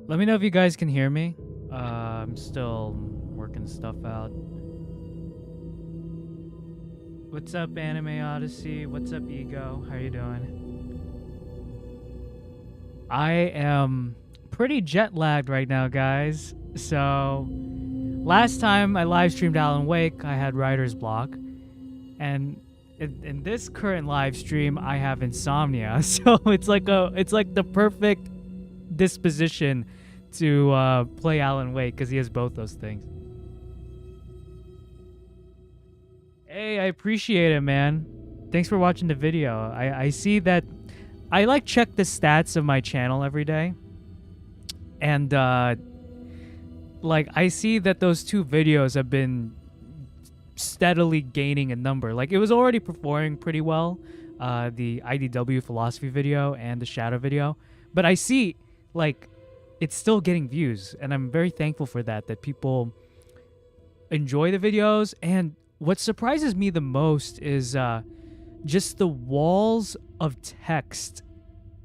Let me know if you guys can hear me. I'm still working stuff out. What's up, Anime Odyssey? What's up, Ego? How you doing? I am pretty jet lagged right now, guys. So, last time I live streamed Alan Wake, I had writer's block. And in this current live stream, I have insomnia. So, it's like the perfect disposition to play Alan Wake because he has both those things. Hey, I appreciate it, man. Thanks for watching the video. I see that I like check the stats of my channel every day. And like I see that those two videos have been steadily gaining a number. Like it was already performing pretty well, the IDW philosophy video and the shadow video. But I see like it's still getting views, and I'm very thankful for that people enjoy the videos. And what surprises me the most is just the walls of text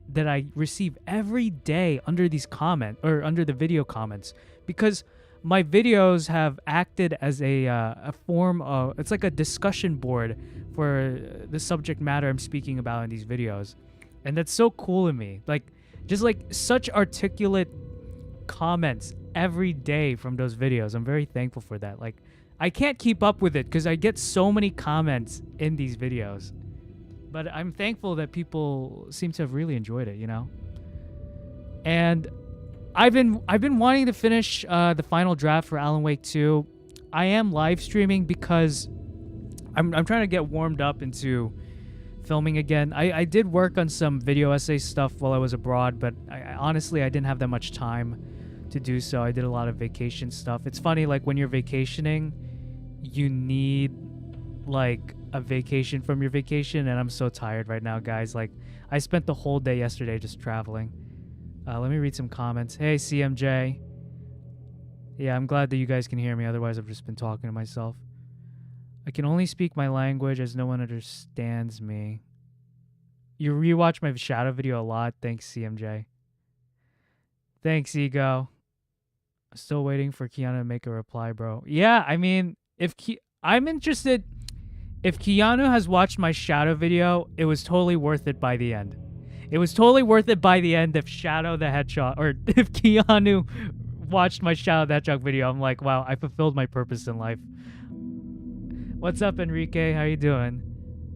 that I receive every day under these under the video comments, because my videos have acted as a form of, it's like a discussion board for the subject matter I'm speaking about in these videos. And that's so cool to me. Like just like such articulate comments every day from those videos. I'm very thankful for that. Like I can't keep up with it because I get so many comments in these videos. But I'm thankful that people seem to have really enjoyed it, you know? And I've been wanting to finish the final draft for Alan Wake 2. I am live streaming because I'm trying to get warmed up into filming again. I did work on some video essay stuff while I was abroad, but honestly I didn't have that much time to do so. I did a lot of vacation stuff. It's funny, like when you're vacationing, you need like a vacation from your vacation, and I'm so tired right now, guys. Like I spent the whole day yesterday just traveling. Let me read some comments. Hey CMJ. Yeah, I'm glad that you guys can hear me, otherwise I've just been talking to myself. I can only speak my language as no one understands me. You rewatch my shadow video a lot. Thanks, CMJ. Thanks, Ego. Still waiting for Keanu to make a reply, bro. Yeah, I mean, I'm interested. If Keanu has watched my shadow video, it was totally worth it by the end. It was totally worth it by the end if Shadow the Hedgehog, or if Keanu watched my Shadow the Hedgehog video. I'm like, wow, I fulfilled my purpose in life. What's up, Enrique? How you doing?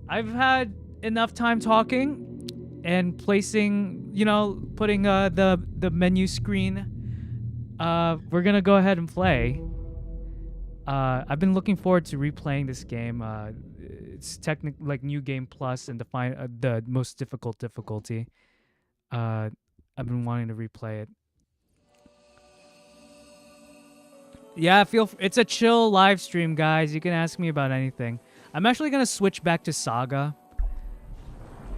I've had enough time talking and placing, you know, putting the menu screen. We're gonna go ahead and play. I've been looking forward to replaying this game. It's technically like New Game Plus and the most difficult difficulty. I've been wanting to replay it. Yeah, it's a chill live stream, guys. You can ask me about anything. I'm actually gonna switch back to Saga.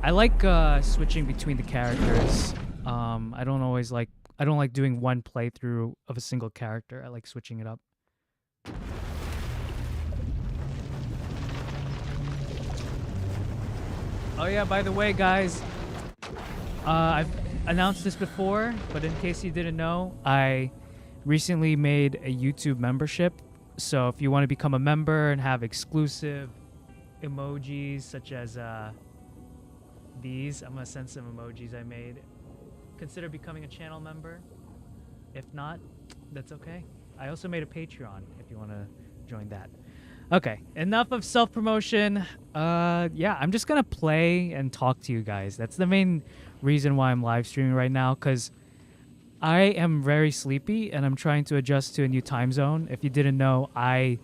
I like switching between the characters. I don't like doing one playthrough of a single character. I like switching it up. Oh yeah, by the way, guys, I've announced this before, but in case you didn't know, I recently made a YouTube membership. So if you want to become a member and have exclusive emojis such as these, I'm gonna send some emojis I made. Consider becoming a channel member. If not, that's okay. I also made a Patreon if you want to join that. Okay, enough of self-promotion. Yeah, I'm just gonna play and talk to you guys. That's the main reason why I'm live streaming right now, because I am very sleepy and I'm trying to adjust to a new time zone. If you didn't know, I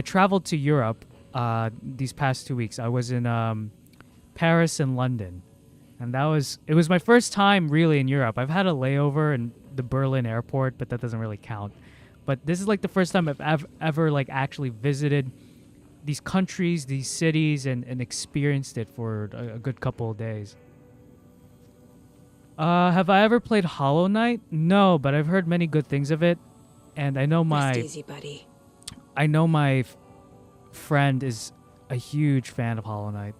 traveled to Europe these past 2 weeks. I was in Paris and London, and it was my first time really in Europe. I've had a layover in the Berlin airport, but that doesn't really count. But this is like the first time I've ever like actually visited these countries, these cities, and experienced it for a good couple of days. Have I ever played Hollow Knight? No, but I've heard many good things of it, and I know Rest easy, buddy. I know my friend is a huge fan of Hollow Knight.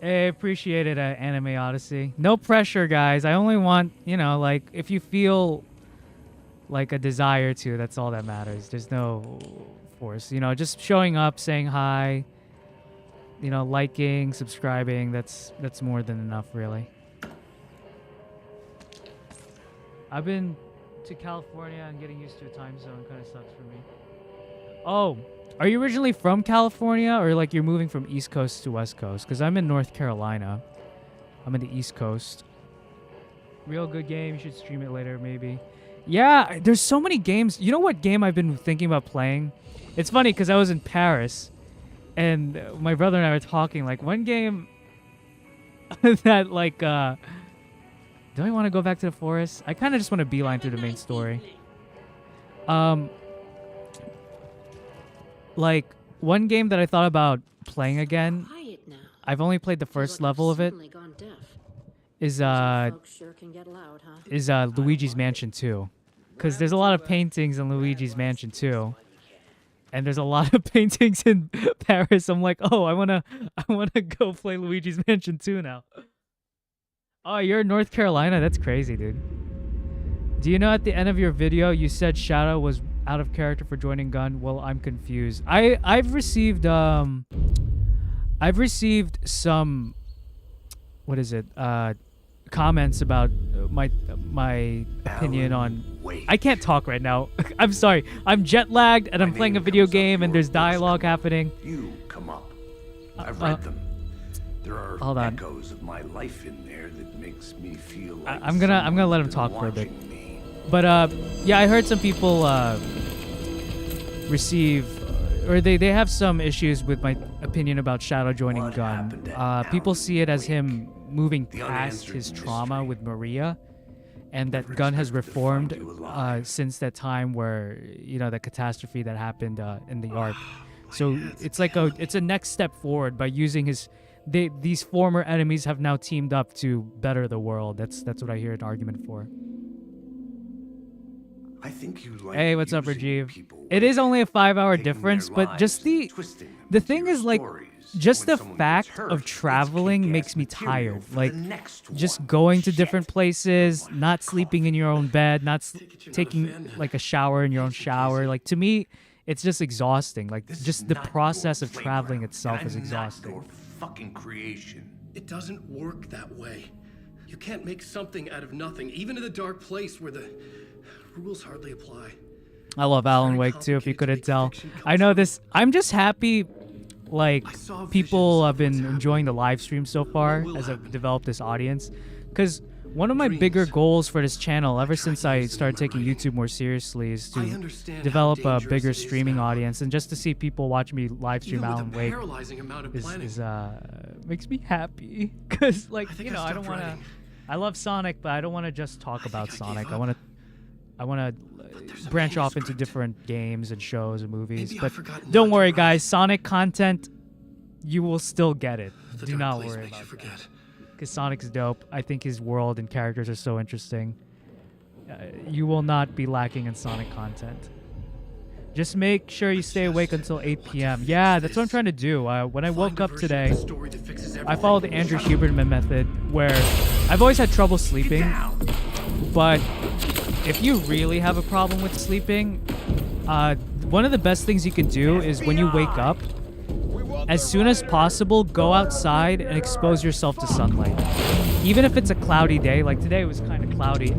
Hey, appreciate it, Anime Odyssey. No pressure, guys. I only want, you know, like, if you feel like a desire to, that's all that matters. There's no force. You know, just showing up, saying hi, you know, liking, subscribing, that's more than enough, really. I've been to California and getting used to a time zone kind of sucks for me. Oh, are you originally from California, or like you're moving from East Coast to West Coast? Because I'm in North Carolina. I'm in the East Coast. Real good game. You should stream it later, maybe. Yeah, there's so many games. You know what game I've been thinking about playing? It's funny because I was in Paris, and my brother and I were talking. Like, one game that, like, do I want to go back to the forest? I kind of just want to beeline through the main story. Like, one game that I thought about playing again, I've only played the first level of it, is Luigi's Mansion 2. Because there's a lot of paintings in Luigi's Mansion 2. And there's a lot of paintings in Paris. I'm like, oh, I wanna go play Luigi's Mansion 2 now. Oh, you're in North Carolina? That's crazy, dude. Do you know at the end of your video you said Shadow was out of character for joining Gun? Well, I'm confused. I've received some, what is it? Comments about my opinion on. I can't talk right now. I'm sorry. I'm jet lagged and I'm playing a video game and there's dialogue happening. You come up. I've read them. There are echoes of my life in there that makes me feel like I'm gonna let him talk for a bit. But yeah, I heard some people they have some issues with my opinion about Shadow joining Gun. People see it as him moving past his trauma with Maria, and that Gun has reformed since that time where, you know, the catastrophe that happened in the arc. So it's like it's a next step forward by using these former enemies have now teamed up to better the world. That's what I hear an argument for. I think you like hey, what's up, Rajiv? It is only a 5-hour difference, but just the thing is, like, just the fact of traveling makes me tired. Like, just going to different places, not sleeping in your own bed, not taking like a shower in your own shower. Like, to me, it's just exhausting. Like, just the process of traveling itself is exhausting. Fucking creation. It doesn't work that way. You can't make something out of nothing, even in a dark place where the rules hardly apply. I love Alan Wake too, if you couldn't tell. I know this. I'm just happy, like, people have been enjoying the live stream so far as I've developed this audience. Because one of my bigger goals for this channel, ever since I started taking YouTube more seriously, is to develop a bigger streaming audience. And just to see people watch me live stream Alan Wake makes me happy. Because, like, you know, I don't want to... I love Sonic, but I don't want to just talk about Sonic. I want to branch off into different games and shows and movies. But don't worry, guys. Sonic content, you will still get it. Do not worry about that. Because Sonic's dope. I think his world and characters are so interesting. You will not be lacking in Sonic content. Just make sure you stay awake until 8 p.m. Yeah, that's what I'm trying to do. When I woke up today, I followed the Andrew Huberman method, where I've always had trouble sleeping. But if you really have a problem with sleeping, one of the best things you can do is when you wake up, as soon as possible, go outside and expose yourself to sunlight. Even if it's a cloudy day, like today it was kind of cloudy,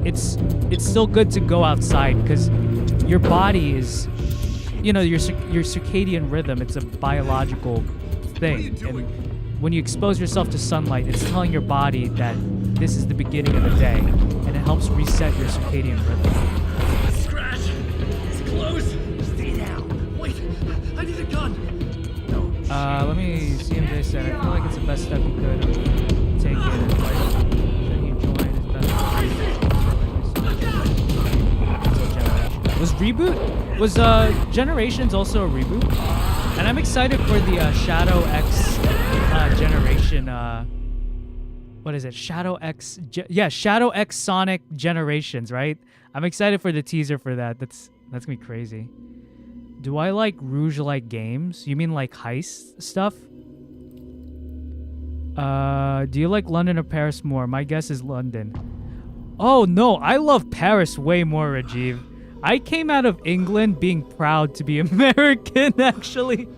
it's still good to go outside because your body is, you know, your circadian rhythm, it's a biological thing. And when you expose yourself to sunlight, it's telling your body that this is the beginning of the day, and it helps reset your circadian rhythm. Scratch! It's close! Stay down! Wait! I need a gun! Let me see him they said. I feel like it's the best step he could take it. Like, should he join his best Was Generations also a reboot? And I'm excited for the Shadow X generation. What is it? Shadow X. Shadow X Sonic Generations, right? I'm excited for the teaser for that. That's gonna be crazy. Do I like Rouge-like games? You mean like heist stuff? Do you like London or Paris more? My guess is London. Oh no, I love Paris way more, Rajiv. I came out of England being proud to be American, actually.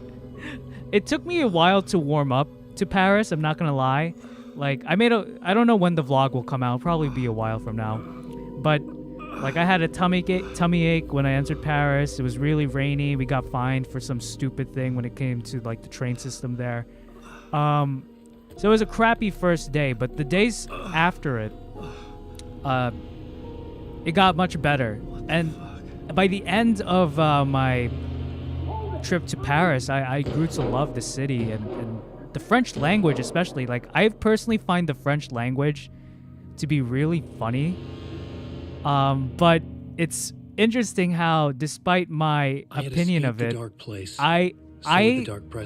It took me a while to warm up to Paris, I'm not gonna lie. Like, I don't know when the vlog will come out, probably be a while from now. But, like, I had a tummy ache when I entered Paris. It was really rainy. We got fined for some stupid thing when it came to, like, the train system there. So it was a crappy first day, but the days after it, it got much better. And by the end of my trip to Paris, I grew to love the city and the French language especially. Like, I personally find the French language to be really funny. But it's interesting how, despite my opinion of it, I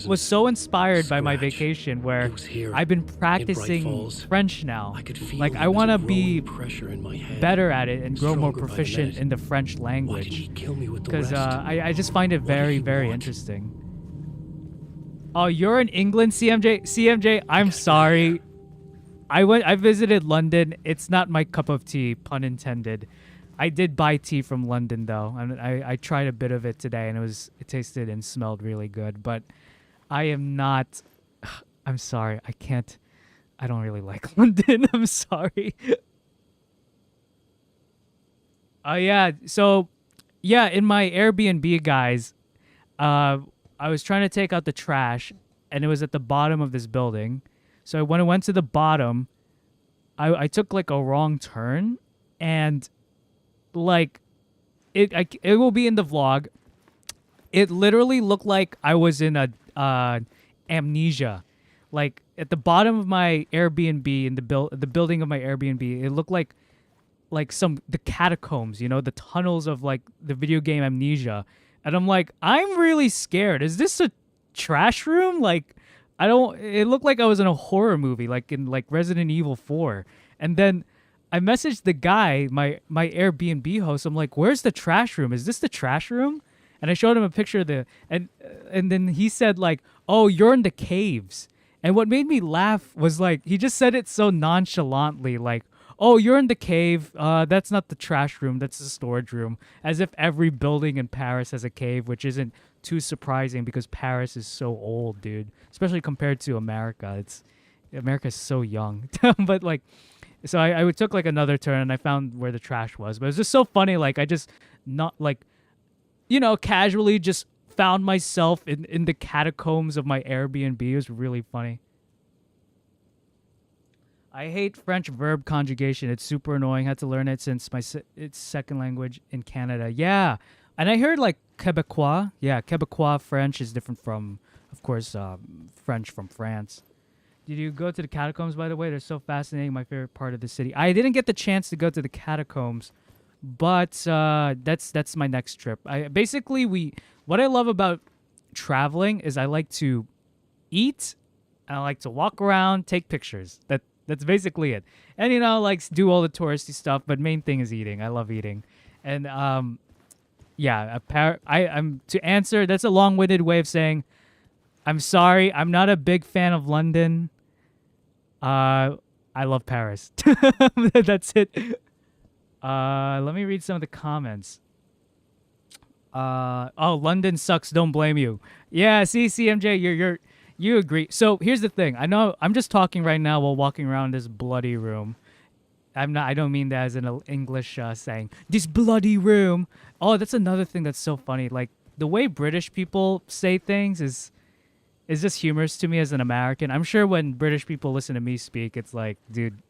was so inspired by my vacation where I've been practicing French now. Like, I want to be better at it and grow more proficient in the French language. Because I just find it very, very interesting. Oh, you're in England, CMJ? CMJ, I'm sorry. I visited London. It's not my cup of tea, pun intended. I did buy tea from London though, and I tried a bit of it today, and it tasted and smelled really good. But I am not. I'm sorry. I can't. I don't really like London. I'm sorry. Yeah. So, yeah, in my Airbnb, guys, I was trying to take out the trash, and it was at the bottom of this building. So when I went to the bottom, I took like a wrong turn, and like it will be in the vlog. It literally looked like I was in a amnesia. Like, at the bottom of my Airbnb, in the building of my Airbnb, it looked like the catacombs, you know, the tunnels of like the video game Amnesia. And I'm like, I'm really scared. Is this a trash room? Like, it looked like I was in a horror movie, like in like Resident Evil 4. And then I messaged the guy, my Airbnb host. I'm like, where's the trash room? Is this the trash room? And I showed him a picture of and then he said like, oh, you're in the caves. And what made me laugh was like, he just said it so nonchalantly, like, oh, you're in the cave. That's not the trash room. That's the storage room. As if every building in Paris has a cave, which isn't too surprising because Paris is so old, dude. Especially compared to America. America's so young. But like, so I took like another turn and I found where the trash was. But it was just so funny. Like, I just not like, you know, casually just found myself in the catacombs of my Airbnb. It was really funny. I hate French verb conjugation. It's super annoying. Had to learn it since it's second language in Canada. Yeah. And I heard like Quebecois. Yeah, Quebecois French is different from, of course, French from France. Did you go to the catacombs, by the way? They're so fascinating. My favorite part of the city. I didn't get the chance to go to the catacombs, but that's my next trip. What I love about traveling is I like to eat, and I like to walk around, take pictures. That's basically it. And, you know, like, do all the touristy stuff, but main thing is eating. I love eating. And yeah, I'm to answer. That's a long-winded way of saying I'm sorry. I'm not a big fan of London. I love Paris. That's it. Let me read some of the comments. Oh, London sucks. Don't blame you. Yeah, see, CMJ, you agree. So here's the thing. I know I'm just talking right now while walking around this bloody room. I don't mean that as an English saying. This bloody room. Oh, that's another thing that's so funny. Like, the way British people say things is just humorous to me as an American. I'm sure when British people listen to me speak, it's like, dude,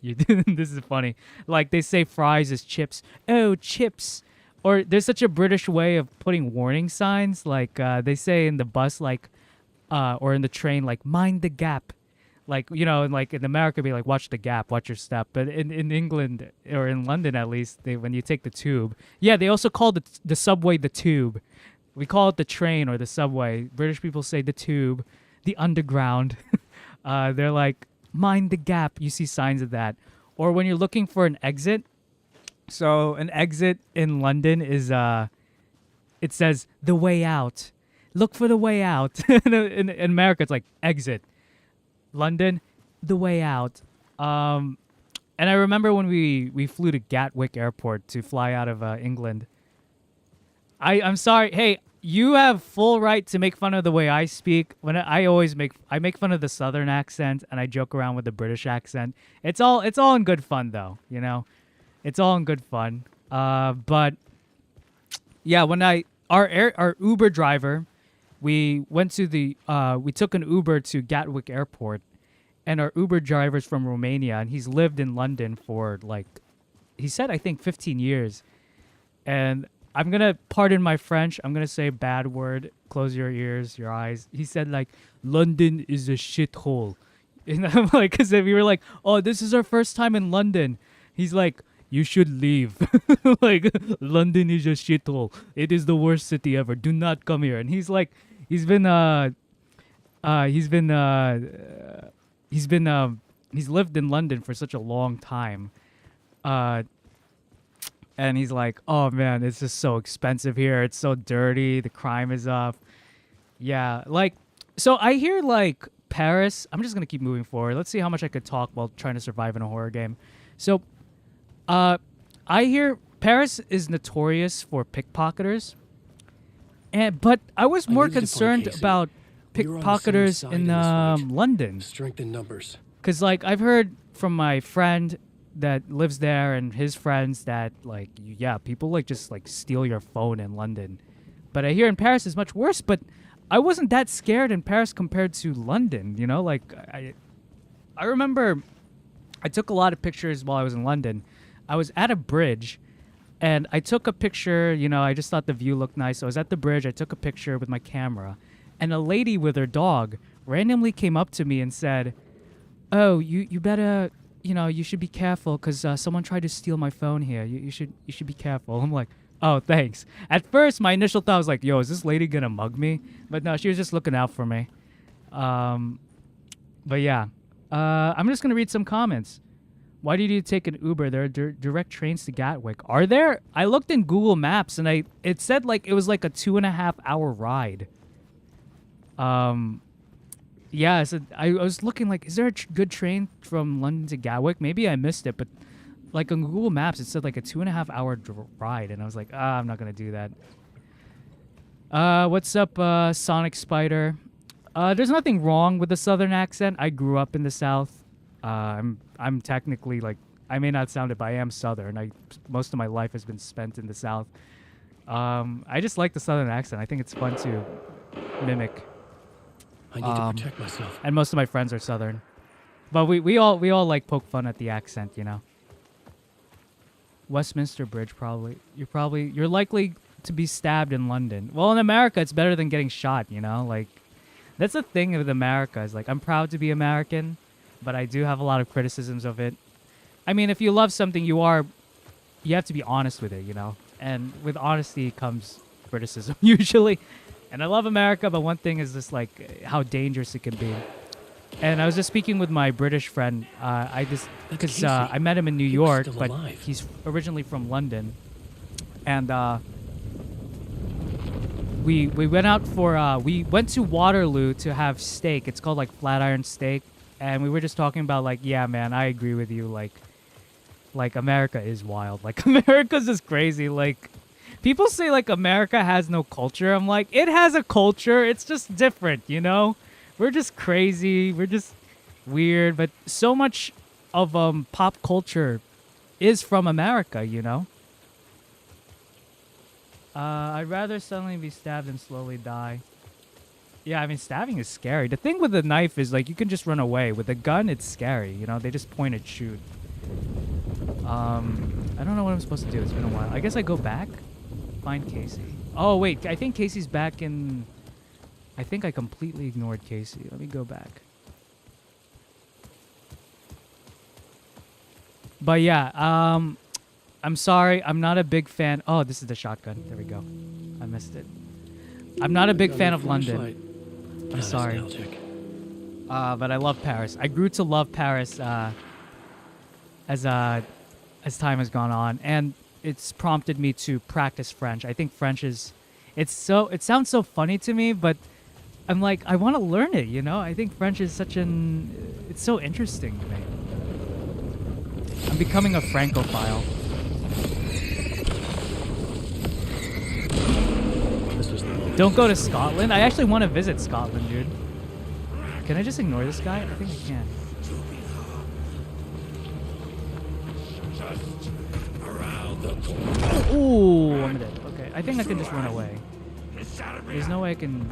this is funny. Like, they say fries as chips. Oh, chips. Or there's such a British way of putting warning signs. Like, they say in the bus, like, or in the train, like, mind the gap. Like, you know, like in America, be like, watch the gap, watch your step. But in England, or in London at least, when you take the tube, yeah, they also call the subway the tube. We call it the train or the subway. British people say the tube, the underground. They're like, mind the gap. You see signs of that. Or when you're looking for an exit. So an exit in London is, it says the way out. Look for the way out. In America, it's like exit. London, the way out. And I remember when we flew to Gatwick Airport to fly out of England. I'm sorry. Hey, you have full right to make fun of the way I speak. When I make fun of the Southern accent and I joke around with the British accent. It's all in good fun though, you know. It's all in good fun. But yeah, when our Uber driver, we took an Uber to Gatwick Airport, and our Uber driver's from Romania, and he's lived in London for like, he said I think 15 years, and I'm gonna pardon my French. I'm gonna say a bad word. Close your ears, your eyes. He said like, London is a shithole, and I'm like, because we were like, oh, this is our first time in London. He's like, you should leave. Like, London is a shithole. It is the worst city ever. Do not come here. And he's like, he's lived in London for such a long time. And he's like, oh man, it's just so expensive here. It's so dirty. The crime is up. Yeah. Like, so I hear like Paris. I'm just going to keep moving forward. Let's see how much I could talk while trying to survive in a horror game. So, I hear Paris is notorious for pickpocketers, but I was more concerned about pickpocketers in London. Strength in numbers. Cause like I've heard from my friend that lives there and his friends that like yeah, people like just like steal your phone in London, but I hear in Paris is much worse. But I wasn't that scared in Paris compared to London. You know, like I remember. I took a lot of pictures while I was in London. I was at a bridge, and I took a picture. You know, I just thought the view looked nice. So I was at the bridge. I took a picture with my camera, and a lady with her dog randomly came up to me and said, "Oh, you better, you know, you should be careful because someone tried to steal my phone here. You should be careful." I'm like, "Oh, thanks." At first, my initial thought was like, "Yo, is this lady gonna mug me?" But no, she was just looking out for me. But yeah. I'm just going to read some comments. Why did you take an Uber? There are direct trains to Gatwick. Are there? I looked in Google Maps and it said like it was like a 2.5 hour ride. Yeah, so I was looking like, is there a good train from London to Gatwick? Maybe I missed it, but like on Google Maps, it said like a 2.5 hour ride. And I was like, I'm not going to do that. What's up, Sonic Spider? There's nothing wrong with the Southern accent. I grew up in the South. I'm technically like, I may not sound it, but I am Southern. Most of my life has been spent in the South. I just like the Southern accent. I think it's fun to mimic. I need to protect myself. And most of my friends are Southern, but we all like poke fun at the accent, you know. Westminster Bridge, probably. You're likely to be stabbed in London. Well, in America, it's better than getting shot, you know, like. That's the thing with America is like I'm proud to be American, but I do have a lot of criticisms of it. I mean, if you love something, you have to be honest with it, you know. And with honesty comes criticism usually. And I love America, but one thing is just like how dangerous it can be. And I was just speaking with my British friend. I met him in New York, but he's originally from London, and we went out for we went to Waterloo to have steak. It's called like Flatiron Steak, and we were just talking about like, yeah, man, I agree with you. Like America is wild. Like America's just crazy. Like people say like America has no culture. I'm like, it has a culture. It's just different, you know. We're just crazy. We're just weird. But so much of pop culture is from America, you know. I'd rather suddenly be stabbed than slowly die. Yeah, I mean, stabbing is scary. The thing with the knife is, like, you can just run away. With a gun, it's scary, you know? They just point and shoot. I don't know what I'm supposed to do. It's been a while. I guess I go back? Find Casey. Oh, wait. I think Casey's back in... I think I completely ignored Casey. Let me go back. But yeah, I'm sorry. I'm not a big fan. Oh, this is the shotgun. There we go. I missed it. I'm not a big fan of London. I'm sorry. But I love Paris. I grew to love Paris as time has gone on, and it's prompted me to practice French. I think French is... it sounds so funny to me, but I'm like, I want to learn it, you know? I think French is such it's so interesting to me. I'm becoming a Francophile. Don't go to Scotland? I actually want to visit Scotland, dude. Can I just ignore this guy? I think I can. Ooh, I'm dead. Okay, I think I can just run away. There's no way I can...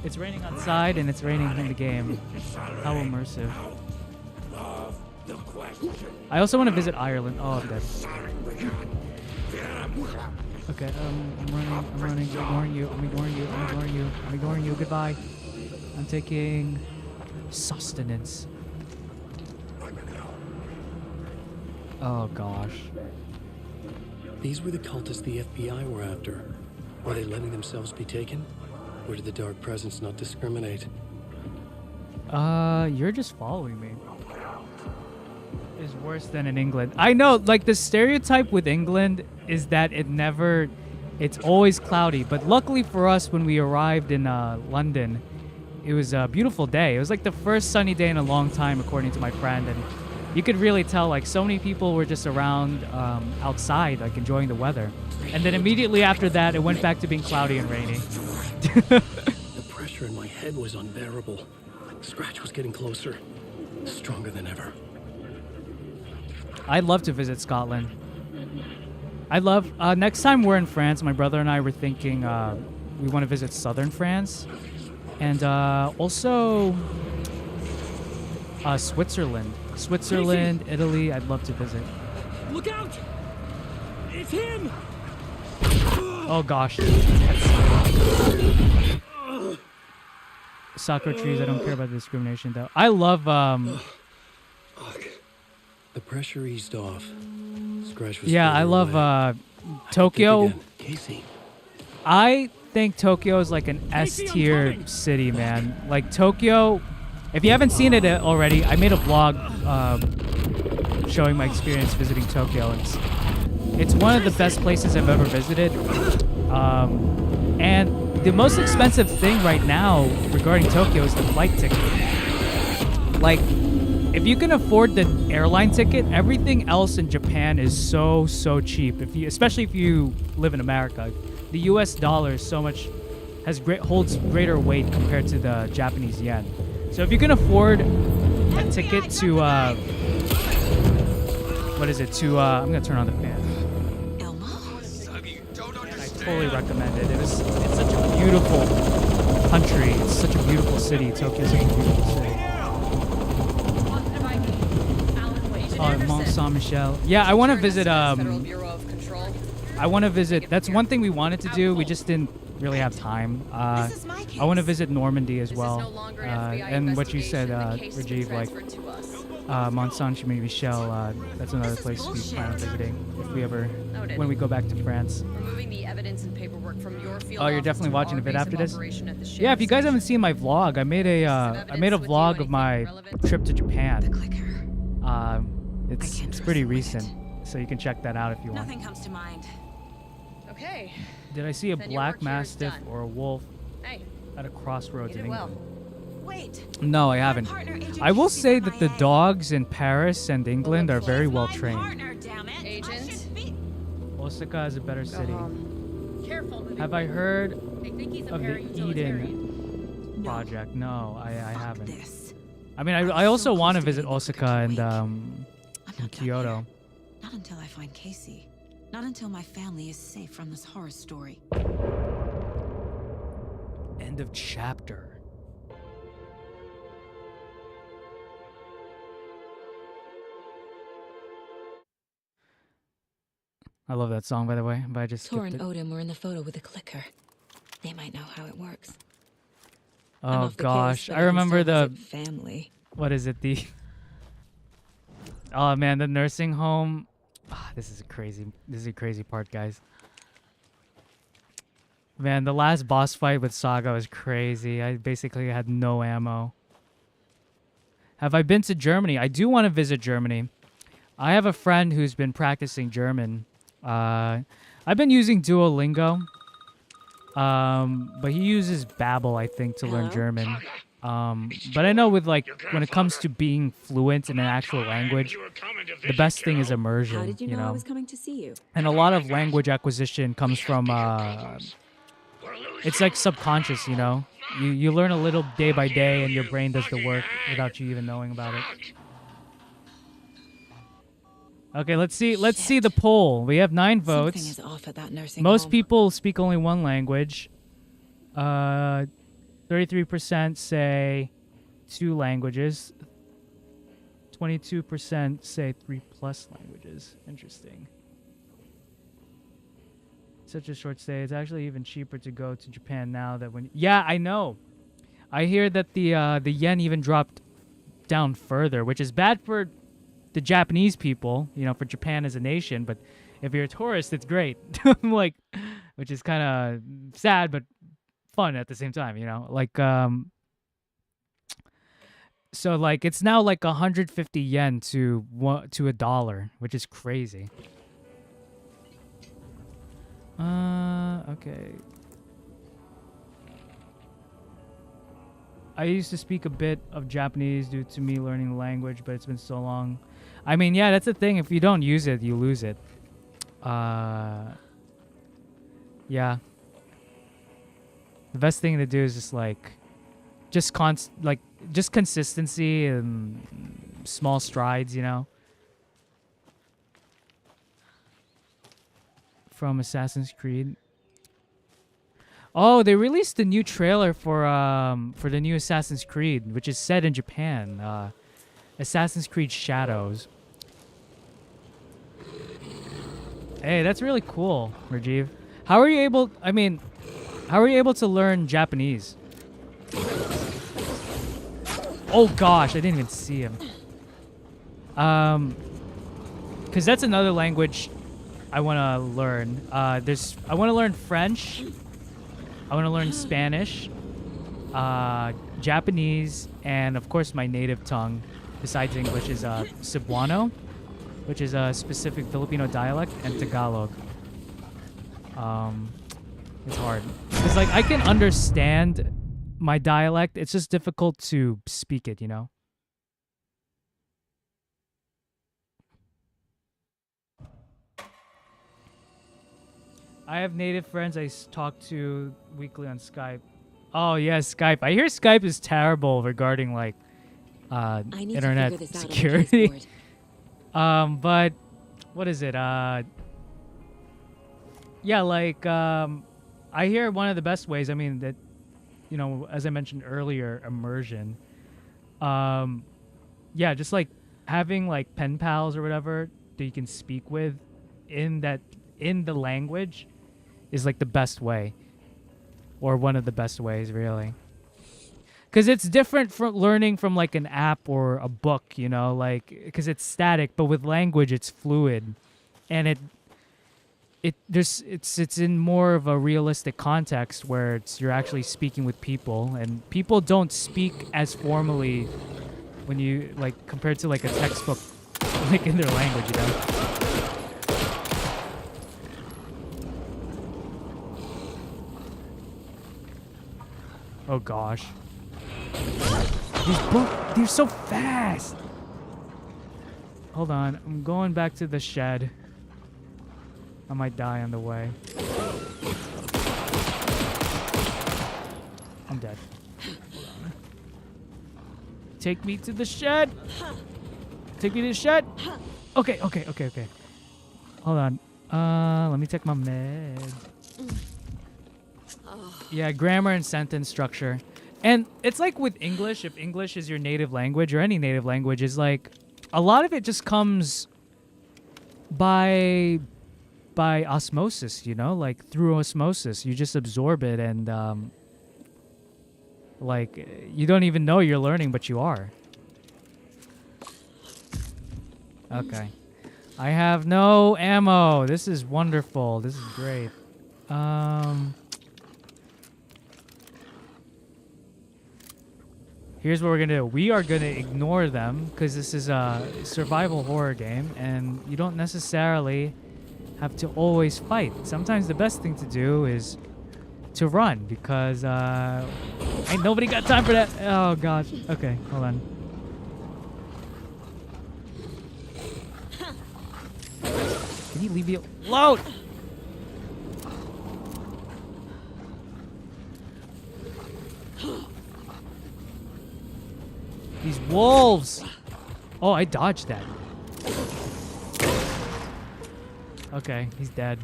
It's raining outside and it's raining in the game. How immersive. I also want to visit Ireland. Oh, I'm dead. Okay, I'm running, I'm ignoring you, I'm ignoring you, goodbye. I'm taking sustenance. Oh gosh. These were the cultists the FBI were after. Were they letting themselves be taken? Or did the Dark Presence not discriminate? You're just following me. Is worse than in England. I know, like, the stereotype with England is that it's always cloudy. But luckily for us, when we arrived in London, it was a beautiful day. It was like the first sunny day in a long time, according to my friend. And you could really tell, like, so many people were just around outside, like, enjoying the weather. And then immediately after that, it went back to being cloudy and rainy. The pressure in my head was unbearable. Scratch was getting closer, stronger than ever. I'd love to visit Scotland. Next time we're in France, my brother and I were thinking we want to visit southern France. And also Switzerland. Switzerland, Italy, I'd love to visit. Look out! It's him! Oh gosh. Sakura trees, I don't care about the discrimination though. I love The pressure eased off. Scratch was yeah, I love Tokyo. Casey. I think Tokyo is like an S tier city, man. Like Tokyo, if you haven't seen it already, I made a vlog showing my experience visiting Tokyo. It's one of the best places I've ever visited. And the most expensive thing right now regarding Tokyo is the flight ticket. Like, if you can afford the airline ticket, everything else in Japan is so cheap. Especially if you live in America, the U.S. dollar is holds greater weight compared to the Japanese yen. So if you can afford a ticket to I'm gonna turn on the fan. I totally recommend it. It's such a beautiful country. It's such a beautiful city. Tokyo's such a beautiful city. Mont Saint Michel. Yeah, I want to visit. I want to visit. That's one thing we wanted to do. We just didn't really have time. I want to visit Normandy as well. And what you said, Rajiv, like Mont Saint Michel. That's another place we plan on visiting when we go back to France. Oh, you're definitely watching a bit after this. Yeah, if you guys haven't seen my vlog, I made a vlog of my trip to Japan. It's pretty recent, so you can check that out if you want. Nothing comes to mind. Okay. Did I see a black mastiff or a wolf at a crossroads in England? Wait. No, I haven't. I will say that the dogs in Paris and England are very well trained. Agent. Osaka is a better city. Careful. Have I heard of the Eden project? No, I haven't. I mean, I also want to visit Osaka and Kyoto. Not until I find Casey. Not until my family is safe from this horror story. End of chapter. I love that song, by the way, but I just Tor skipped and it. Odin were in the photo with a clicker. They might know how it works. Oh gosh, I remember the family. What is it? Oh man, the nursing home. This is a crazy part, guys. Man, the last boss fight with Saga was crazy. I basically had no ammo. Have I been to Germany? I do want to visit Germany. I have a friend who's been practicing German. I've been using Duolingo. But he uses Babbel, I think, to learn German. But I know with like when it comes to being fluent in an actual language, the best thing is immersion. How did you know I was coming to see you? And a lot of language acquisition comes from it's like subconscious, you know. You learn a little day by day, and your brain does the work without you even knowing about it. Okay, let's see the poll. We have 9 votes. Something is off at that nursing Most home. people speak only one language. 33% say 2 languages. 22% say 3+ languages. Interesting. Such a short stay. It's actually even cheaper to go to Japan now that when... Yeah, I know. I hear that the yen even dropped down further, which is bad for the Japanese people, you know, for Japan as a nation. But if you're a tourist, it's great. Like, which is kind of sad, but fun at the same time, you know? Like, so, like, it's now like 150 yen to $1, which is crazy. Okay. I used to speak a bit of Japanese due to me learning the language, but it's been so long. I mean, yeah, that's the thing. If you don't use it, you lose it. Yeah. The best thing to do is just like, just consistency and small strides, you know. From Assassin's Creed. Oh, they released a new trailer for the new Assassin's Creed, which is set in Japan. Assassin's Creed Shadows. Hey, that's really cool, Rajiv. How are you able to learn Japanese? Oh gosh, I didn't even see him. Cuz that's another language I want to learn. I want to learn French. I want to learn Spanish, Japanese, and of course my native tongue, besides English, is Cebuano, which is a specific Filipino dialect, and Tagalog. It's hard. It's like I can understand my dialect. It's just difficult to speak it, you know? I have native friends I talk to weekly on Skype. Oh, yeah, Skype. I hear Skype is terrible regarding, like, internet security. But, what is it? Yeah, like, I hear one of the best ways, I mean, that, you know, as I mentioned earlier, immersion. Yeah, just, like, having, like, pen pals or whatever that you can speak with in the language is like the best way, or one of the best ways, really, because it's different from learning from like an app or a book, you know, like, because it's static, but with language it's fluid, and it's in more of a realistic context where you're actually speaking with people, and people don't speak as formally when you like compared to like a textbook, like in their language, you know. Oh gosh. They're so fast. Hold on. I'm going back to the shed. I might die on the way. I'm dead. Hold on. Take me to the shed. Take me to the shed. Okay. Hold on. Let me take my med. Yeah, grammar and sentence structure. And it's like with English, if English is your native language or any native language, is like a lot of it just comes by osmosis, you know, like through osmosis. You just absorb it, and like you don't even know you're learning, but you are. Okay. I have no ammo. This is wonderful. This is great. Here's what we're gonna do. We are gonna ignore them because this is a survival horror game, and you don't necessarily have to always fight. Sometimes the best thing to do is to run because ain't nobody got time for that. Oh gosh. Okay, hold on. Can you leave me alone? These wolves. Oh, I dodged that. Okay, he's dead.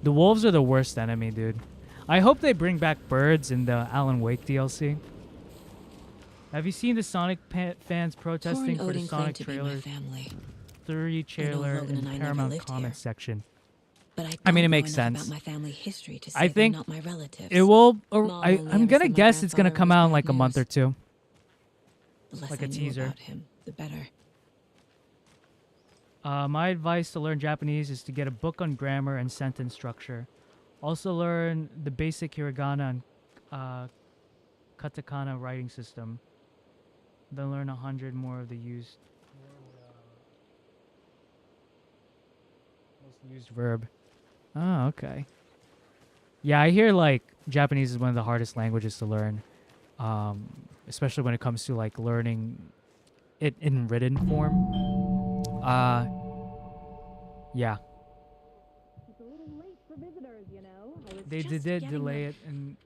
The wolves are the worst enemy, dude. I hope they bring back birds in the Alan Wake DLC. Have you seen the Sonic fans protesting for the Sonic trailer? 3 trailer in the Paramount comment section. But I mean, it makes sense. About my family history to say I think not my relatives. it will. ever I'm gonna said my guess it's gonna grandfather come was out in bad like a month news. or two. The less like I a knew teaser. about him, the better. My advice to learn Japanese is to get a book on grammar and sentence structure. Also learn the basic hiragana and katakana writing system. Then learn 100 more of the most used verb. Oh, okay. Yeah, I hear like Japanese is one of the hardest languages to learn, especially when it comes to like learning it in written form. Yeah. It's a little late for visitors, you know. They did delay it and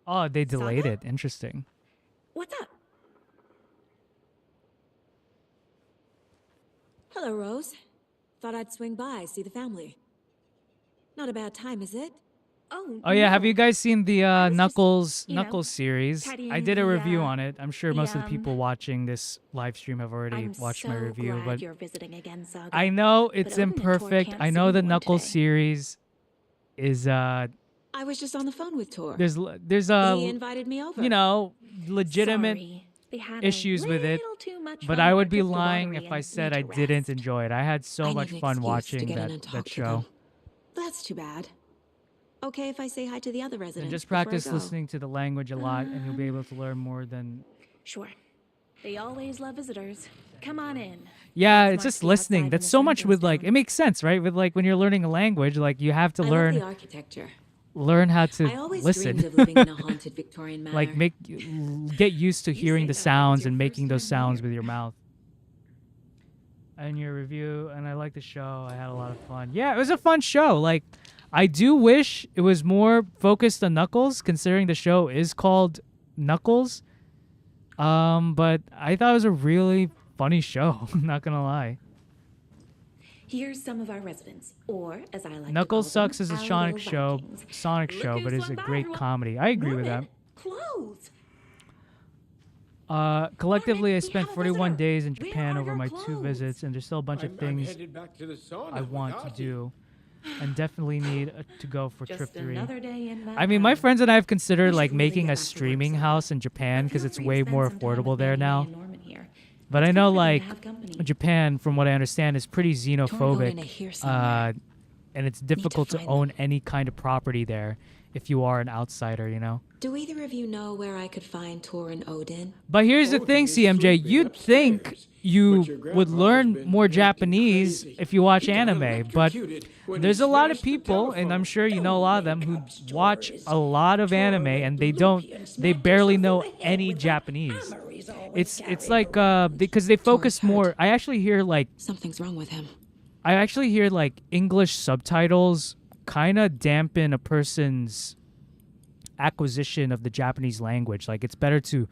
Oh, they delayed Saga? it. Interesting. what's up? Hello, Rose. Thought I'd swing by, see the family. Not a bad time, is it? Oh yeah, have you guys seen the was just, Knuckles you know, Knuckles series? I tidying did a the, review on it. I'm sure most of the the, people watching this live stream have already I'm watched so my review, glad but you're visiting again, Saga. I know it's Odin and Tor imperfect. can't I see know the anyone Knuckles today. series is I was just on the phone with Tor. there's He invited me over. you know, legitimate Sorry. They had issues a with it, little too much but fun I where would be took the lying lottery if I and said need I to didn't rest. enjoy it. I had so I much need an fun excuse to watching get in and that talk to show. them. That's too bad. Okay if I say hi to the other residents And just before I practice go. listening to the language a lot, and you'll be able to learn more than. Sure. They always love visitors. Come on in. Yeah, Let's it's march just the listening. outside when That's the so sun much goes with like down. it makes sense, right? With like when you're learning a language, like you have to I love learn the architecture. how to I always listen. dreamed of living in a haunted Victorian manor. Like get used to hearing the say that sounds it's your and making first those time sounds here. with your mouth. And your review, and I like the show. I had a lot of fun. Yeah, it was a fun show. Like, I do wish it was more focused on Knuckles, considering the show is called Knuckles. But I thought it was a really funny show. Not gonna lie. Here's some of our residents, or as I like Knuckles to call sucks as a them, our Sonic little show, Vikings. Look but who's it's a swung by, great everyone. comedy. I agree with that. Norman, clothes. Collectively, I we spent have a 41 visitor. days in Where Japan are over your my 2 clothes? visits, and there's still a bunch of things headed back to the sauna I want to without do, and definitely need to go for Just trip 3. another day in I mean, my friends and I have considered We like should really making get a back to work streaming soon. house in Japan because Feel it's free to way spend more some time affordable with there Manny now. and Norman here. But It's I know good for them to like have company. Japan, from what I understand, is pretty Tor and Odin are xenophobic, here somewhere. and it's difficult to find own any kind of property there if you are an outsider, you know. Do either of you know where I could find Tor and Odin? But here's the Odin thing, is CMJ. sleeping You'd think upstairs, you but your would grandfather's learn been more acting Japanese crazy. if you watch He got anime, but electrocuted when there's he a lot of smashed the people, and I'm telephone. sure you know a lot of them, who Don't make watch up a lot of stories. anime Troy and the they Lupian smacked barely himself know in the head any with that Japanese. hammer he's always It's carrying like around. because they focus hurt. more. I actually hear like Something's wrong with him. English subtitles kind of dampen a person's acquisition of the Japanese language. Like it's better to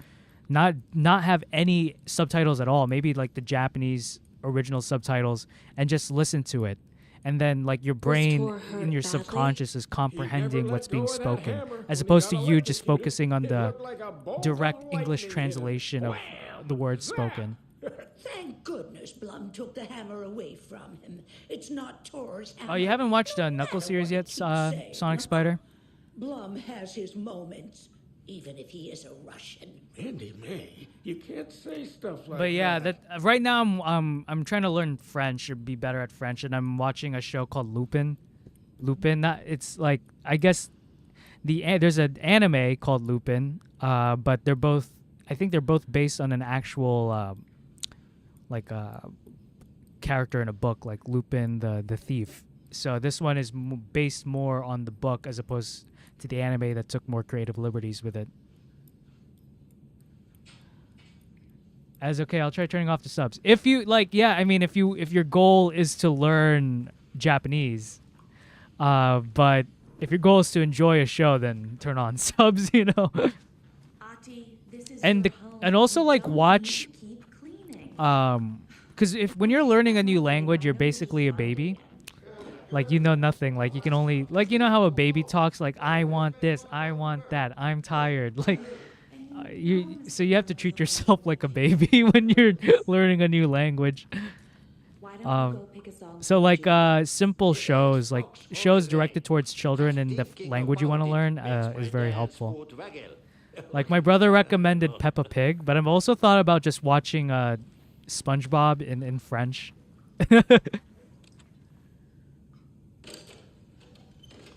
not have any subtitles at all. Maybe like the Japanese original subtitles and just listen to it. And then like your brain Tor hurt in your badly? subconscious is comprehending let what's go being of that spoken hammer when as he opposed to got you just electrocuted. focusing on It the looked like a bolt direct of English lightning hit him. translation of Wham! the words Zap! spoken. Thank goodness Blum took the hammer away from him. It's not Tor's hammer. Oh, you haven't watched the Knuckle Matter series what yet, he keeps saying. Sonic Spider? Blum has his moments, even if he is a Russian. Andy May, you can't say stuff like But yeah, that. right now I'm trying to learn French or be better at French, and I'm watching a show called Lupin. It's like I guess there's an anime called Lupin, but I think they're both based on an actual character in a book, like Lupin the thief. So this one is based more on the book as opposed to the anime that took more creative liberties with it. As okay, I'll try turning off the subs. If you like, yeah, I mean, if your goal is to learn Japanese, but if your goal is to enjoy a show, then turn on subs, you know. And also like watch, because when you're learning a new language, you're basically a baby. Like, you know nothing. Like, you can only, like, you know how a baby talks? Like, I want this, I want that, I'm tired. Like, so you have to treat yourself like a baby when you're learning a new language. So, like, simple shows, like shows directed towards children and the language you want to learn is very helpful. Like, my brother recommended Peppa Pig, but I've also thought about just watching SpongeBob in French.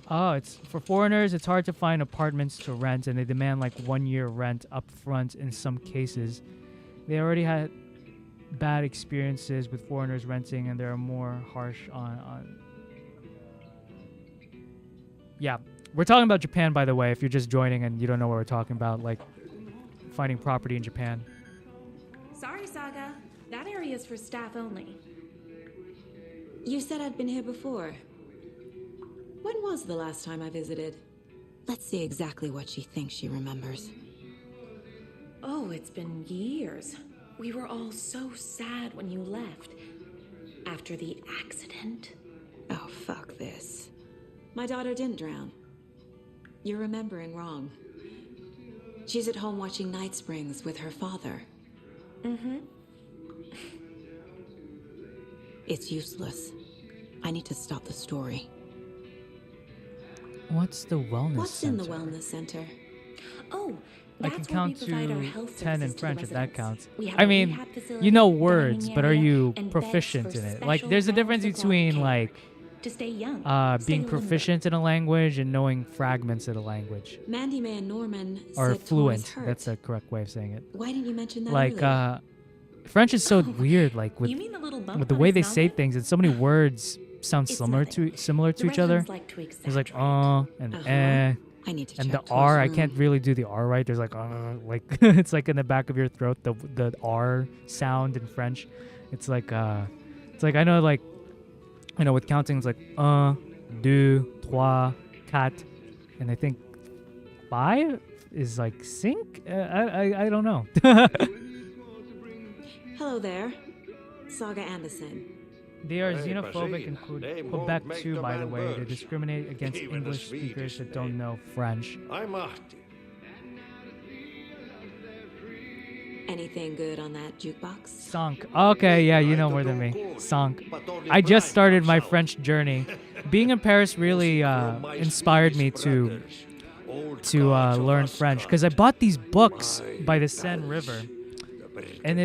Oh, it's for foreigners. It's hard to find apartments to rent, and they demand like 1 year rent up front in some cases. They already had bad experiences with foreigners renting, and they're more harsh on. Yeah, we're talking about Japan, by the way. If you're just joining and you don't know what we're talking about, like finding property in Japan. Sorry, Saga. That area is for staff only. You said I'd been here before. When was the last time I visited? Let's see exactly what she thinks she remembers. Oh, it's been years. We were all so sad when you left. After the accident. Oh, fuck this. My daughter didn't drown. You're remembering wrong. She's at home watching Night Springs with her father. Mm-hmm. It's useless. I need to stop the story. What's the wellness What's center? in the wellness center? Oh, I can count to 10 in French if that counts. We have I a mean, rehab facility, you know dining words, but are area, you and proficient beds in for it? Like, special there's a difference rounds of between care. like To stay young. being stay proficient in a language and knowing fragments of the language. Mandy Man Norman Or said fluent. Tori's hurt. That's the correct way of saying it. Why didn't you mention that Like, earlier? French is so weird. Like with You mean the little bump with the on way his they say helmet? things, and so many words sound It's similar nothing. to The each other. residents like to There's like and Uh-huh. I need to and check the Tori's R. I room. can't really do the R right. There's like it's like in the back of your throat. The R sound in French. It's like I know like with counting it's like 2, 3, 4, and I think 5 is like sync. I don't know. Hello there. Saga Anderson. They are xenophobic in Quebec too, by the way. They budge. discriminate against Even the English speakers sweetest that don't name. know French. I'm Marty. Anything good on that jukebox? Sunk. Okay, yeah, you know more than me. Sunk. I just started my French journey. Being in Paris really inspired me to learn French because I bought these books by the Seine River, and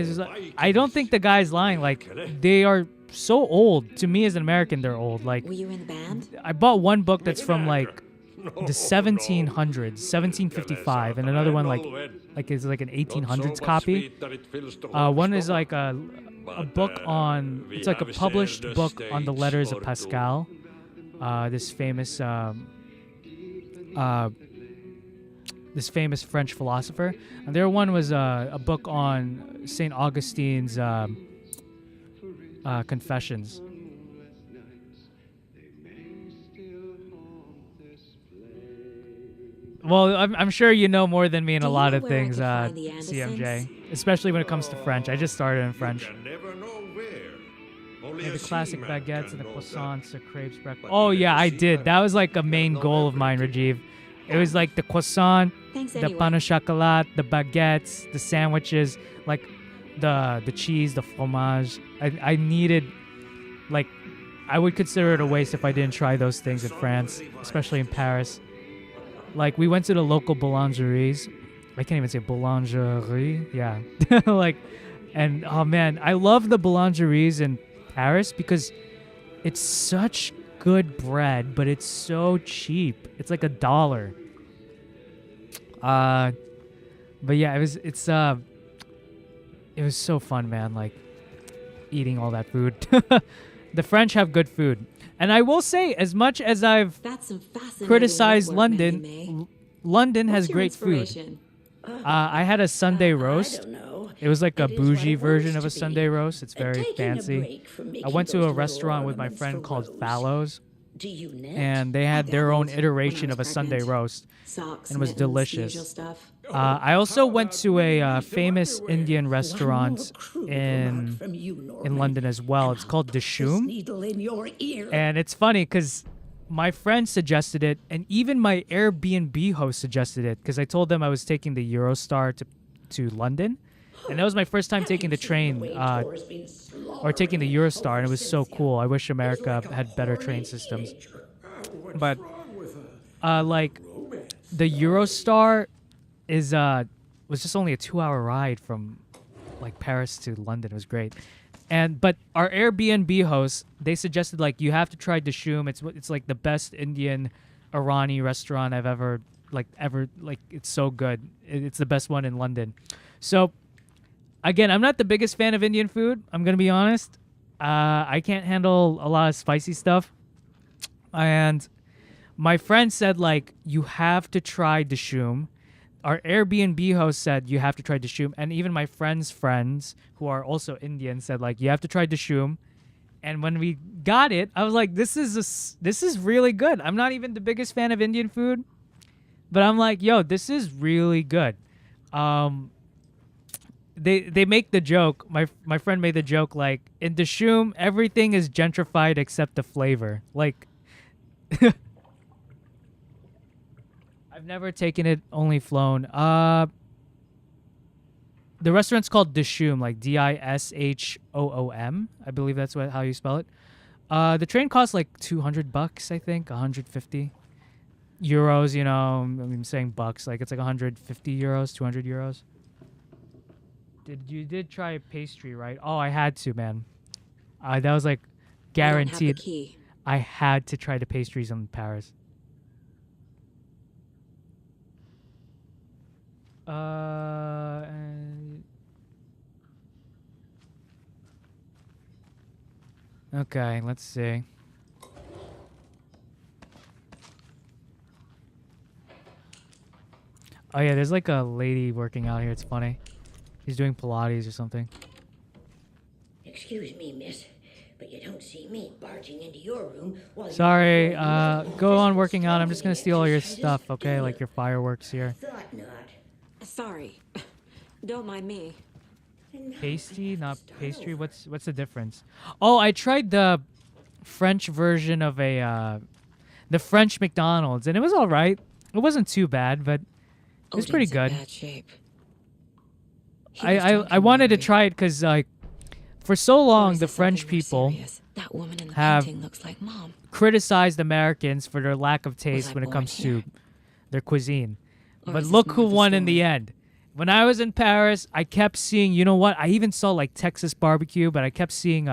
I don't think the guy's lying. Like, they are so old. To me as an American, they're old. Like, Were you in the band? I bought one book that's from like the 1700s, 1755, and another one like is like an 1800s copy. One is like a book on, it's like a published book on the letters of Pascal, this famous French philosopher. And the other one was a book on Saint Augustine's Confessions. Well, I'm sure you know more than me in Do a you lot know of where I things, can find the Andersons? CMJ. Especially when it comes to French. I just started in French. You never know where. Only Yeah, a the classic seaman baguettes can and the know that. croissants, the crepes, breakfast. But Oh even yeah, the I did. seaman That was like a main know goal of mine, everything. Rajiv. It was like the croissant, Thanks the anyway. pain au chocolat, the baguettes, the sandwiches, like the cheese, the fromage. I needed, like, I would consider it a waste if I didn't try those things in France, especially in Paris. Like, we went to the local boulangeries. I can't even say boulangerie. Yeah. Like, and oh man, I love the boulangeries in Paris because it's such good bread, but it's so cheap. It's like $1. But yeah, it was so fun, man. Like, eating all that food. The French have good food. And I will say, as much as I've That's some fascinating criticized network, London, May. London has What's your great food. inspiration? I had a Sunday roast. I don't know. It was like a It is what bougie it version wants of a to be. Sunday roast. It's very Taking a fancy. break from I making went to those a little restaurant with my ornaments friend for called Rose. Fallows, Do you knit? and they had their own dabbled iteration when I of a was Sunday pregnant. roast, Socks, and it was mittens, the delicious. usual stuff. I also went to a famous Indian One more restaurant crude remark in from you, in Norman. London as well. And It's I'll called put this Dishoom. needle in your ear. And it's funny because my friend suggested it, and even my Airbnb host suggested it because I told them I was taking the Eurostar to London, and that was my first time taking the train or taking the Eurostar, and it was so cool. I wish America had better train systems. But like the Eurostar is was just only a 2-hour ride from like Paris to London. It was great. But our Airbnb hosts, they suggested like you have to try Dishoom. It's like the best Indian Irani restaurant I've ever it's so good. It's the best one in London. So again, I'm not the biggest fan of Indian food. I'm gonna be honest. I can't handle a lot of spicy stuff. And my friend said like you have to try Dishoom. Our Airbnb host said you have to try Dishoom, and even my friends' friends who are also Indian said like you have to try Dishoom. And when we got it, I was like, this is really good. I'm not even the biggest fan of Indian food, but I'm like, yo, this is really good. They make the joke. My friend made the joke like in Dishoom everything is gentrified except the flavor. Like. I've never taken it, only flown. The restaurant's called Dishoom, like Dishoom. I believe that's how you spell it. The train costs like $200, I think, 150 euros. You know, I'm saying bucks, like it's like 150 euros, 200 euros. You did try a pastry, right? Oh, I had to, man. That was like guaranteed. I don't have the key. I had to try the pastries in Paris. Okay, let's see. Oh yeah, there's like a lady working out here. It's funny. She's doing Pilates or something. Excuse me, miss, but you don't see me barging into your room while Sorry, go on working out. I'm just gonna steal all your stuff, okay? Like your fireworks here. Thought not. Sorry. Don't mind me. Pasty, not pastry. What's the difference? Oh, I tried the French version of the French McDonald's, and it was all right. It wasn't too bad, but it was pretty good. In bad shape. I wanted to try it because like for so long the French people That woman in the have painting looks like Mom. criticized Americans for their lack of taste when it born comes here? to their cuisine. Or But is this look more who of a won in story? the end. When I was in Paris, I kept seeing, you know what? I even saw like Texas barbecue, but I kept seeing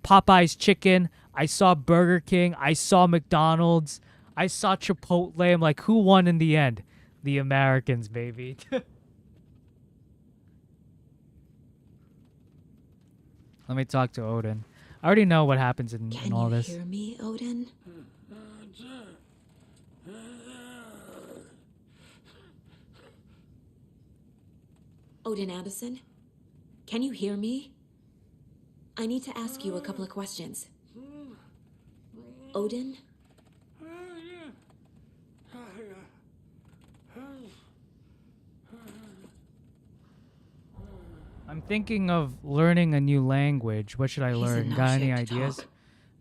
Popeye's chicken. I saw Burger King. I saw McDonald's. I saw Chipotle. I'm like, who won in the end? The Americans, baby. Let me talk to Odin. I already know what happens in all this. Can you hear me, Odin? Odin Addison? Can you hear me? I need to ask you a couple of questions. Odin? I'm thinking of learning a new language. What should I learn? no Got any shape to ideas? talk.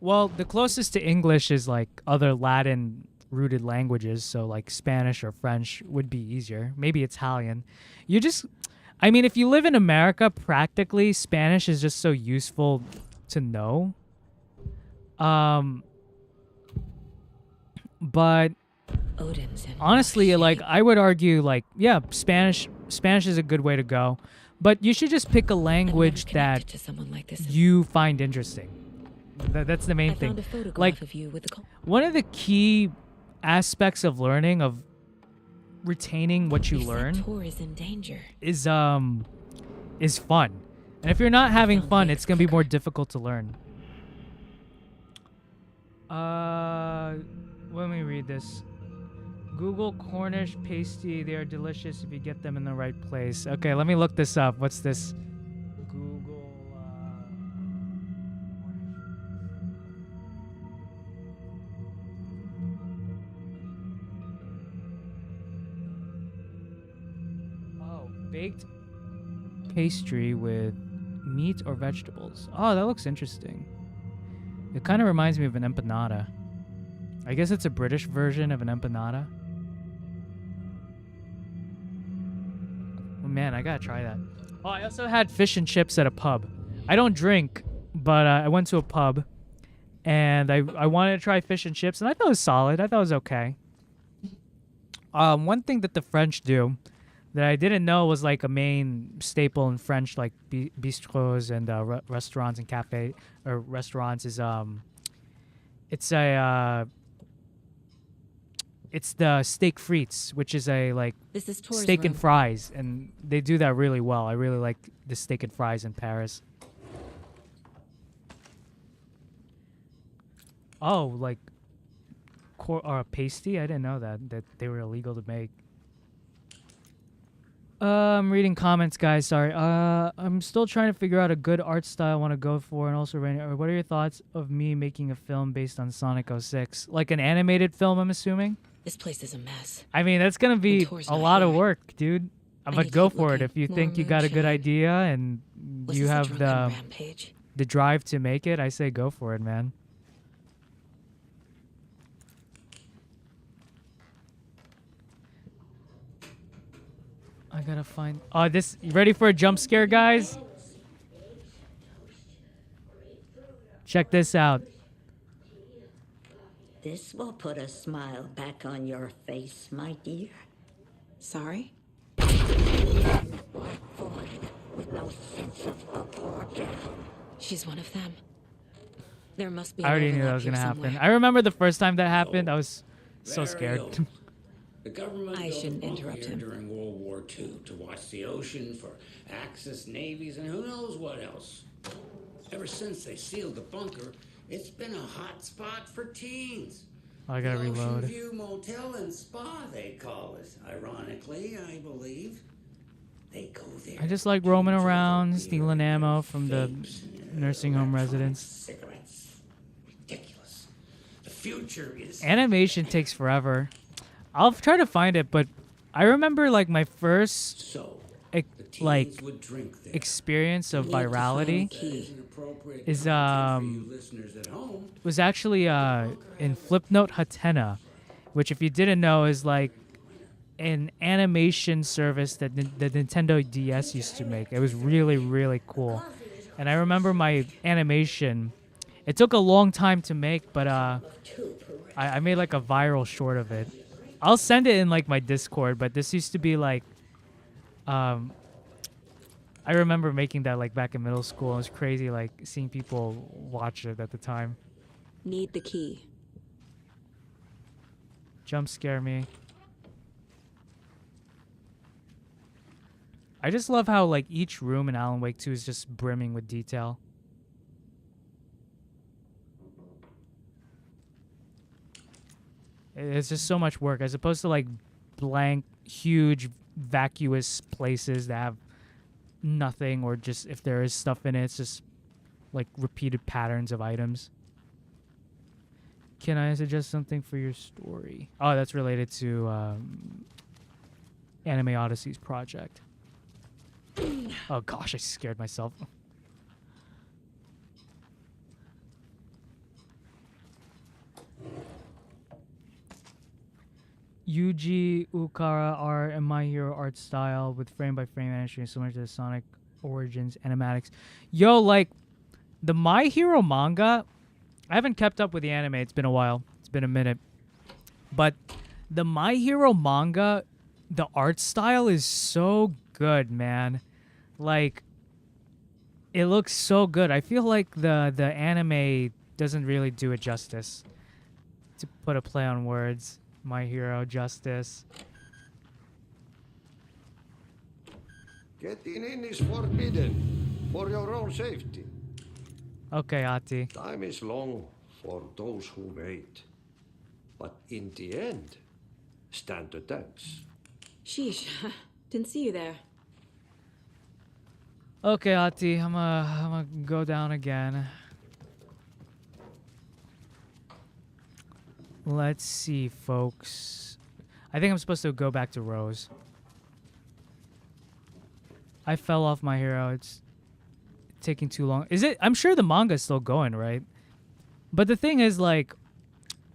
Well, the closest to English is like other Latin rooted languages, so like Spanish or French would be easier. Maybe Italian. I mean, if you live in America, practically Spanish is just so useful to know. But Odin's in honestly, rough like shape. I would argue like yeah, Spanish is a good way to go. But you should just pick a I've never language connected that to someone like this. you find interesting. That's the main I thing. found a photograph Like of you with the one of the key aspects of learning, of retaining what you If that learn, tour is in danger. is fun. And if you're not having fun, it's gonna be more difficult to learn. Let me read this. Google Cornish pasty. They are delicious if you get them in the right place. Okay, let me look this up. What's this? Google. Oh, baked pastry with meat or vegetables. Oh, that looks interesting. It kind of reminds me of an empanada. I guess it's a British version of an empanada. Oh, man, I gotta try that. Oh, I also had fish and chips at a pub. I don't drink, but I went to a pub, and I wanted to try fish and chips, and I thought it was solid. I thought it was okay. One thing that the French do that I didn't know was like a main staple in French, like bistros and restaurants and cafe or restaurants is it's the steak frites, which is a like steak and fries, and they do that really well. I really like the steak and fries in Paris. Oh, like pasty? I didn't know that they were illegal to make. I'm reading comments, guys. Sorry. I'm still trying to figure out a good art style I want to go for, and also, what are your thoughts of me making a film based on Sonic 06? Like an animated film, I'm assuming? This place is a mess. I mean, that's going to be a lot of work, dude. But go for it. If you think you got a good idea and you have the drive to make it, I say go for it, man. I gotta find... Oh, this... You ready for a jump scare, guys? Check this out. This will put a smile back on your face, my dear. Sorry? With no sense of up or down. She's one of them. There must be. I already knew that was gonna happen. I remember the first time that happened. I was so scared. The government I shouldn't interrupt him. During World War II to watch the ocean for Axis navies and who knows what else. Ever since they sealed the bunker, it's been a hot spot for teens. I gotta reload. Ocean View Motel and Spa, they call it. Ironically, I believe. They go there. I just like roaming around, stealing ammo from the nursing home residents. Cigarettes. Ridiculous. The future is... Animation takes forever. I'll try to find it, but I remember like my first experience of virality is was actually in Flipnote Hatena, which if you didn't know is like an animation service that the Nintendo DS used to make. It was really, really cool. And I remember my animation, it took a long time to make, but I made like a viral short of it. I'll send it in like my Discord, but this used to be like, I remember making that like back in middle school. It was crazy, like seeing people watch it at the time. Need the key. Jump scare me. I just love how like each room in Alan Wake 2 is just brimming with detail. It's just so much work as opposed to like blank, huge, vacuous places that have nothing, or just if there is stuff in it, it's just like repeated patterns of items. Can I suggest something for your story? Oh, that's related to Anime Odyssey's project. Oh gosh, I scared myself. Yuji Ukara art and My Hero art style with frame-by-frame animation similar to the Sonic Origins animatics. Yo, like, the My Hero manga, I haven't kept up with the anime. It's been a while. It's been a minute. But the My Hero manga, the art style is so good, man. Like, it looks so good. I feel like the anime doesn't really do it justice. To put a play on words. My Hero Justice. Getting in is forbidden. For your own safety. Okay, Ati. Time is long for those who wait. But in the end, stand the thanks. Sheesh. Didn't see you there. Okay, Ati, I'm gonna go down again. Let's see, folks. I think I'm supposed to go back to Rose. I fell off My Hero. It's taking too long. Is it? I'm sure the manga's still going, right? But the thing is, like,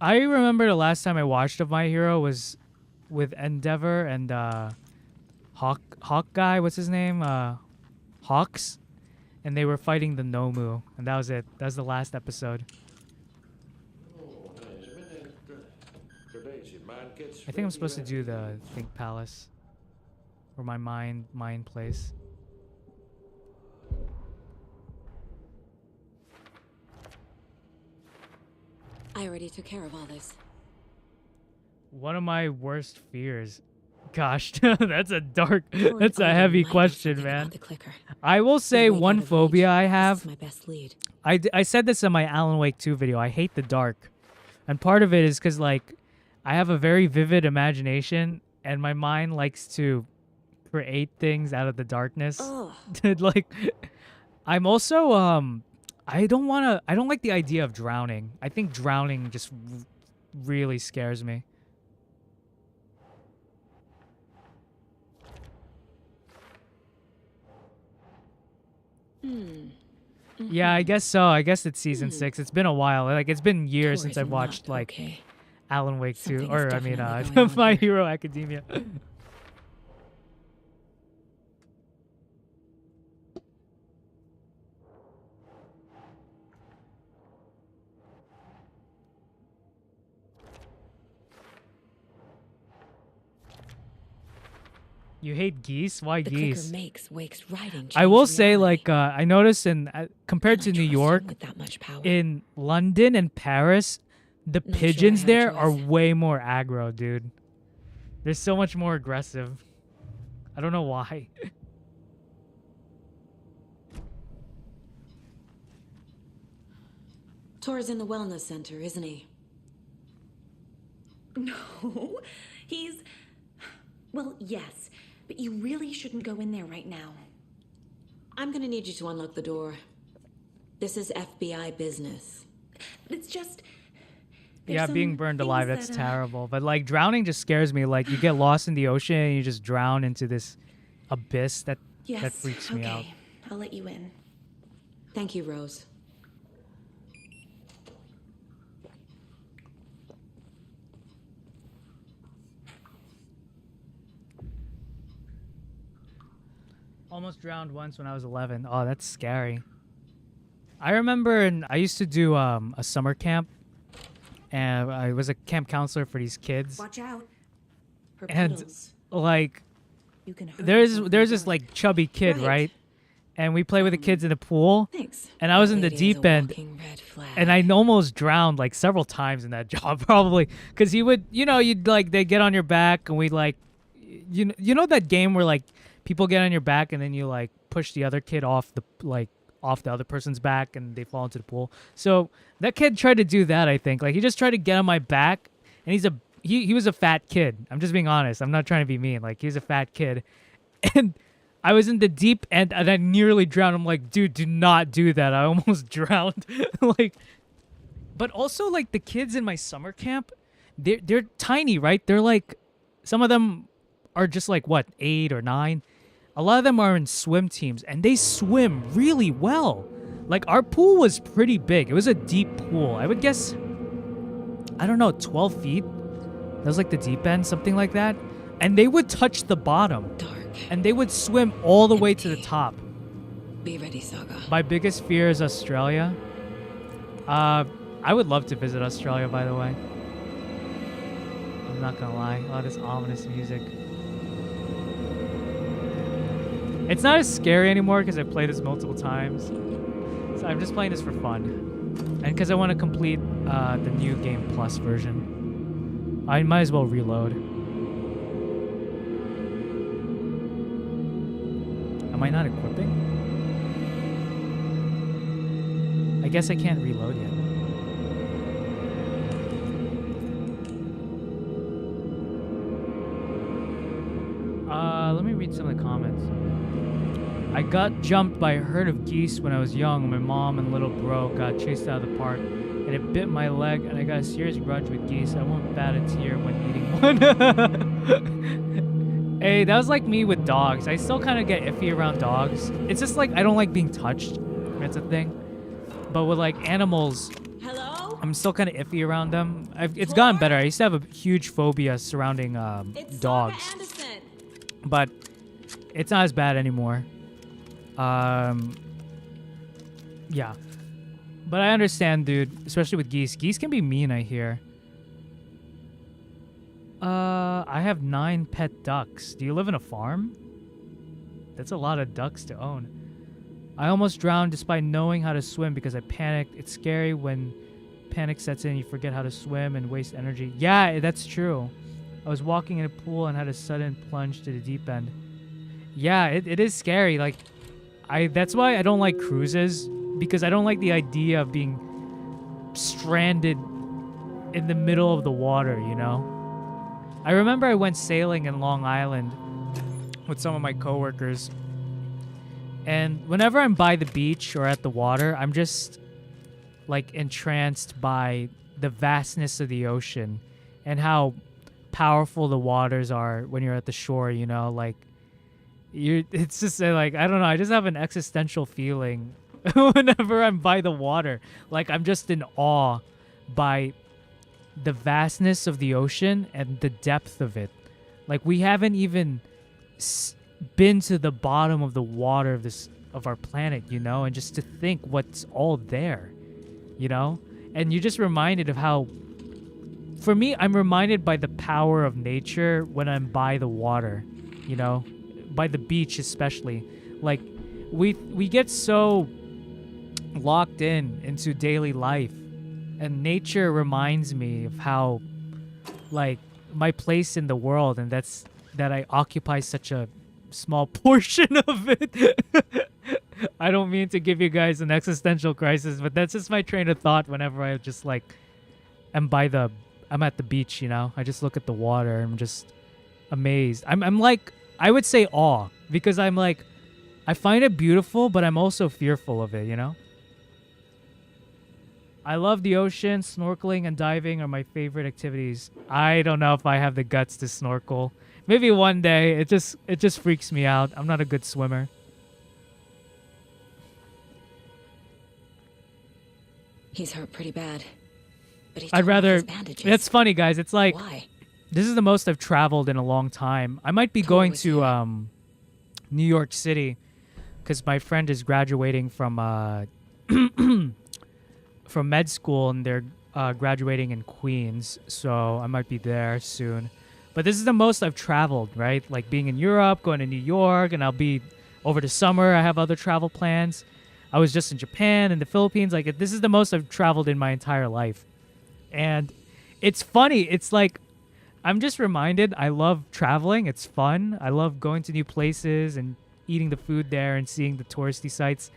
I remember the last time I watched of My Hero was with Endeavor and Hawk guy. What's his name? Hawks. And they were fighting the Nomu, and that was it. That was the last episode. I think I'm supposed to do the Think Palace, or my mind place. I already took care of all this. One of my worst fears. Gosh, that's a dark, that's a heavy question, man. I will say one phobia I have. My best lead. I said this in my Alan Wake 2 video. I hate the dark. And part of it is because, like, I have a very vivid imagination, and my mind likes to create things out of the darkness. Like, I'm also, I don't like the idea of drowning. I think drowning just really scares me. Yeah, I guess so. I guess it's season 6. It's been a while. Like, it's been years since I've watched, like, Alan Wake 2. Or, I mean, My Hero Academia. You hate geese? Why the geese? Makes Wake's writing I will change say, reality. like, I noticed compared to New York, with that much power. in London and Paris, the Not sure I pigeons had a there are choice. way more aggro, dude. They're so much more aggressive. I don't know why. Tor's in the wellness center, isn't he? No, he's... Well, yes, but you really shouldn't go in there right now. I'm gonna need you to unlock the door. This is FBI business. It's just... Yeah, being burned alive, that's that, terrible. But, like, drowning just scares me. Like, you get lost in the ocean and you just drown into this abyss. That freaks me out. I'll let you in. Thank you, Rose. Almost drowned once when I was 11. Oh, that's scary. I remember, and I used to do a summer camp, and I was a camp counselor for these kids. Watch out. Her And pedals. like, You can hurt there's yourself this with like chubby kid, Right. right? And we play with the kids in the pool. Thanks. And I was in the Lady is deep a end, walking red flag. and I almost drowned like several times in that job, probably because he would, you'd like they get on your back, and we like, you know that game where like people get on your back and then you like push the other kid off the other person's back and they fall into the pool. So that kid tried to do that. I think like he just tried to get on my back, and he was a fat kid. I'm just being honest. I'm not trying to be mean. Like, he's a fat kid, and I was in the deep end and I nearly drowned. I'm like, dude, do not do that. I almost drowned. Like, but also like the kids in my summer camp, they're tiny, right? They're like, some of them are just like what, 8 or 9. A lot of them are in swim teams, and they swim really well. Like, our pool was pretty big. It was a deep pool. I would guess, I don't know, 12 feet. That was like the deep end, something like that. And they would touch the bottom. Dark. And they would swim all the way to the top. Be ready, Saga. My biggest fear is Australia. I would love to visit Australia, by the way. I'm not gonna lie. A lot of this ominous music. It's not as scary anymore because I've played this multiple times. So I'm just playing this for fun. And because I want to complete the new Game Plus version. I might as well reload. Am I not equipping? I guess I can't reload yet. Let me read some of the comments. I got jumped by a herd of geese when I was young. My mom and little bro got chased out of the park, and it bit my leg, and I got a serious grudge with geese. I won't bat a tear when eating one. Hey, that was like me with dogs. I still kind of get iffy around dogs. It's just like I don't like being touched. That's a thing. But with like animals, Hello? I'm still kind of iffy around them. It's gotten better. I used to have a huge phobia surrounding dogs. But it's not as bad anymore. Yeah. But I understand, dude. Especially with geese. Geese can be mean, I hear. I have 9 pet ducks. Do you live in a farm? That's a lot of ducks to own. I almost drowned despite knowing how to swim because I panicked. It's scary when panic sets in. You forget how to swim and waste energy. Yeah, that's true. I was walking in a pool and had a sudden plunge to the deep end. Yeah, it is scary. Like, that's why I don't like cruises, because I don't like the idea of being stranded in the middle of the water, you know? I remember I went sailing in Long Island with some of my coworkers, and whenever I'm by the beach or at the water, I'm just like entranced by the vastness of the ocean and how powerful the waters are when you're at the shore, you know? Like, it's just like, I don't know, I just have an existential feeling whenever I'm by the water. Like, I'm just in awe by the vastness of the ocean and the depth of it. Like, we haven't even been to the bottom of the water of our planet, you know? And just to think what's all there, you know? And you're just reminded of how, for me, I'm reminded by the power of nature when I'm by the water, you know? By the beach especially. Like, we get so locked into daily life, and nature reminds me of how, like, my place in the world, and that I occupy such a small portion of it. I don't mean to give you guys an existential crisis, but that's just my train of thought whenever I just like I'm at the beach, you know? I just look at the water and I'm just amazed. I'm like, I would say awe, because I'm like, I find it beautiful, but I'm also fearful of it, you know? I love the ocean. Snorkeling and diving are my favorite activities. I don't know if I have the guts to snorkel. Maybe one day. It just freaks me out. I'm not a good swimmer. He's hurt pretty bad. But I'd rather... bandages. It's funny, guys. It's like... Why? This is the most I've traveled in a long time. I might be going to New York City because my friend is graduating from from med school, and they're graduating in Queens, so I might be there soon. But this is the most I've traveled, right? Like being in Europe, going to New York, and I'll be over the summer. I have other travel plans. I was just in Japan and the Philippines. Like, this is the most I've traveled in my entire life. And it's funny. It's like, I'm just reminded I love traveling. It's fun. I love going to new places and eating the food there and seeing the touristy sites.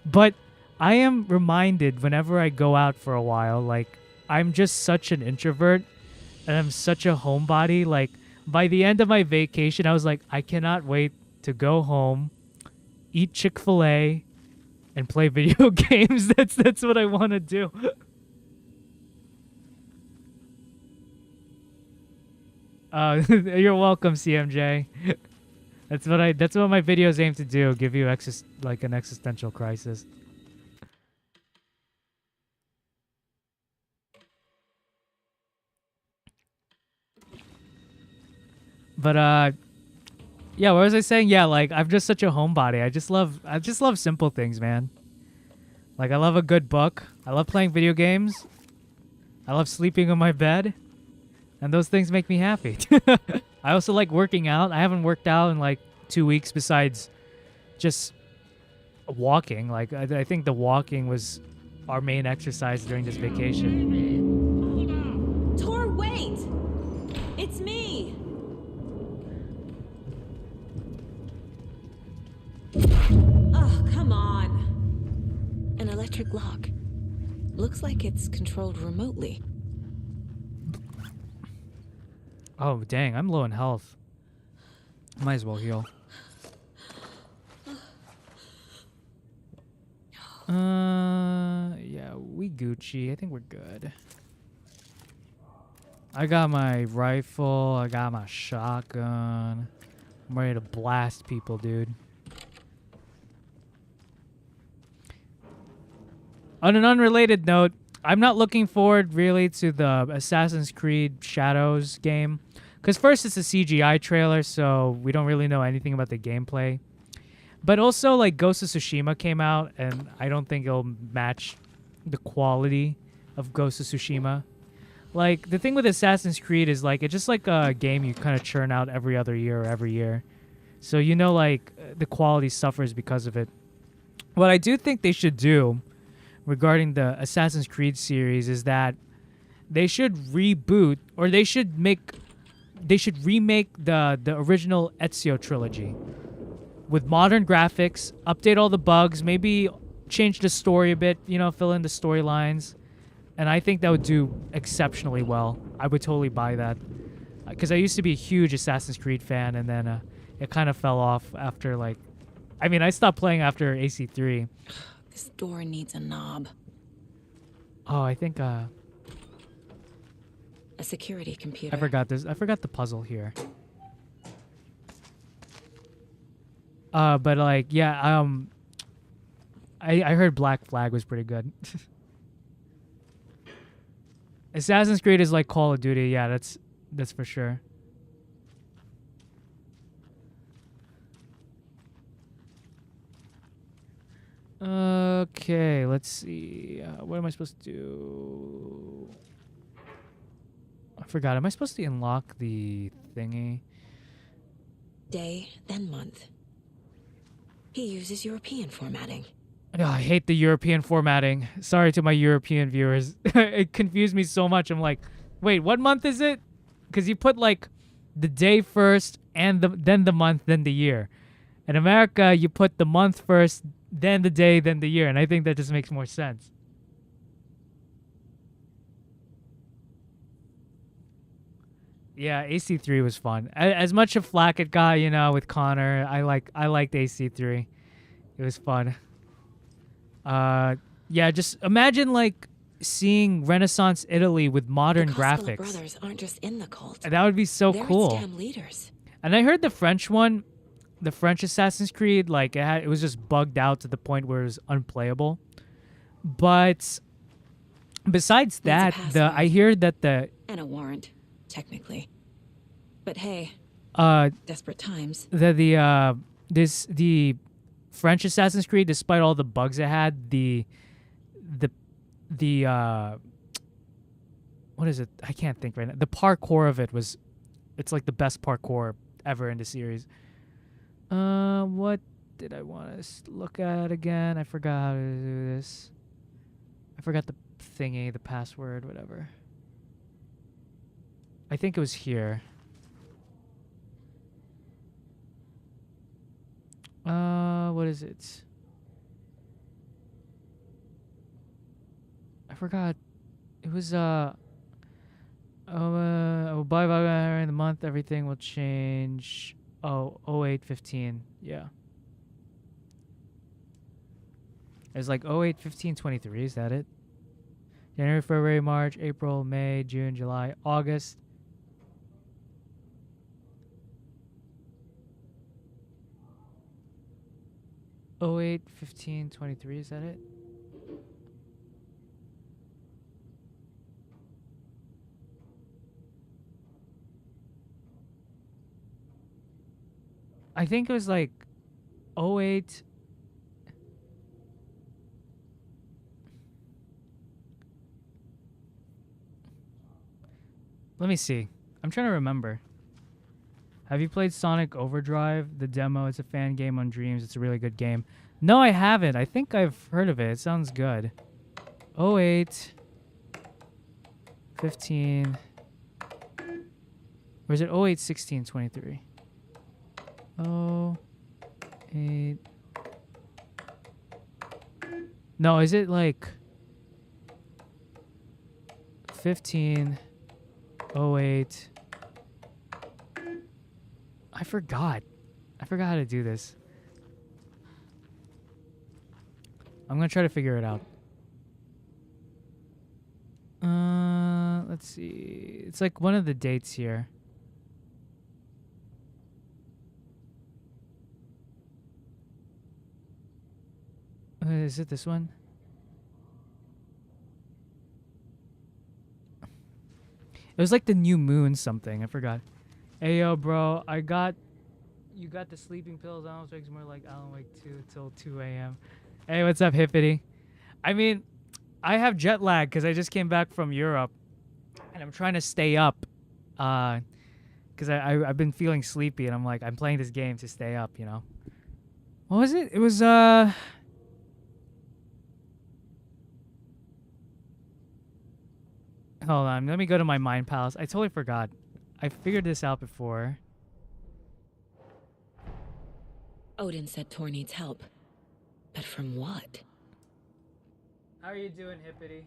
But I am reminded whenever I go out for a while, like, I'm just such an introvert and I'm such a homebody. Like, by the end of my vacation, I was like, I cannot wait to go home, eat Chick-fil-A, and play video games. That's what I want to do. You're welcome, CMJ. That's what my videos aim to do. Give you like an existential crisis. But yeah, what was I saying? Yeah, like, I'm just such a homebody. I just love simple things, man. Like, I love a good book. I love playing video games. I love sleeping on my bed. And those things make me happy. I also like working out. I haven't worked out in like 2 weeks besides just walking. Like, I think the walking was our main exercise during this vacation. Tor, wait! It's me! Oh, come on. An electric lock. Looks like it's controlled remotely. Oh, dang. I'm low in health. Might as well heal. Yeah, we Gucci. I think we're good. I got my rifle. I got my shotgun. I'm ready to blast people, dude. On an unrelated note, I'm not looking forward really to the Assassin's Creed Shadows game. Because first, it's a CGI trailer, so we don't really know anything about the gameplay. But also, like, Ghost of Tsushima came out, and I don't think it'll match the quality of Ghost of Tsushima. Like, the thing with Assassin's Creed is, like, it's just like a game you kind of churn out every other year or every year. So, you know, like, the quality suffers because of it. What I do think they should do regarding the Assassin's Creed series is that they should reboot, or they should remake the original Ezio trilogy with modern graphics, update all the bugs, maybe change the story a bit, you know, fill in the storylines. And I think that would do exceptionally well. I would totally buy that. Because I used to be a huge Assassin's Creed fan, and then it kind of fell off after, like... I mean, I stopped playing after AC3. This door needs a knob. Oh, I think... A security computer. I forgot this. I forgot the puzzle here. But like, yeah, I heard Black Flag was pretty good. Assassin's Creed is like Call of Duty. Yeah, that's for sure. Okay, let's see. What am I supposed to do? I forgot. Am I supposed to unlock the thingy? Day, then month. He uses European formatting. Oh, I hate the European formatting. Sorry to my European viewers. It confused me so much. I'm like, wait, what month is it? Because you put like the day first, and then the month, then the year. In America, you put the month first, then the day, then the year. And I think that just makes more sense. Yeah, AC3 was fun. As much a flack it got, you know, with Connor, I liked AC3. It was fun. Yeah, just imagine like seeing Renaissance Italy with modern graphics. The brothers aren't just in the cult. That would be so cool. They're its damn leaders. And I heard the French one, the French Assassin's Creed, like it was just bugged out to the point where it was unplayable. But besides that, I hear that and a warrant. Technically. But hey, desperate times. The French Assassin's Creed, despite all the bugs it had, the what is it? I can't think right now. The parkour of it's like the best parkour ever in the series. What did I want to look at again? I forgot how to do this. I forgot the thingy, the password, whatever. I think it was here. What is it? I forgot. It was buy in the month, everything will change. Oh, 0815. Yeah. It's like 081523, is that it? January, February, March, April, May, June, July, August. Oh, 081523, is that it? I think it was like 08. Let me see. I'm trying to remember. Have you played Sonic Overdrive? The demo, it's a fan game on Dreams. It's a really good game. No, I haven't. I think I've heard of it. It sounds good. 08 15. Or is it 08 16 23? 08. No, is it like 1508. I forgot how to do this. I'm gonna try to figure it out. Let's see. It's like one of the dates here. Is it this one? It was like the new moon something. I forgot. Hey, yo, bro. You got the sleeping pills. Alan Wake's more like Alan Wake 2 till 2 a.m. Hey, what's up, Hippity? I mean, I have jet lag because I just came back from Europe. And I'm trying to stay up. Because I've been feeling sleepy. And I'm like, I'm playing this game to stay up, you know? What was it? It was, Hold on, let me go to my Mind Palace. I totally forgot. I figured this out before. Odin said Tor needs help. But from what? How are you doing, Hippity?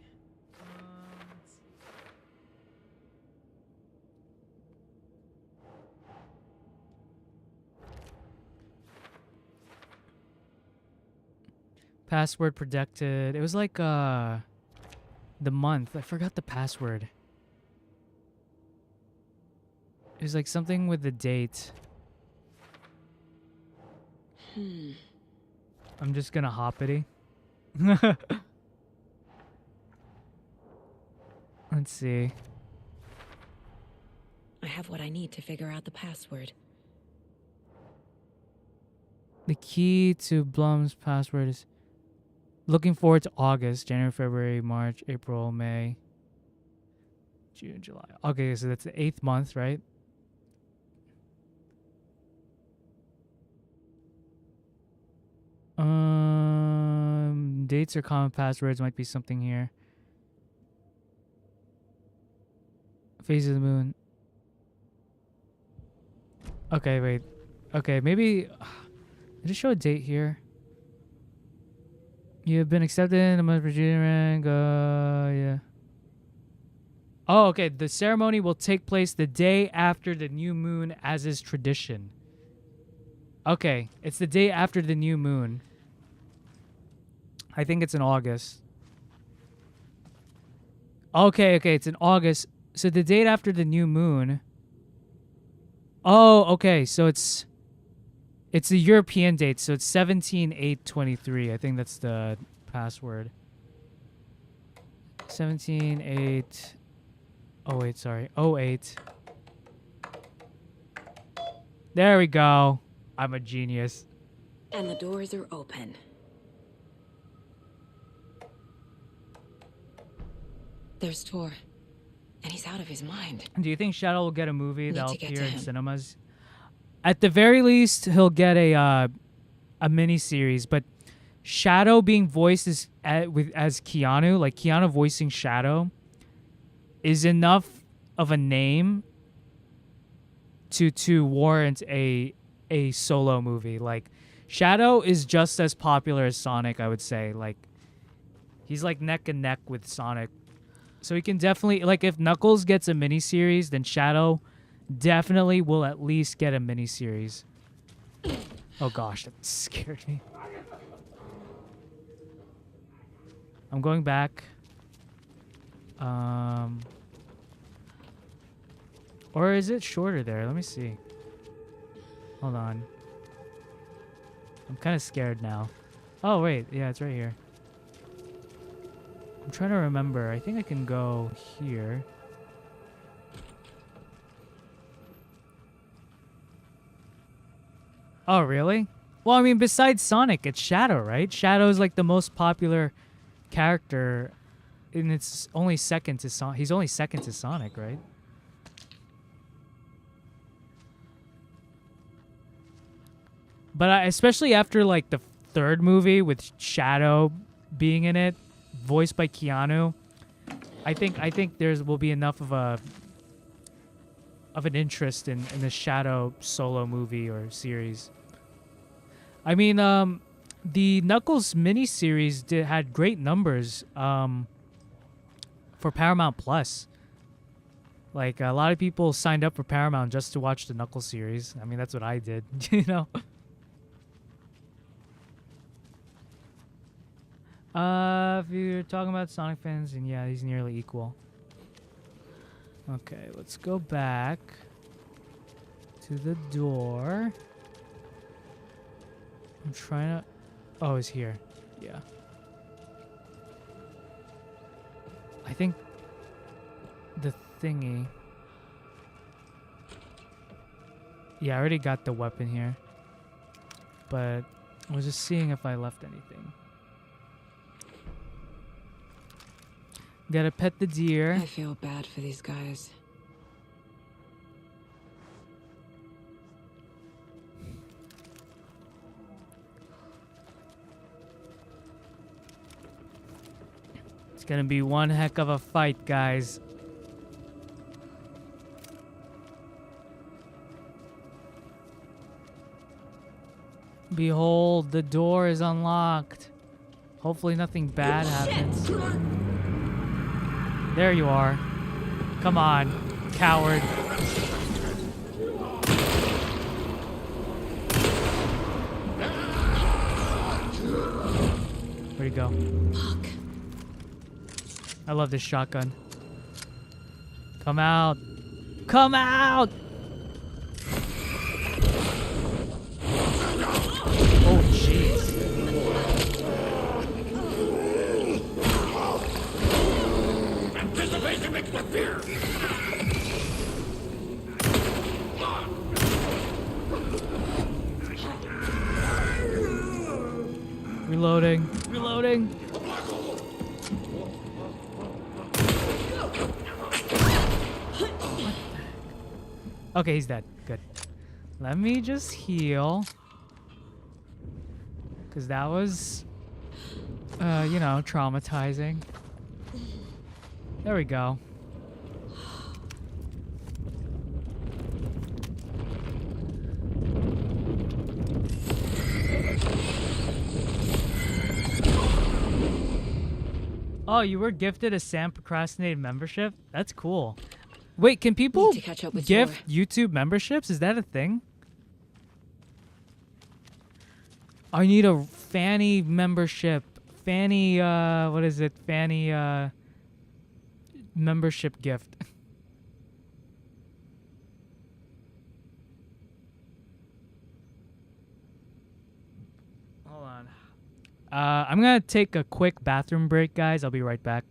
Password protected. It was like, the month. I forgot the password. It was like something with the date. I'm just gonna hoppity. Let's see. I have what I need to figure out the password. The key to Blum's password is looking forward to August, January, February, March, April, May, June, July. Okay, so that's the 8th month, right? Dates or common passwords might be something here. Phases of the moon. Okay, wait. Okay, maybe... Did it show a date here? You have been accepted in the month of Virginia rank. Yeah. Oh, okay. The ceremony will take place the day after the new moon, as is tradition. Okay, it's the day after the new moon. I think it's in August. Okay, it's in August. So the date after the new moon. Oh, okay. So it's the European date. So it's 17/8/23. I think that's the password. 17/8. Oh wait, sorry. 08. There we go. I'm a genius. And the doors are open. There's Tor. And he's out of his mind. Do you think Shadow will get a movie that'll to get appear to in him. cinemas? At the very least, he'll get a mini-series. But Shadow being voiced as Keanu, like Keanu voicing Shadow, is enough of a name to warrant a solo movie. Like, Shadow is just as popular as Sonic, I would say. Like, he's like neck and neck with Sonic. So he can definitely, like, if Knuckles gets a miniseries, then Shadow definitely will at least get a miniseries. Oh gosh, that scared me. I'm going back. Or is it shorter there? Let me see. Hold on. I'm kind of scared now. Oh, wait. Yeah, it's right here. I'm trying to remember. I think I can go here. Oh, really? Well, I mean, besides Sonic, it's Shadow, right? Shadow is like the most popular character, and it's only second to Sonic. He's only second to Sonic, right? But especially after like the third movie with Shadow being in it, voiced by Keanu, I think there's will be enough of an interest in the Shadow solo movie or series. I mean, the Knuckles miniseries had great numbers. for Paramount Plus. Like, a lot of people signed up for Paramount just to watch the Knuckles series. I mean, that's what I did, you know? If you're talking about Sonic fans, and yeah, he's nearly equal. Okay, let's go back to the door. I'm trying to... Oh, it's here. Yeah. I think the thingy... Yeah, I already got the weapon here. But I was just seeing if I left anything. Gotta pet the deer. I feel bad for these guys. It's gonna be one heck of a fight, guys. Behold, the door is unlocked. Hopefully nothing bad happens. There you are. Come on, coward. Where'd he go? Fuck. I love this shotgun. Come out. Come out! Oh, jeez. Anticipation makes me fear. Reloading. Reloading. Okay, he's dead. Good. Let me just heal. Because that was, you know, traumatizing. There we go. Oh, you were gifted a Sam Procrastinated membership? That's cool. Wait, can people gift YouTube memberships? Is that a thing? I need a Fanny membership. Fanny, what is it? Fanny, membership gift. Hold on. I'm gonna take a quick bathroom break, guys. I'll be right back.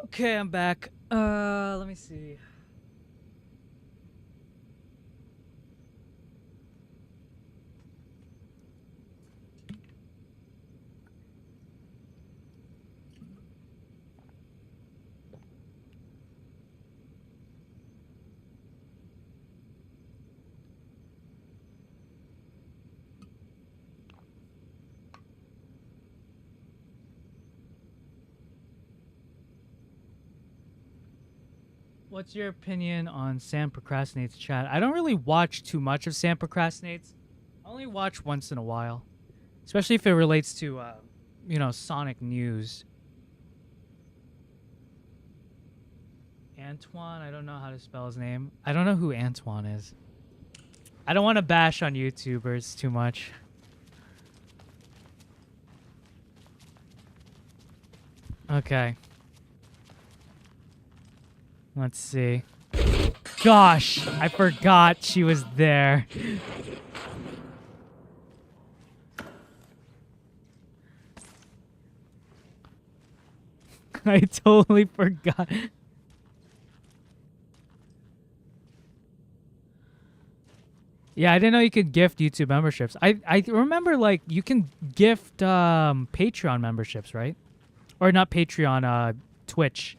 Okay, I'm back. Let me see. What's your opinion on Sam Procrastinates chat? I don't really watch too much of Sam Procrastinates. I only watch once in a while. Especially if it relates to, you know, Sonic news. Antoine, I don't know how to spell his name. I don't know who Antoine is. I don't want to bash on YouTubers too much. Okay. Let's see. Gosh, I forgot she was there. I totally forgot. Yeah, I didn't know you could gift YouTube memberships. I remember, like, you can gift Patreon memberships, right? Or not Patreon, Twitch.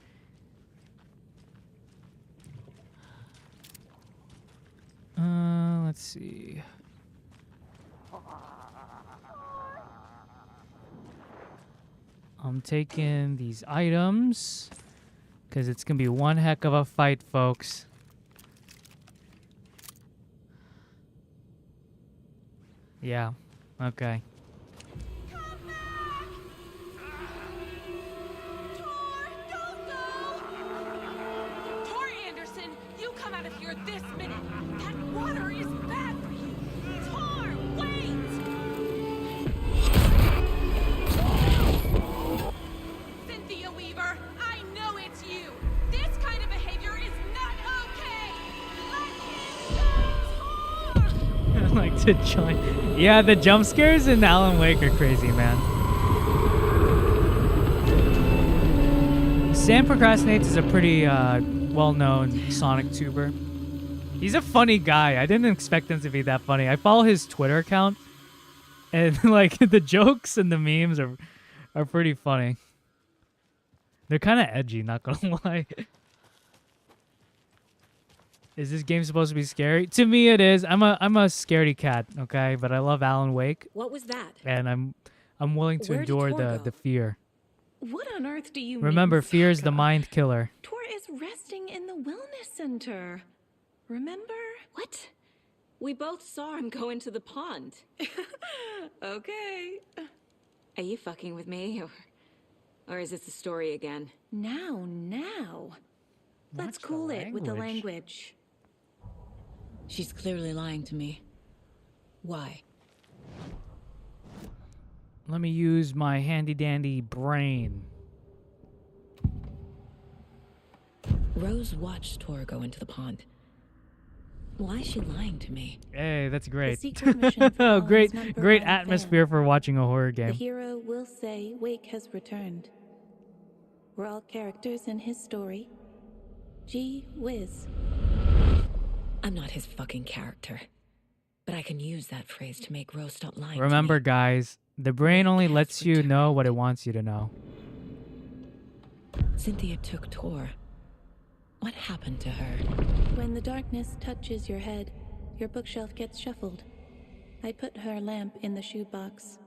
Let's see. I'm taking these items because it's going to be one heck of a fight, folks. Yeah. Okay. Tor Anderson, you come out of here this minute. That water is bad for you. Tor, wait! Cynthia Weaver, I know it's you. This kind of behavior is not okay. Let him go, Tor! I like to join. Yeah, the jump scares in Alan Wake are crazy, man. Sam Procrastinates is a pretty well-known Sonic tuber. He's a funny guy. I didn't expect him to be that funny. I follow his Twitter account, and like the jokes and the memes are pretty funny. They're kind of edgy, not gonna lie. Is this game supposed to be scary? To me, it is. I'm a scaredy cat, okay? But I love Alan Wake. What was that? And I'm willing to Where did endure Tor the go? fear. What on earth do you Remember, mean, fear is the Saka? mind killer. Tor is resting in the wellness center. Remember? What? We both saw him go into the pond. Okay. Are you fucking with me? Or is this the story again? Now. Let's Watch the cool it with the language. language. She's clearly lying to me. Why? Let me use my handy-dandy brain. Rose watched Tor go into the pond. Why is she lying to me? Hey, that's great. secret mission for Oh, Alan's great, number great one atmosphere fan. for watching a horror The game. hero will say Wake has returned. We're all characters in his story. Gee whiz. I'm not his fucking character. But I can use that phrase to make Rose stop lying Remember, to me. guys, the brain only lets you know what it wants you to know. Cynthia took Tor. What happened to her? When the darkness touches your head, your bookshelf gets shuffled. I put her lamp in the shoebox.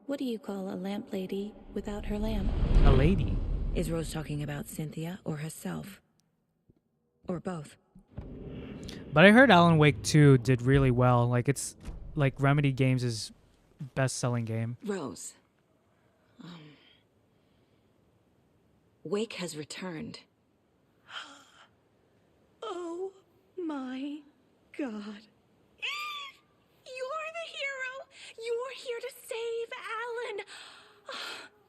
What do you call a lamp lady without her lamp? A lady. Is Rose talking about Cynthia or herself? Or both? But I heard Alan Wake 2 did really well. Like, it's like Remedy Games' best-selling game. Rose. Wake has returned. Oh my God. You're the hero! You're here to save Alan!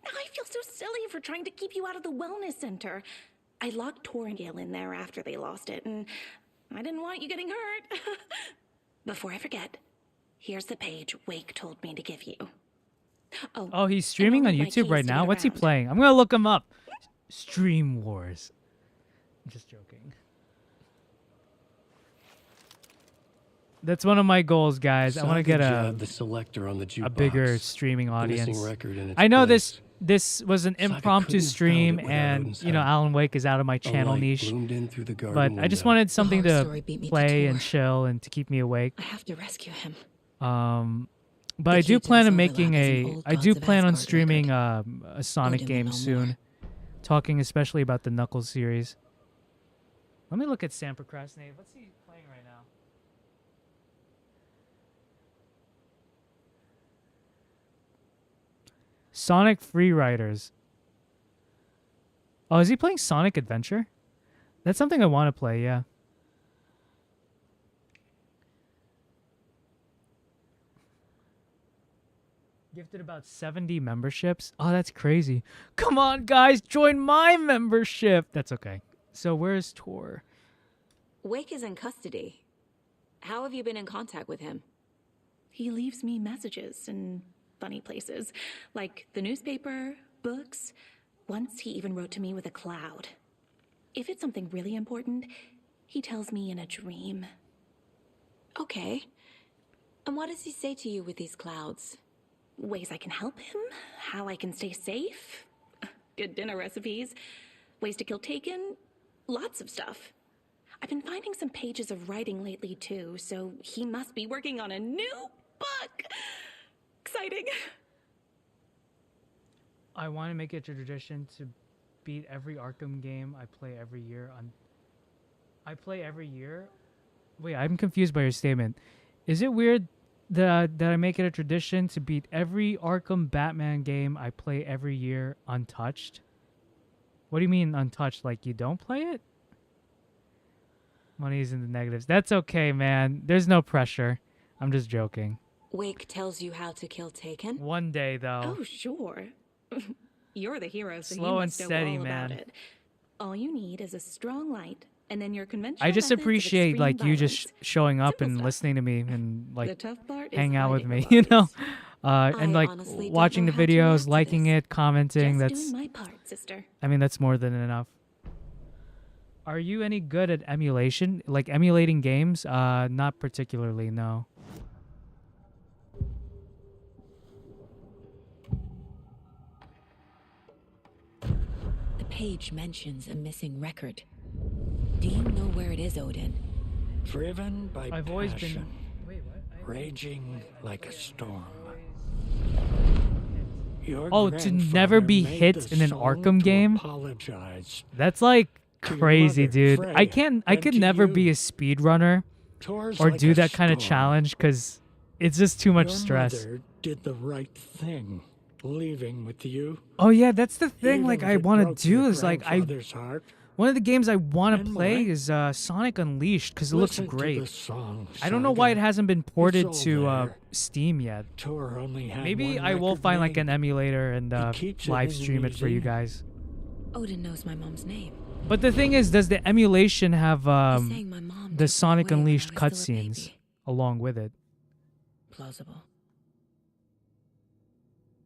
I feel so silly for trying to keep you out of the wellness center. I locked Tor and Gale in there after they lost it, and I didn't want you getting hurt. Before I forget, here's the page Wake told me to give you. Oh, he's streaming on I'll leave my YouTube keys right to now? get What's he around. playing? I'm going to look him up. Stream Wars. I'm just joking. That's one of my goals, guys. I want to get the selector on the jukebox. a bigger streaming The audience. missing record in its I know place. this was an Saga impromptu couldn't have stream, found it without and Odin's you know help. Alan Wake is out of my A channel light niche. bloomed in through the But garden I just window. wanted something horror to story beat me to play Tor. and chill and to keep me awake. I have to rescue him. But The I key do to plan this on making overlap is an a. old I do Gods of plan on Asgard streaming record. a Sonic Odin will game know soon, more. talking especially about the Knuckles series. Let me look at Sam Procrastinate. What's he playing right now? Sonic Free Riders. Oh, is he playing Sonic Adventure? That's something I want to play, yeah. Gifted about 70 memberships. Oh, that's crazy. Come on, guys, join my membership. That's okay. So where's Tor? Wake is in custody. How have you been in contact with him? He leaves me messages in funny places, like the newspaper, books. Once he even wrote to me with a cloud. If it's something really important, he tells me in a dream. Okay. And what does he say to you with these clouds? Ways I can help him, how I can stay safe, good dinner recipes, ways to kill Taken, lots of stuff. I've been finding some pages of writing lately too, so he must be working on a new book. Exciting. I want to make it a tradition to beat every Arkham game I play every year on... I play every year? Wait, I'm confused by your statement. Is it weird that I make it a tradition to beat every Arkham Batman game I play every year untouched? What do you mean untouched? Like you don't play it? Money's in the negatives. That's okay, man. There's no pressure. I'm just joking. Wake tells you how to kill Taken? One day, though. Oh, sure. You're the hero, so Slow you and must know steady, all man. about it. All you need is a strong light, and then your conventional I just methods of appreciate extreme like you violence. just showing up Simple and stuff. listening to me and The like tough part is hang out with finding me, the you know, bodies. and I like honestly don't watching know the how to react videos, to liking this. it, commenting. Just That's, doing my part, sister. I mean, that's more than enough. Are you any good at emulation, like emulating games? Not particularly, no. The page mentions a missing record. Do you know where it is, Odin? Driven by I've always passion, been. Wait, what? raging like a storm. Your Oh, to never be grandfather made hit the in an song Arkham to game? apologize That's like to your crazy, mother, dude. I Freya, could and never to be you. a speedrunner Tor's or like do a that kind of storm. challenge because it's just too much Your stress. mother did the right thing, leaving with you. Oh yeah, that's the thing. Even Like if I it want broke to your do is like grandfather's heart. one of the games I want to And play mine. is Sonic Unleashed because it looks Listen to great. the song, I don't know why it Saga. hasn't been ported all to there. Steam yet. Tor only had Maybe one I will record find like an made. emulator and keeps it live in the stream it for you museum. guys. Odin knows my mom's name. But the thing is, does the emulation have He's saying my mom the passed Sonic away when I Unleashed was still a cutscenes baby. along with it? Plausible.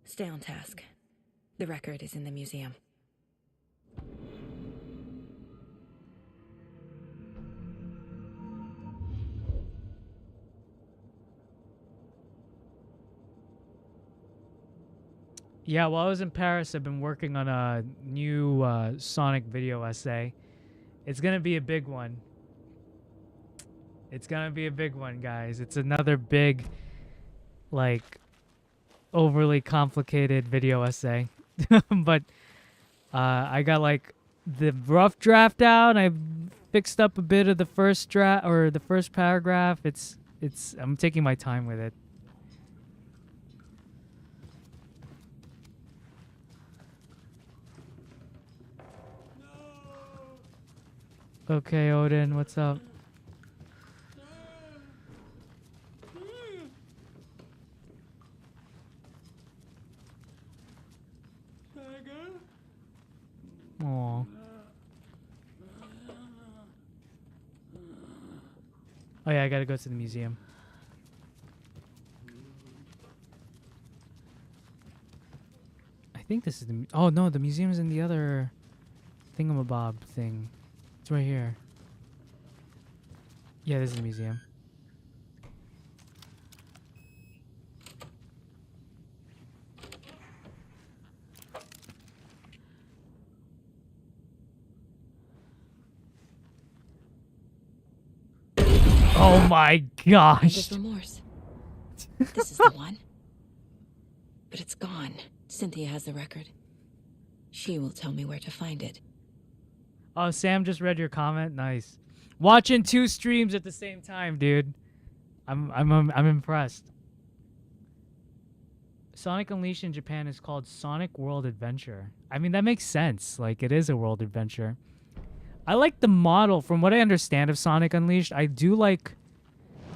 Stay on task. The record is in the museum. Yeah, while I was in Paris, I've been working on a new Sonic video essay. It's gonna be a big one. It's gonna be a big one, guys. It's another big, like, overly complicated video essay. But I got like the rough draft out. I fixed up a bit of the first draft or the first paragraph. I'm taking my time with it. Okay, Odin, what's up? Aw. Oh yeah, I gotta go to the museum. I think this is the... Oh no, the museum's in the other thingamabob thing. It's right here. Yeah, this is the museum. Oh my gosh. There's remorse. This is the one. But it's gone. Cynthia has the record. She will tell me where to find it. Oh, Sam just read your comment. Nice. Watching 2 streams at the same time, dude. I'm impressed. Sonic Unleashed in Japan is called Sonic World Adventure. I mean, that makes sense. Like, it is a world adventure. I like the model. From what I understand of Sonic Unleashed, I do like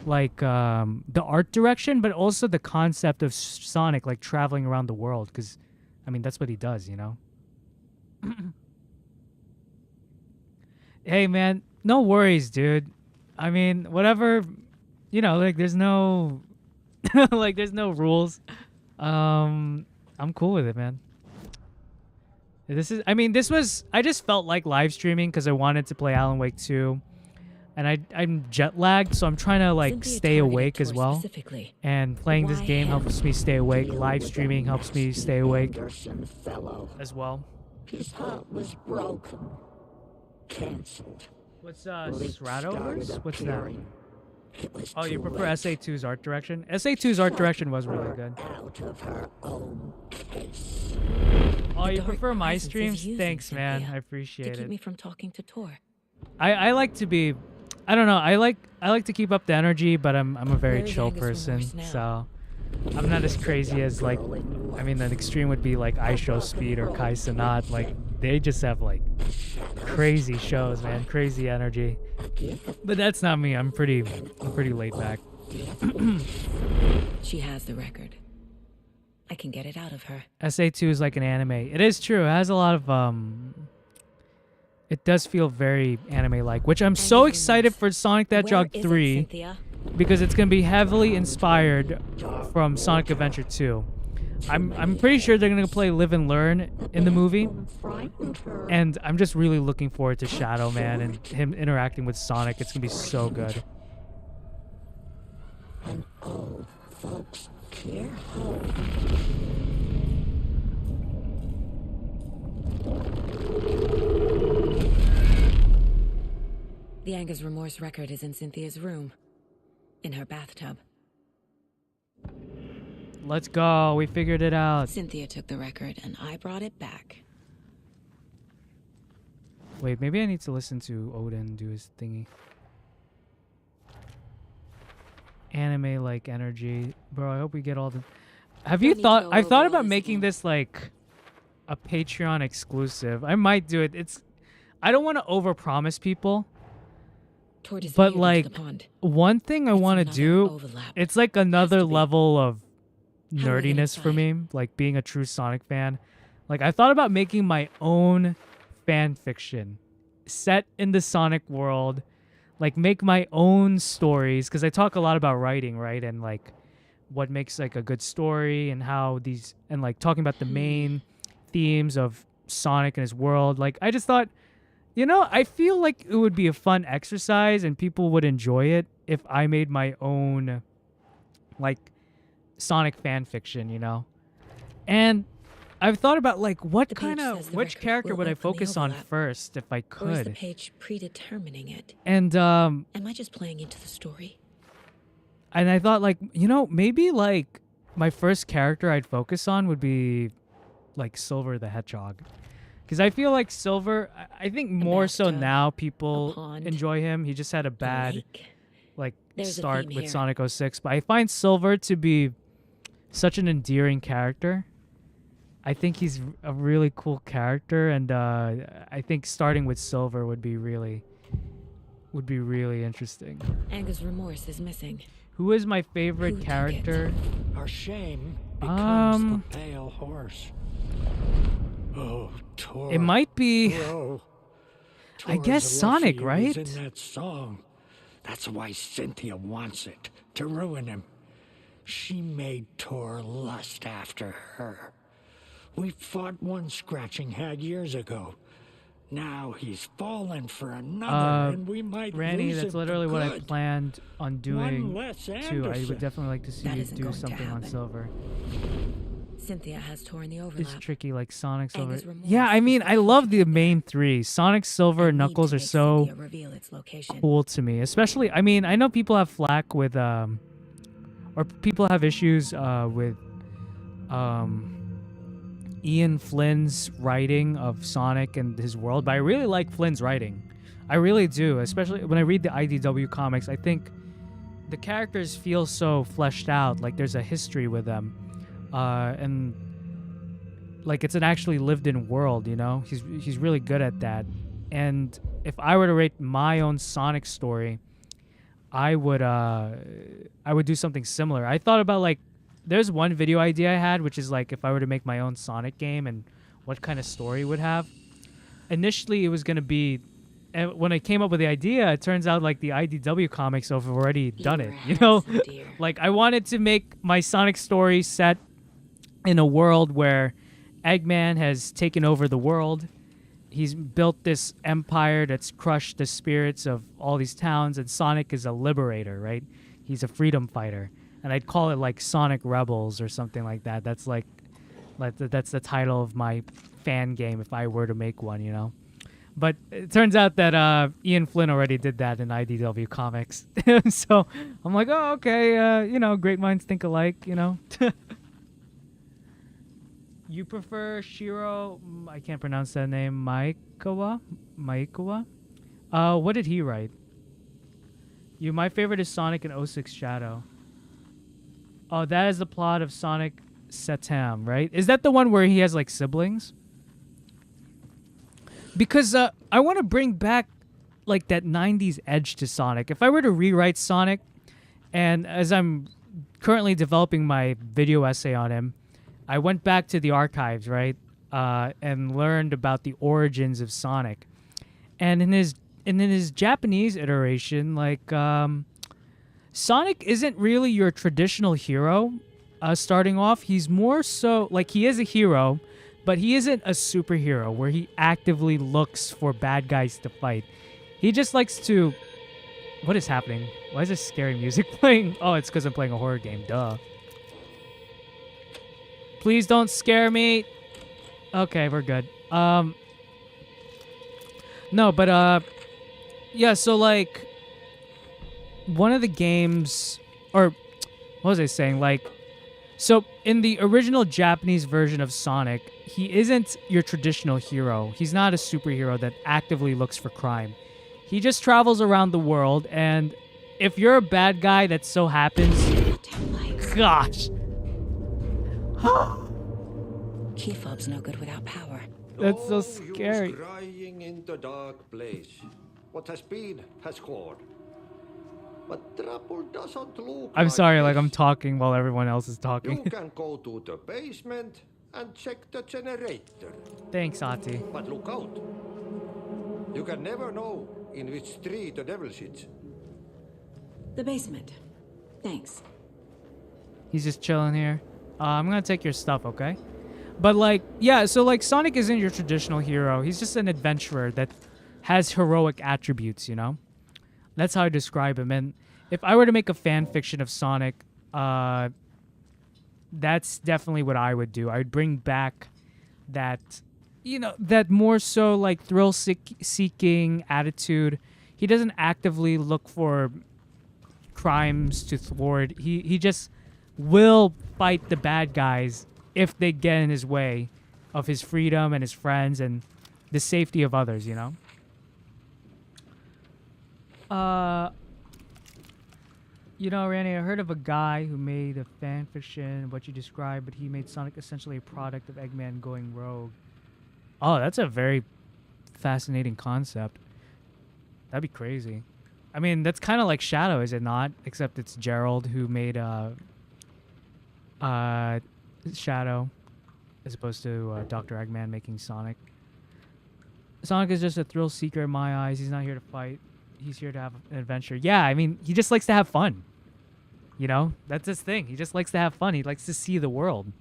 the art direction, but also the concept of Sonic like traveling around the world, because I mean that's what he does, you know. Hey man, no worries, dude. I mean, whatever, you know, like there's no like there's no rules. I'm cool with it, man. This was, I just felt like live streaming because I wanted to play Alan Wake 2. And I'm jet lagged, so I'm trying to like Cynthia stay targeted awake Tor as well. specifically. And playing this Why game him? helps me stay awake. Deal Live with streaming that helps me nasty stay awake Anderson fellow. as well. His heart was broken. Cancelled. What's Leaks Stratoverse? started What's that? appearing. It was Oh, you too prefer late. SA2's art direction? SA2's art direction was really Her good. out of her own case. Oh, you Dark prefer my Presence is streams? using Thanks, man. Cynthia I appreciate to keep it. me from talking to Tor. I like to be, I don't know. I like to keep up the energy, but I'm a very Where is chill Angus person, Remorse now? so I'm not as crazy as like. I mean, the extreme would be like iShow Speed or Kai Cenat. Like they just have like crazy shows, man, crazy energy. But that's not me. I'm pretty laid back. She has the record. I can get it out of her. SA2 is like an anime. It is true. It has a lot of It does feel very anime-like, which I'm so excited for Sonic the Hedgehog Where is it, 3 Cynthia? because it's gonna be heavily inspired from Sonic Adventure 2. I'm pretty sure they're gonna play Live and Learn in the movie, and I'm just really looking forward to Shadow Man and him interacting with Sonic. It's gonna be so good. And old folks care home. The Angus Remorse record is in Cynthia's room. In her bathtub. Let's go. We figured it out. Cynthia took the record and I brought it back. Wait, maybe I need to listen to Odin do his thingy. Anime-like energy. Bro, I hope we get all the... Have you thought... I've thought about making this like a Patreon exclusive. I might do it. It's... I don't want to overpromise people. Tor disappeared But into like, the pond. one thing I want to another do... overlap. It's like another to be. level of How do we get nerdiness for inside? me. Like being a true Sonic fan. Like I thought about making my own fan fiction set in the Sonic world. Like make my own stories, because I talk a lot about writing, right? And like what makes like a good story and how these, and like talking about the main themes of Sonic and his world. Like I just thought, you know, I feel like it would be a fun exercise and people would enjoy it if I made my own like Sonic fan fiction, you know? And I've thought about like what The kind page of, says the which record character will would I open the focus on overlap. first if I Or is the could? page predetermining it? And Am I just playing into the story? I thought like, you know, maybe like my first character I'd focus on would be like Silver the Hedgehog. Because I feel like Silver, I think more so bathtub, now a people pond, enjoy him. He just had a A bad lake? like There's a start theme with here. Sonic 06, but I find Silver to be such an endearing character. I think he's a really cool character, and I think starting with Silver would be really interesting. Angus Remorse is missing. Who is my favorite Who took it? character? Our shame becomes the Um, pale horse. Oh, Tor. It might be. Bro. I guess Tor's Sonic, lucky right? he was in that song. That's why Cynthia wants it, to ruin him. She made Tor lust after her. We fought one scratching hag years ago. Now he's fallen for another, and we might Randy, lose that's him literally for what I good. planned on doing less too. I Anderson. would definitely like to see That you isn't do going to something on happen. Silver. Cynthia has torn the It's overlap. tricky, like Sonic, Silver. Angus Remorse Yeah, I is mean, I pushing love to the get main three. Sonic, Silver, I and need Knuckles to are make so Cynthia reveal its location. cool to me. Especially, I mean, I know people have flack with, or people have issues with Ian Flynn's writing of Sonic and his world, but I really like Flynn's writing. I really do, especially when I read the IDW comics. I think the characters feel so fleshed out, like there's a history with them, and like it's an actually lived-in world. You know, he's really good at that, And if I were to rate my own Sonic story, I would do something similar. I thought about like there's one video idea I had, which is like if I were to make my own Sonic game and what kind of story it would have. Initially, it was going to be, and when I came up with the idea, it turns out like the IDW comics have already done it. You know, like I wanted to make my Sonic story set in a world where Eggman has taken over the world. He's built this empire that's crushed the spirits of all these towns, and Sonic is a liberator, right? He's a freedom fighter. And I'd call it like Sonic Rebels or something like that. That's like that's the title of my fan game if I were to make one, you know? But it turns out that Ian Flynn already did that in IDW Comics. So I'm like, oh, okay, you know, great minds think alike, you know? You prefer Shiro, I can't pronounce that name, Maekawa? What did he write? My favorite is Sonic and 06 Shadow. Oh, that is the plot of Sonic Satam, right? Is that the one where he has like siblings? Because I want to bring back like that 90s edge to Sonic. If I were to rewrite Sonic, and as I'm currently developing my video essay on him, I went back to the archives, right, and learned about the origins of Sonic. And in his Japanese iteration, like Sonic isn't really your traditional hero. Starting off, he's more so like he is a hero, but he isn't a superhero where he actively looks for bad guys to fight. He just likes to. What is happening? Why is this scary music playing? Oh, it's because I'm playing a horror game. Duh. Please don't scare me. Okay, we're good. No, but yeah, so like one of the games, or what was I saying? Like, so in the original Japanese version of Sonic, he isn't your traditional hero. He's not a superhero that actively looks for crime. He just travels around the world, and if you're a bad guy that so happens, gosh. Key fob's no good without power. That's so scary. He was crying in the dark place. What has been has gone. But trouble doesn't look I'm sorry, like this. I'm talking while everyone else is talking. You can go to the basement and check the generator. Thanks, Ati. But look out. You can never know in which tree the devil sits. The basement. Thanks. He's just chilling here. I'm gonna take your stuff, okay? But like, yeah, so like Sonic isn't your traditional hero. He's just an adventurer that has heroic attributes, you know? That's how I describe him. And if I were to make a fan fiction of Sonic, that's definitely what I would do. I would bring back that, you know, that more so like thrill-seeking attitude. He doesn't actively look for crimes to thwart. He just will fight the bad guys if they get in his way of his freedom and his friends and the safety of others, you know? You know, Randy, I heard of a guy who made a fan fiction, what you described, but he made Sonic essentially a product of Eggman going rogue. Oh, that's a very fascinating concept. That'd be crazy. I mean, that's kind of like Shadow, is it not? Except it's Gerald who made Shadow, as opposed to Dr. Eggman making Sonic. Sonic is just a thrill seeker in my eyes. He's not here to fight. He's here to have an adventure. Yeah, I mean, he just likes to have fun. You know, that's his thing. He just likes to have fun. He likes to see the world.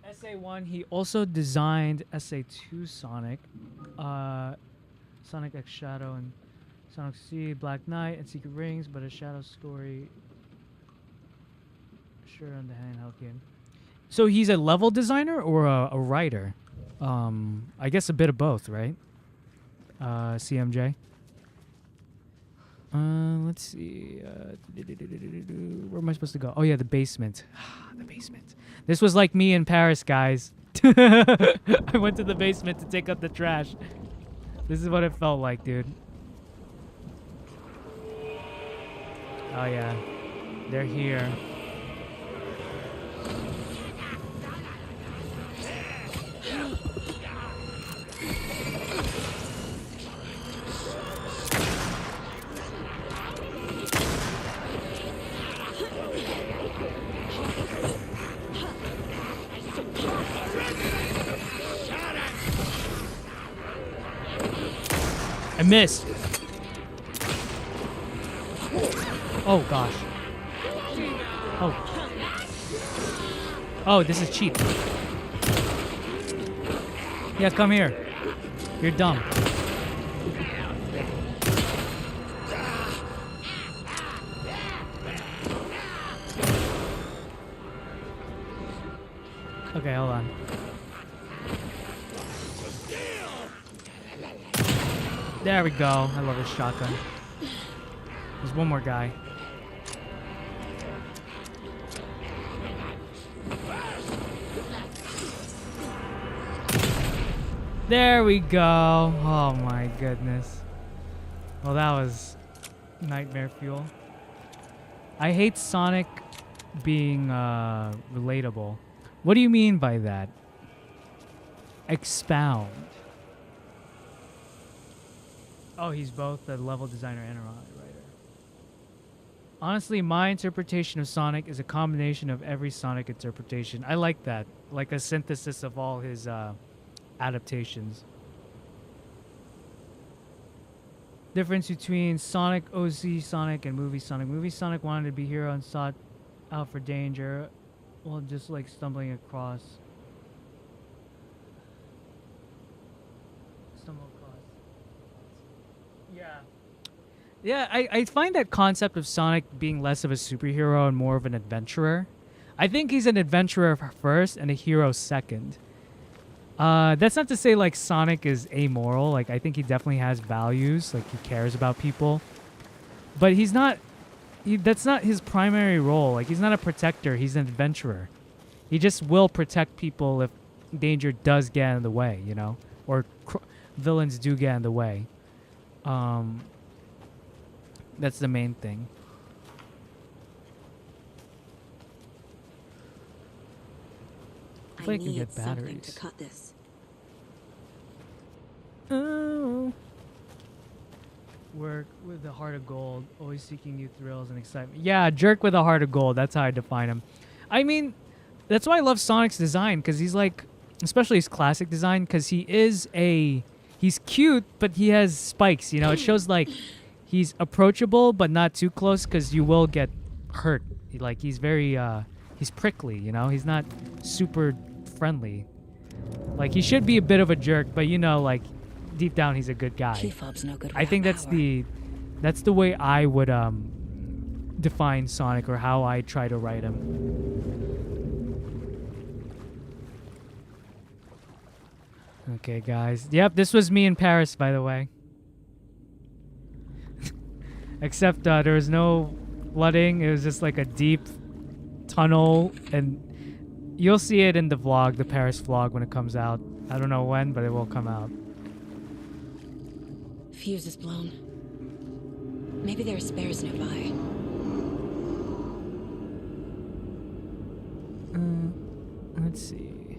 SA1, he also designed SA2 Sonic, Sonic X Shadow, and Sonic C, Black Knight, and Secret Rings, but a Shadow story. Sure, on the handheld game. So he's a level designer or a writer? I guess a bit of both, right? CMJ. Let's see. Where am I supposed to go? Oh yeah, the basement. The basement. This was like me in Paris, guys. I went to the basement to take out the trash. This is what it felt like, dude. Oh yeah, they're here. I missed. Oh gosh. Oh. Oh, this is cheap. Yeah, come here. You're dumb. Okay, hold on. There we go. I love this shotgun. There's one more guy. There we go. Oh my goodness. Well, that was nightmare fuel. I hate Sonic being relatable. What do you mean by that? Expound. Oh, he's both a level designer and a writer. Honestly, my interpretation of Sonic is a combination of every Sonic interpretation. I like that. Like a synthesis of all his adaptations. Difference between Sonic, OC Sonic, and movie Sonic. Movie Sonic wanted to be hero and sought out for danger, while just like stumbling across. Yeah. Yeah, I find that concept of Sonic being less of a superhero and more of an adventurer. I think he's an adventurer first and a hero second. That's not to say like Sonic is amoral. Like I think he definitely has values. Like he cares about people, but he's not. That's not his primary role. Like he's not a protector. He's an adventurer. He just will protect people if danger does get in the way, you know, or villains do get in the way. That's the main thing. I need something to cut this. Oh. Work with a heart of gold, always seeking new thrills and excitement. Yeah, jerk with a heart of gold. That's how I define him. I mean, that's why I love Sonic's design, because he's like, especially his classic design, because he's cute, but he has spikes. You know, it shows like he's approachable, but not too close, because you will get hurt. Like he's very, he's prickly. You know, he's not super friendly. Like he should be a bit of a jerk, but you know, like deep down he's a good guy. Keyfob's no good. I think that's the way I would define Sonic, or how I try to write him. Okay, guys. Yep, this was me in Paris, by the way. Except there was no flooding. It was just like a deep tunnel, and you'll see it in the vlog, the Paris vlog, when it comes out. I don't know when, but it will come out. Fuse is blown. Maybe there are spares nearby. Let's see.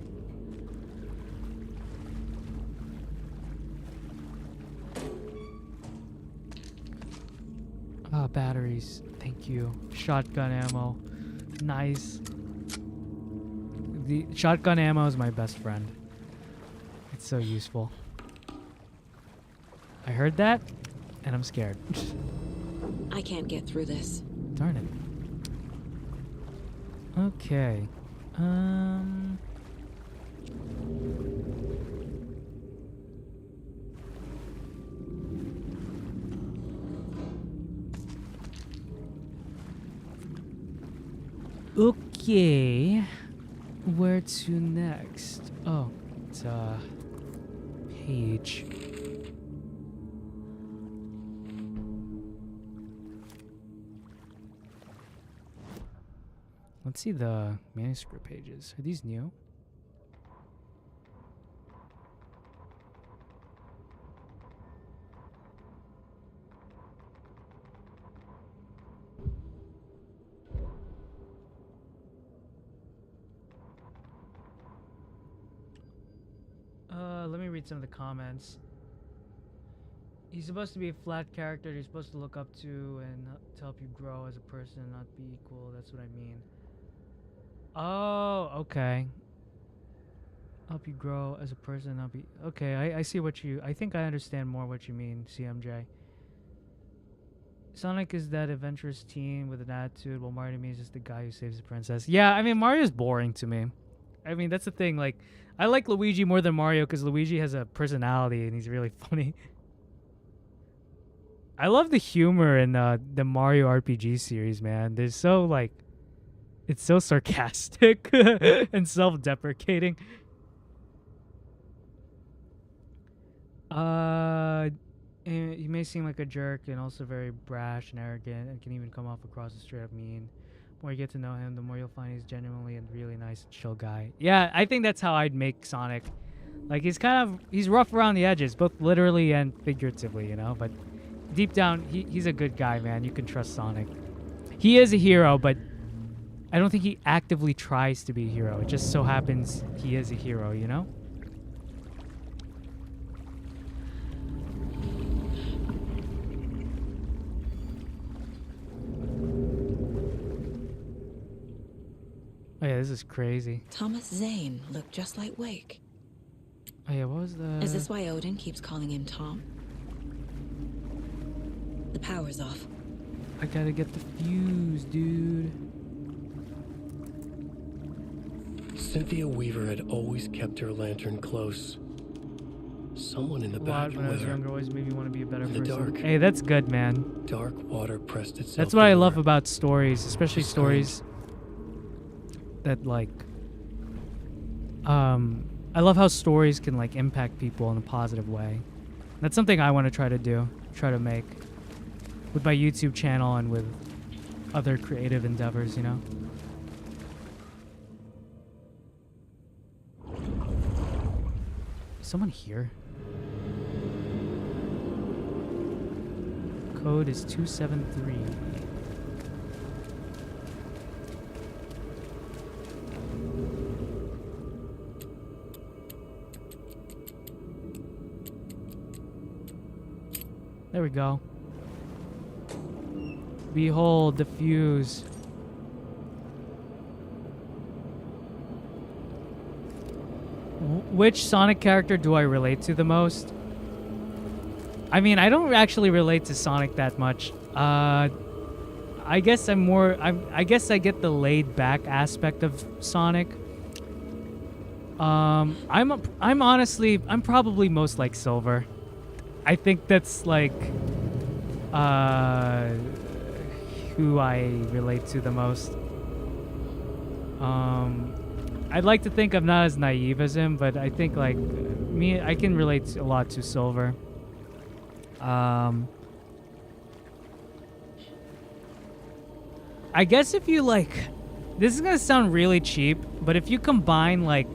Ah, batteries. Thank you. Shotgun ammo. Nice. The shotgun ammo is my best friend. It's so useful. I heard that, and I'm scared. I can't get through this. Darn it. Okay. Okay. Where to next? Oh, it's a page. Let's see the manuscript pages. Are these new? Let me read some of the comments. He's supposed to be a flat character you're supposed to look up to and to help you grow as a person and not be equal. That's what I mean. Oh, okay. help you grow as a person. Help you. Okay, I see what you. I think I understand more what you mean, CMJ. Sonic is that adventurous teen with an attitude, while Mario to me is just the guy who saves the princess. Yeah, I mean Mario's boring to me. I mean that's the thing. Like, I like Luigi more than Mario because Luigi has a personality and he's really funny. I love the humor in the Mario RPG series, man. There's so like, it's so sarcastic and self-deprecating. And he may seem like a jerk and also very brash and arrogant and can even come off across as straight up mean. The more you get to know him, the more you'll find he's genuinely a really nice and chill guy. Yeah, I think that's how I'd make Sonic. Like, he's rough around the edges, both literally and figuratively, you know? But deep down, he's a good guy, man. You can trust Sonic. He is a hero, but I don't think he actively tries to be a hero. It just so happens he is a hero, you know? Oh yeah, this is crazy. Thomas Zane looked just like Wake. Oh yeah, what was the... Is this why Odin keeps calling him Tom? The power's off. I gotta get the fuse, dude. Cynthia Weaver had always kept her lantern close. Someone in the back When I was with her. younger, always made me want to be a better In the person. dark. Hey, that's good, man. Dark water pressed itself. That's what I love toward her. about stories, especially She stories that like I love how stories can like impact people in a positive way. That's something I want to try to make with my YouTube channel and with other creative endeavors, you know. Is someone here? Code is 273. There we go. Behold the fuse. Which Sonic character do I relate to the most? I mean, I don't actually relate to Sonic that much. I guess I guess I get the laid back aspect of Sonic. I'm probably most like Silver. I think that's like who I relate to the most. I'd like to think I'm not as naive as him, but I think like me, I can relate a lot to Silver. I guess if you like, this is gonna sound really cheap, but if you combine like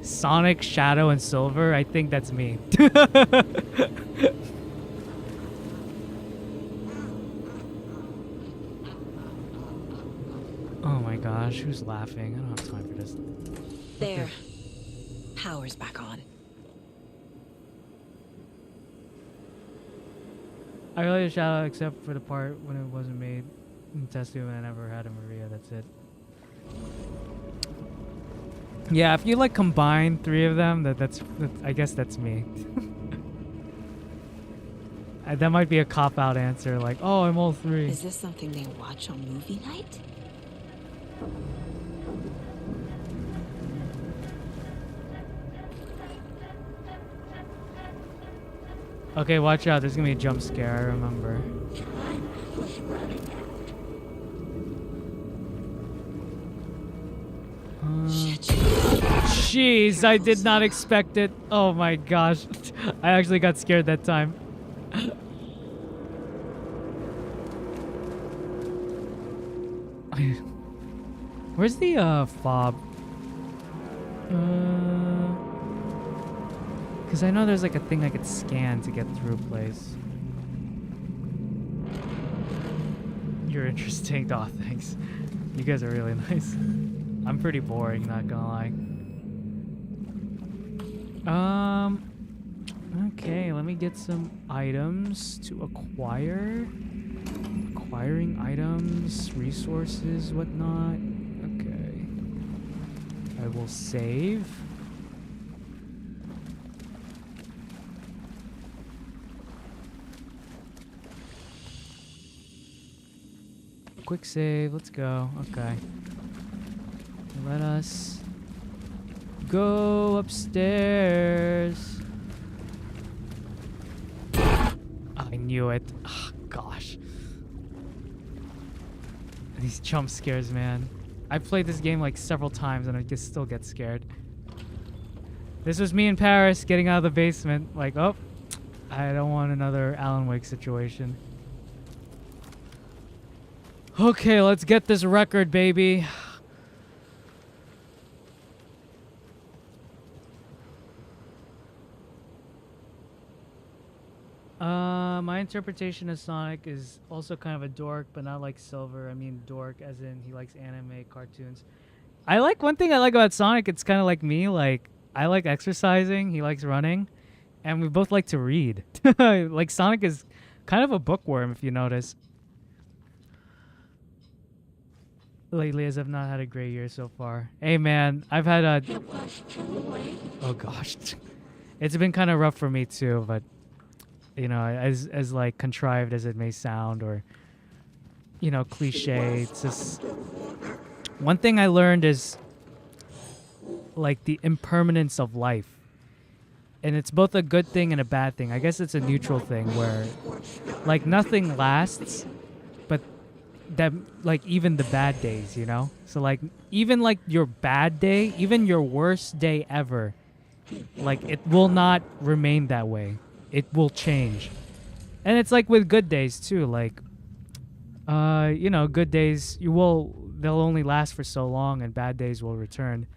Sonic, Shadow, and Silver, I think that's me. Oh my gosh, who's laughing? I don't have time for this. There. Power's back on. I really Shadow except for the part when it wasn't made in test tube and I never had a Maria, that's it. Yeah, if you like combine three of them, that's I guess that's me. That might be a cop-out answer, like, oh, I'm all three. Is this something they watch on movie night? Okay, watch out. There's gonna be a jump scare, I remember. Jeez, I did not expect it. Oh my gosh. I actually got scared that time. Where's the fob? Because I know there's like a thing I could scan to get through a place. You're interesting. Aw, thanks. You guys are really nice. I'm pretty boring, not gonna lie. Okay, let me get some items to acquire. Acquiring items, resources, whatnot. Okay. I will save. quick save. Let's go. Okay. Let us go upstairs. I knew it. Oh, gosh. These jump scares, man. I played this game like several times and I just still get scared. This was me in Paris getting out of the basement. Like, oh, I don't want another Alan Wake situation. Okay, let's get this record, baby. My interpretation of Sonic is also kind of a dork, but not like Silver. I mean dork as in he likes anime, cartoons. One thing I like about Sonic, it's kind of like me, like I like exercising, he likes running, and we both like to read. Like Sonic is kind of a bookworm if you notice. Lately, as I've not had a great year so far. Hey man, I've had a... Oh gosh. It's been kind of rough for me too, but you know, as like contrived as it may sound, or you know, cliche, it's just one thing I learned is like the impermanence of life. And it's both a good thing and a bad thing. I guess it's a neutral thing where like nothing lasts, but that like even the bad days, you know? So like even like your bad day, even your worst day ever, like it will not remain that way. It will change. And it's like with good days too, like you know, good days they'll only last for so long and bad days will return.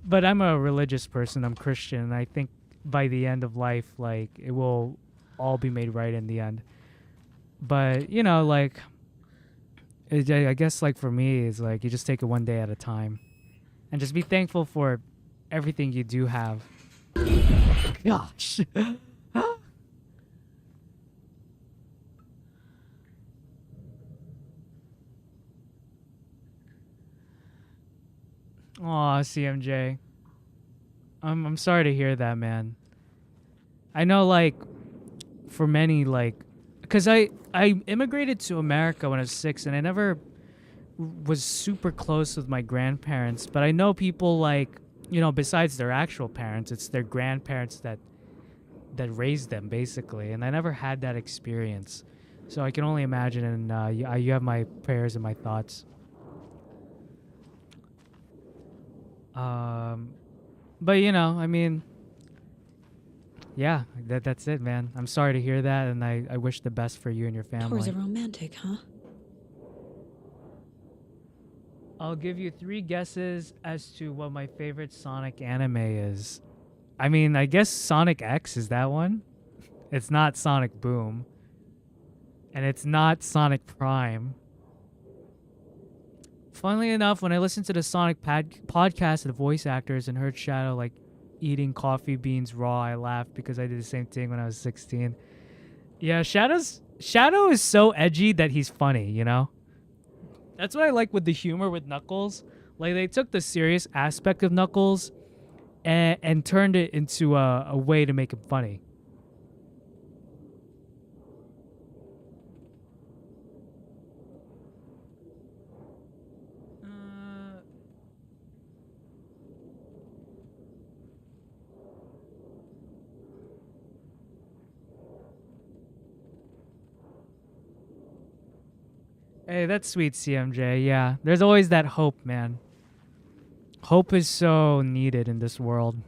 But I'm a religious person, I'm Christian, and I think by the end of life, like it will all be made right in the end. But you know, like I guess like for me it's like you just take it one day at a time and just be thankful for everything you do have. Gosh. Aw, CMJ. I'm sorry to hear that, man. I know, like, for many, like, because I immigrated to America when I was 6, and I never was super close with my grandparents. But I know people, like, you know, besides their actual parents, it's their grandparents that raised them, basically. And I never had that experience. So I can only imagine, and you have my prayers and my thoughts. But you know, I mean, yeah, that's it, man. I'm sorry to hear that, and I wish the best for you and your family. Tor's a romantic, huh? I'll give you 3 guesses as to what my favorite Sonic anime is. I mean, I guess Sonic X is that one. It's not Sonic Boom. And it's not Sonic Prime. Funnily enough, when I listened to the Sonic podcast of the voice actors and heard Shadow like eating coffee beans raw, I laughed because I did the same thing when I was 16. Yeah, Shadow is so edgy that he's funny, you know? That's what I like with the humor with Knuckles. Like they took the serious aspect of Knuckles and turned it into a way to make him funny. Hey, that's sweet, CMJ. Yeah, there's always that hope, man. Hope is so needed in this world.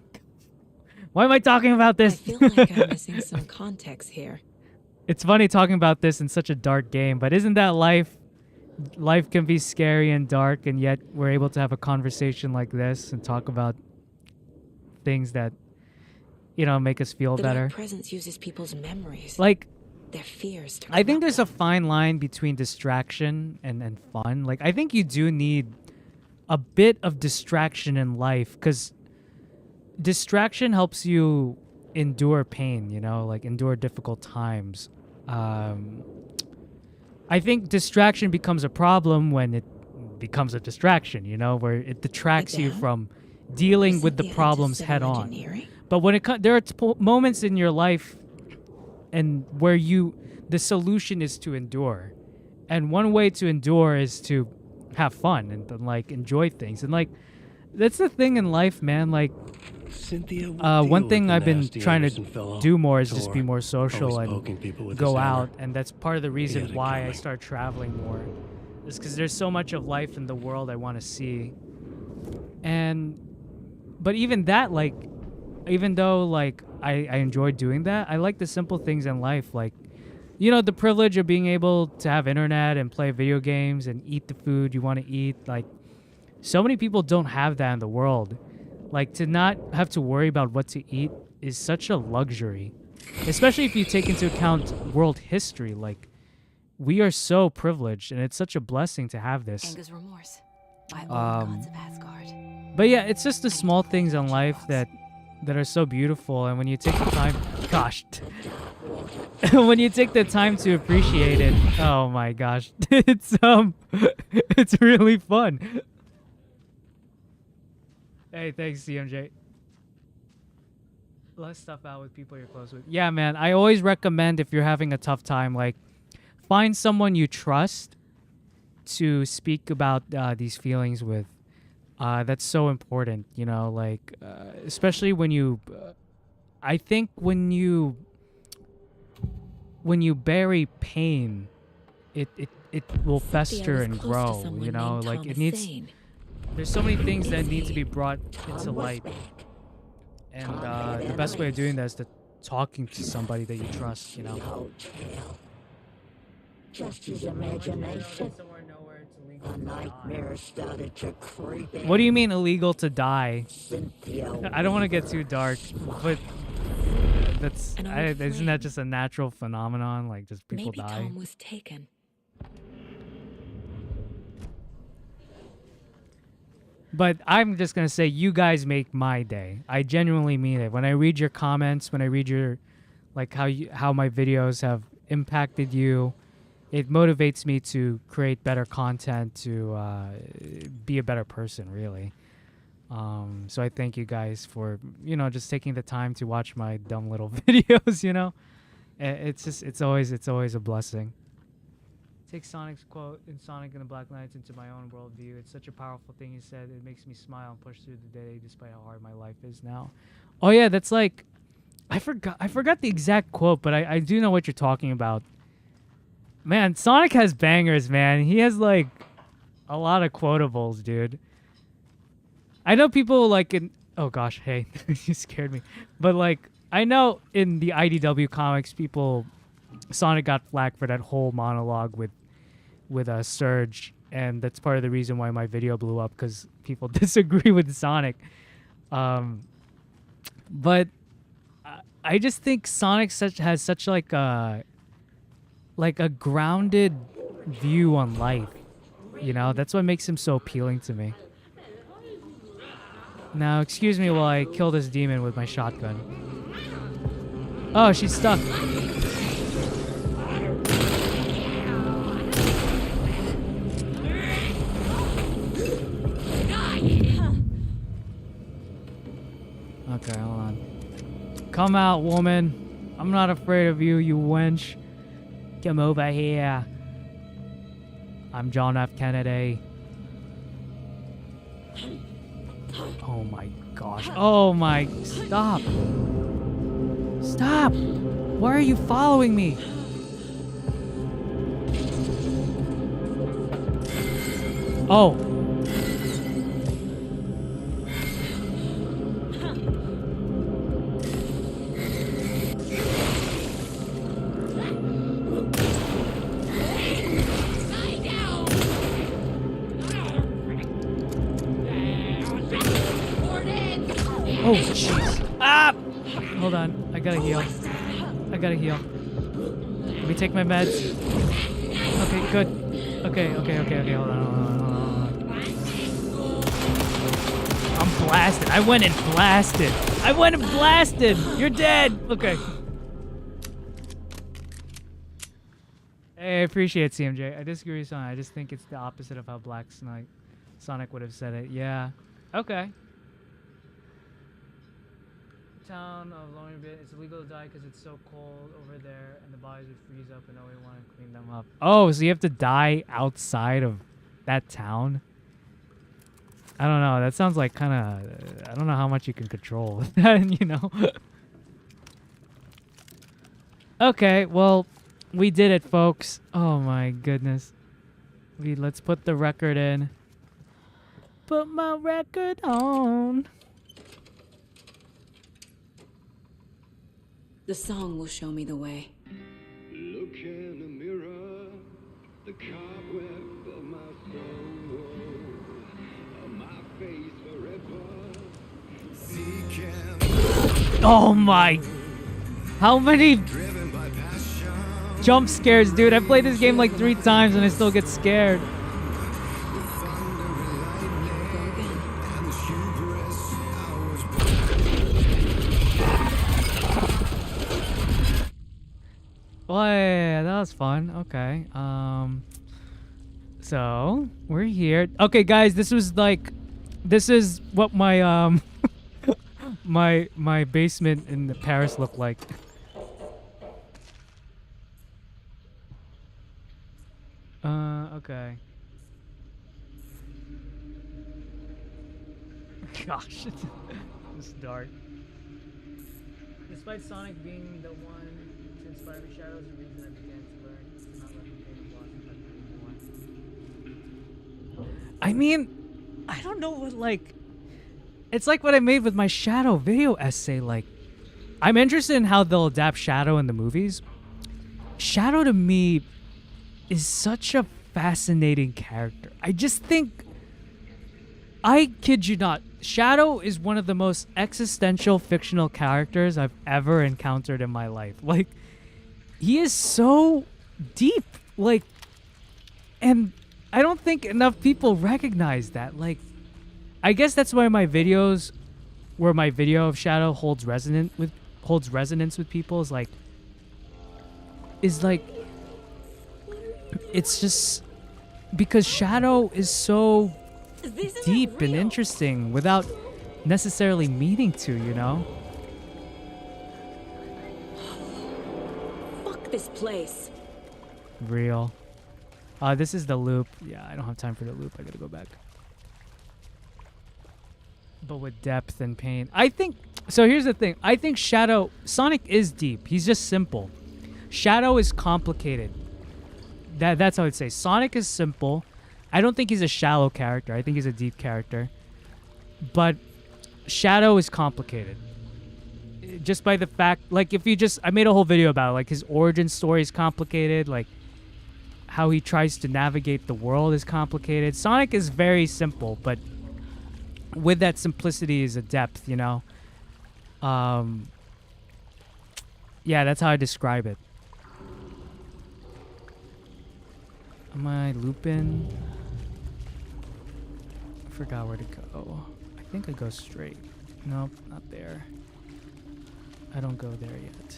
Why am I talking about this? I feel like I'm missing some context here. It's funny talking about this in such a dark game, but isn't that life? Life can be scary and dark, and yet we're able to have a conversation like this and talk about things that, you know, make us feel better. The dark presence uses people's memories. Like, their fears to I think there's a fine line between distraction and fun. Like, I think you do need a bit of distraction in life because distraction helps you endure pain, you know, like endure difficult times. I think distraction becomes a problem when it becomes a distraction, you know, where it detracts you from dealing with the problems head on. But when there are moments in your life and where the solution is to endure. And one way to endure is to have fun and like enjoy things. And like that's the thing in life, man. Like Cynthia, one thing I've been trying to do more is just be more social and go out, and that's part of the reason why I start traveling more. Is because there's so much of life in the world I want to see. But even that, like, even though like I enjoy doing that, I like the simple things in life, like, you know, the privilege of being able to have internet and play video games and eat the food you want to eat. Like, so many people don't have that in the world. Like, to not have to worry about what to eat is such a luxury, especially if you take into account world history. Like, we are so privileged, and it's such a blessing to have this. Anger's remorse by all gods of Asgard. But yeah, it's just the small things in life that are so beautiful, and when you take the time, gosh, when you take the time to appreciate it, oh my gosh, it's really fun. Hey, thanks, CMJ. Let's stuff out with people you're close with. Yeah, man, I always recommend, if you're having a tough time, like, find someone you trust to speak about these feelings with. That's so important, you know, like, especially when you, I think when you bury pain, it will fester and grow, you know, like it needs, there's so many things that need to be brought into light. And the best way of doing that is to talking to somebody that you trust, you know. Just his imagination. A nightmare started to creep in. What do you mean illegal to die? I don't want to get too dark, but isn't that just a natural phenomenon? Like, just people Maybe die. Tom was taken. But I'm just gonna say, you guys make my day. I genuinely mean it. When I read your comments, when I read your, like, how my videos have impacted you, it motivates me to create better content, to be a better person, really. So I thank you guys for, you know, just taking the time to watch my dumb little videos, you know. It's always a blessing. Take Sonic's quote in Sonic and the Black Knights into my own worldview. It's such a powerful thing he said. It makes me smile and push through the day despite how hard my life is now. Oh yeah, that's like, I forgot the exact quote, but I do know what you're talking about. Man, Sonic has bangers, man. He has, like, a lot of quotables, dude. I know people, like, oh gosh, hey, you scared me. But, like, I know in the IDW comics, Sonic got flack for that whole monologue with Surge, and that's part of the reason why my video blew up, because people disagree with Sonic. But I just think Sonic has such like a grounded view on life, you know. That's what makes him so appealing to me. Now, excuse me while I kill this demon with my shotgun. Oh, she's stuck. Okay, hold on. Come out, woman. I'm not afraid of you, you wench. Come over here. I'm John F. Kennedy. Oh my gosh. Oh my. Stop. Stop. Why are you following me? Oh. Oh, jeez. Ah! Hold on. I gotta heal. Let me take my meds. Okay, good. Okay. Hold on. I'm blasted. I went and blasted. You're dead. Okay. Hey, I appreciate CMJ. I disagree with Sonic. I just think it's the opposite of how Sonic would have said it. Yeah. Okay. town of Lone Bit, it's illegal to die because it's so cold over there, and the bodies would freeze up, and nobody want to clean them up. Oh, so you have to die outside of that town? I don't know. That sounds like kind of... I don't know how much you can control with that, you know? Okay, well, we did it, folks. Oh, my goodness. Let's put the record in. Put my record on. The song will show me the way. Look in the mirror, the cobweb of my soul, of my face forever. Seeking. Oh my! How many jump scares, dude? I played this game like 3 times and I still get scared. Well, yeah, that was fun. Okay. So we're here. Okay, guys, this is what my my basement in Paris looked like. Okay. Gosh, it's dark. Despite Sonic being the one to inspire me, Shadow's the reason I began to learn to not let me take loss anymore. I mean, I don't know what, like... It's like what I made with my Shadow video essay, like... I'm interested in how they'll adapt Shadow in the movies. Shadow, to me, is such a fascinating character. I just think... I kid you not, Shadow is one of the most existential fictional characters I've ever encountered in my life. Like, he is so deep. Like, and I don't think enough people recognize that. Like, I guess that's why my videos, where my video of Shadow holds resonance with people, is like, it's just because Shadow is so deep and interesting without necessarily meaning to, you know? Fuck this place. Real. This is the loop. Yeah, I don't have time for the loop. I gotta go back. But with depth and pain. I think... So here's the thing. I think Sonic is deep. He's just simple. Shadow is complicated. That's how I'd say. Sonic is simple. I don't think he's a shallow character. I think he's a deep character. But Shadow is complicated. Just by the fact, like, if you just... I made a whole video about it. Like, his origin story is complicated. Like, how he tries to navigate the world is complicated. Sonic is very simple, but with that simplicity is a depth, you know? Yeah, that's how I describe it. Am I looping? I forgot where to go. I think I go straight. Nope, not there. I don't go there yet.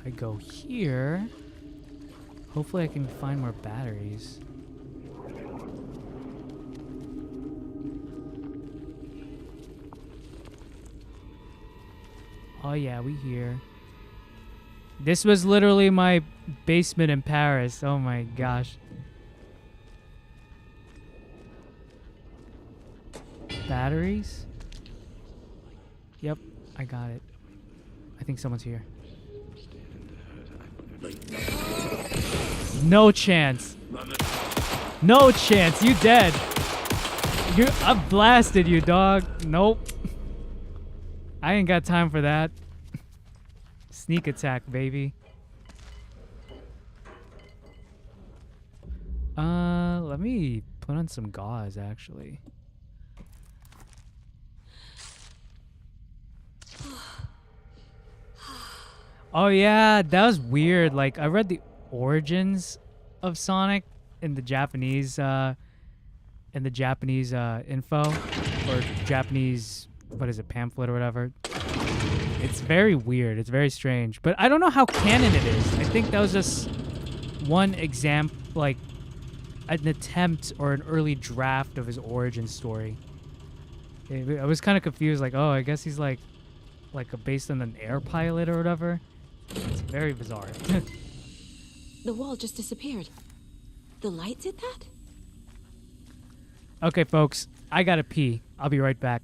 I go here. Hopefully I can find more batteries. Oh yeah, we here. This was literally my basement in Paris. Oh my gosh. Batteries? Yep, I got it. I think someone's here. No chance. No chance. You dead. I blasted you, dog. Nope. I ain't got time for that. Sneak attack, baby. Let me put on some gauze, actually. Oh yeah, that was weird. Like, I read the origins of Sonic in the Japanese info or Japanese, what is it, pamphlet or whatever. It's very weird. It's very strange, but I don't know how canon it is. I think that was just one example, like an attempt or an early draft of his origin story. I was kind of confused. Like, oh, I guess he's like like based on an air pilot or whatever. It's very bizarre. The wall just disappeared. The light did that? Okay, folks, I gotta pee. I'll be right back.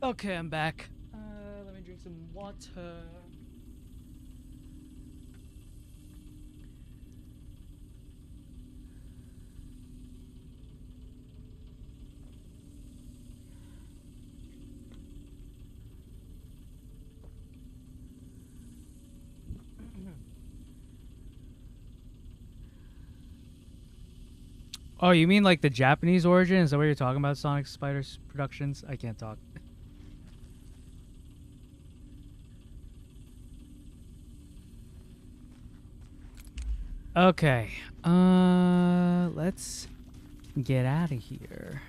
Okay, I'm back. Let me drink some water. Oh, you mean like the Japanese origin? Is that what you're talking about, Sonic Spiders Productions? I can't talk. Okay, let's get out of here.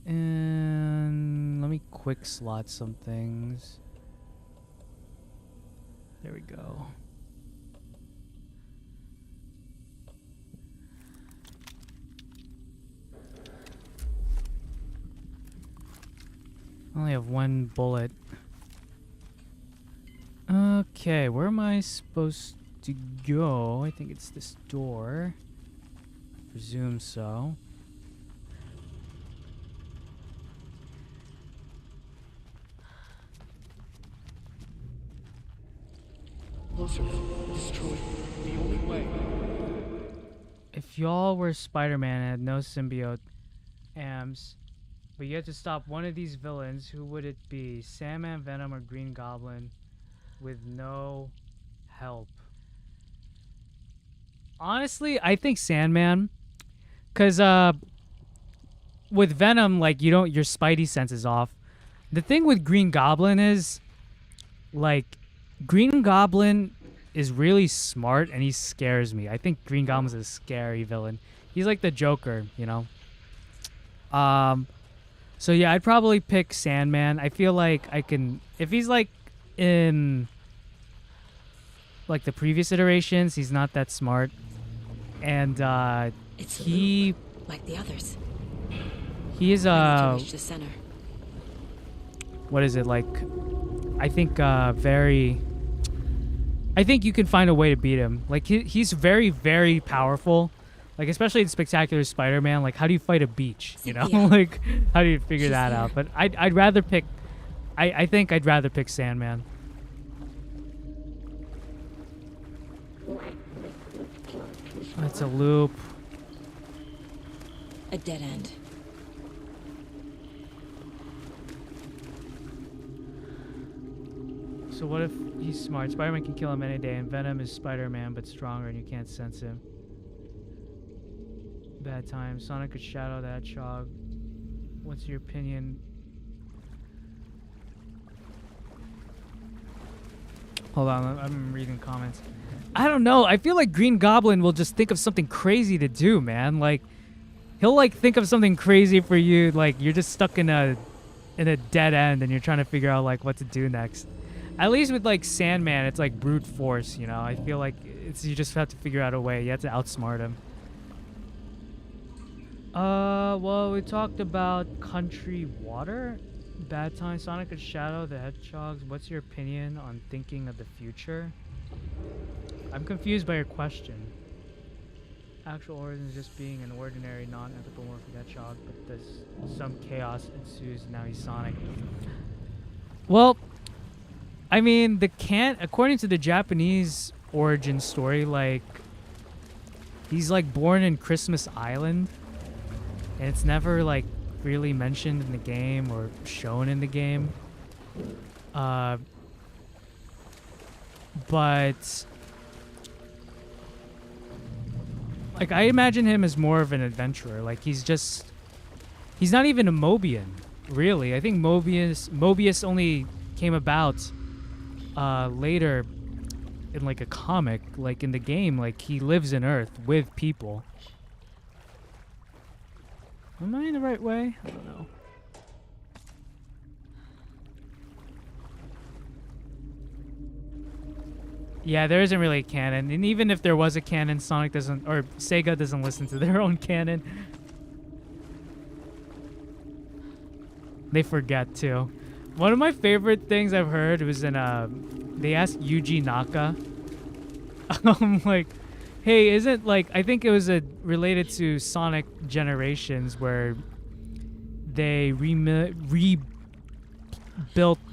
And let me quick slot some things. There we go. I only have one bullet. Okay, where am I supposed to go? I think it's this door. I presume so. Closer. Destroy. The only way. If y'all were Spider-Man and had no symbiote AMs, but you had to stop one of these villains, who would it be? Sandman, Venom, or Green Goblin with no help? Honestly, I think Sandman. Because with Venom, like, you don't, your Spidey sense is off. The thing with Green Goblin is, like, Green Goblin is really smart and he scares me. I think Green Goblin's a scary villain. He's like the Joker, you know? So yeah, I'd probably pick Sandman. I feel like I can, if he's like in like the previous iterations, he's not that smart. And It's he, like the others. he is Reach the center. what is it, like, I think very, I think you can find a way to beat him. Like he's very, very powerful. Like, especially in Spectacular Spider-Man, like, how do you fight a beach, you know? Yeah. Like, how do you figure She's that here. out? But I'd rather pick, I think I'd rather pick Sandman. That's a loop. A dead end. So what if he's smart? Spider-Man can kill him any day, and Venom is Spider-Man, but stronger, and you can't sense him. Bad time. Sonic could shadow the Hedgehog. What's your opinion? Hold on, I'm reading comments. I don't know. I feel like Green Goblin will just think of something crazy to do, man. Like, he'll like think of something crazy for you. Like, you're just stuck in a dead end and you're trying to figure out like what to do next. At least with like Sandman, it's like brute force, you know. I feel like you just have to figure out a way. You have to outsmart him. Well, we talked about Country Water, Bad Time, Sonic and Shadow the Hedgehogs. What's your opinion on thinking of the future? I'm confused by your question. Actual origin is just being an ordinary, non-anthropomorphic hedgehog, but there's some chaos ensues. Now he's Sonic. Well, I mean, according to the Japanese origin story, like he's like born in Christmas Island, and it's never like really mentioned in the game or shown in the game. But like I imagine him as more of an adventurer. Like he's not even a Mobian, really. I think Mobius only came about later in like a comic. Like in the game, like he lives in Earth with people. Am I in the right way? I don't know. Yeah, there isn't really a canon, and even if there was a canon, Sonic doesn't, or Sega doesn't listen to their own canon. They forget too. One of my favorite things I've heard was in they asked Yuji Naka. I'm like, hey, isn't like I think it was related to Sonic Generations where they rebuilt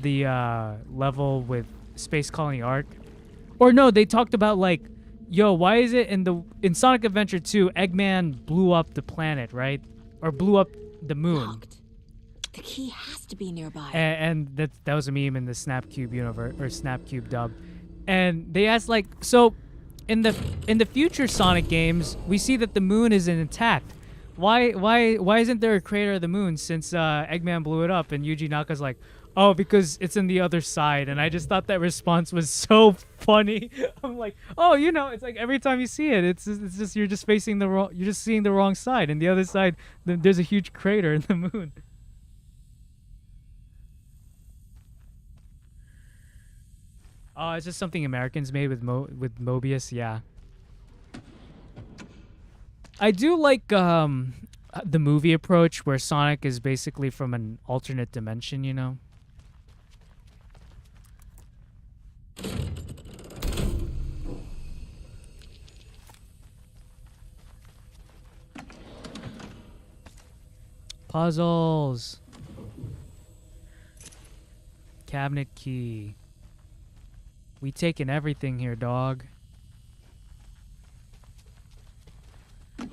the level with Space Colony Arc. Or no, they talked about like, yo, why is it in Sonic Adventure 2, Eggman blew up the planet, right? Or blew up the moon. Locked. The key has to be nearby. And that was a meme in the Snapcube universe or Snapcube dub. And they asked like, so in the future Sonic games, we see that the moon is intact. Why isn't there a crater of the moon since Eggman blew it up? And Yuji Naka's like, oh, because it's in the other side. And I just thought that response was so funny. I'm like, oh, you know, it's like every time you see it, it's just you're just facing you're just seeing the wrong side. And the other side, there's a huge crater in the moon. Oh, it's just something Americans made with Mobius, yeah. I do like the movie approach where Sonic is basically from an alternate dimension, you know? Puzzles. Cabinet key. We taking everything here, dog. Do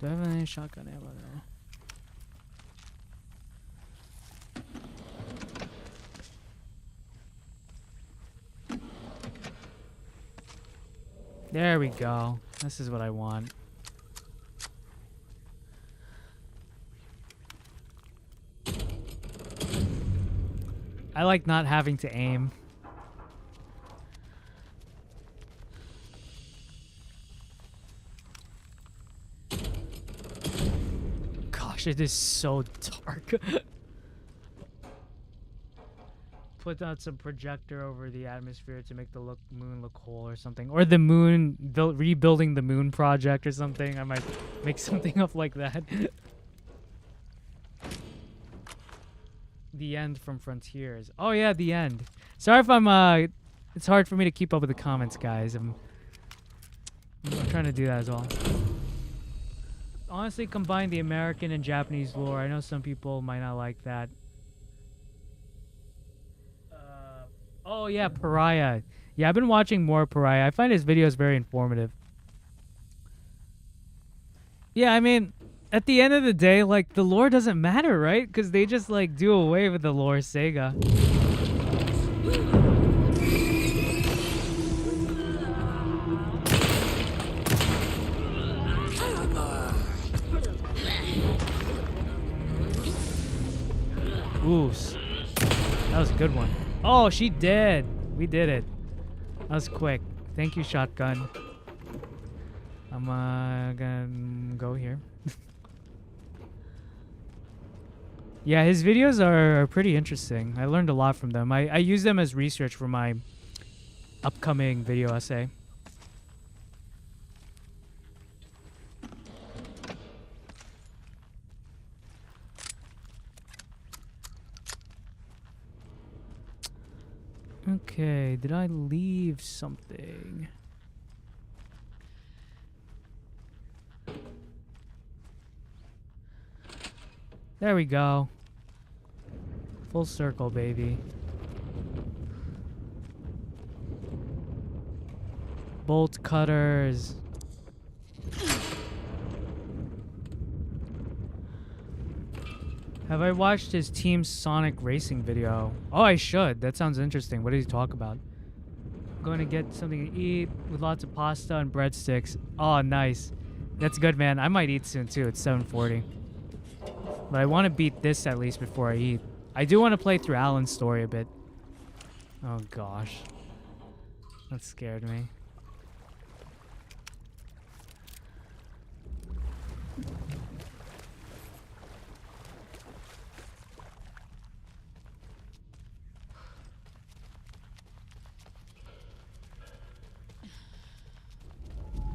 I have any shotgun ammo there? There we go. This is what I want. I like not having to aim. Gosh, it is so dark. Put out some projector over the atmosphere to make the moon look whole or something. Or the moon, rebuilding the moon project or something. I might make something up like that. The end from Frontiers. Oh yeah, the end. Sorry if I'm it's hard for me to keep up with the comments, guys. I'm trying to do that as well. Honestly, combine the American and Japanese lore. I know some people might not like that. Oh yeah, Pariah. Yeah, I've been watching more Pariah. I find his videos very informative. Yeah, I mean, at the end of the day, like, the lore doesn't matter, right? Because they just, like, do away with the lore Sega. Ooh. That was a good one. Oh, she did. We did it. That was quick. Thank you, Shotgun. I'm gonna go here. Yeah, his videos are pretty interesting. I learned a lot from them. I use them as research for my upcoming video essay. Okay, did I leave something? There we go. Full circle, baby. Bolt cutters. Have I watched his Team Sonic Racing video? Oh, I should. That sounds interesting. What did he talk about? Going to get something to eat with lots of pasta and breadsticks. Oh, nice. That's good, man. I might eat soon, too. It's 7:40. But I want to beat this at least before I eat. I do want to play through Alan's story a bit. Oh, gosh. That scared me.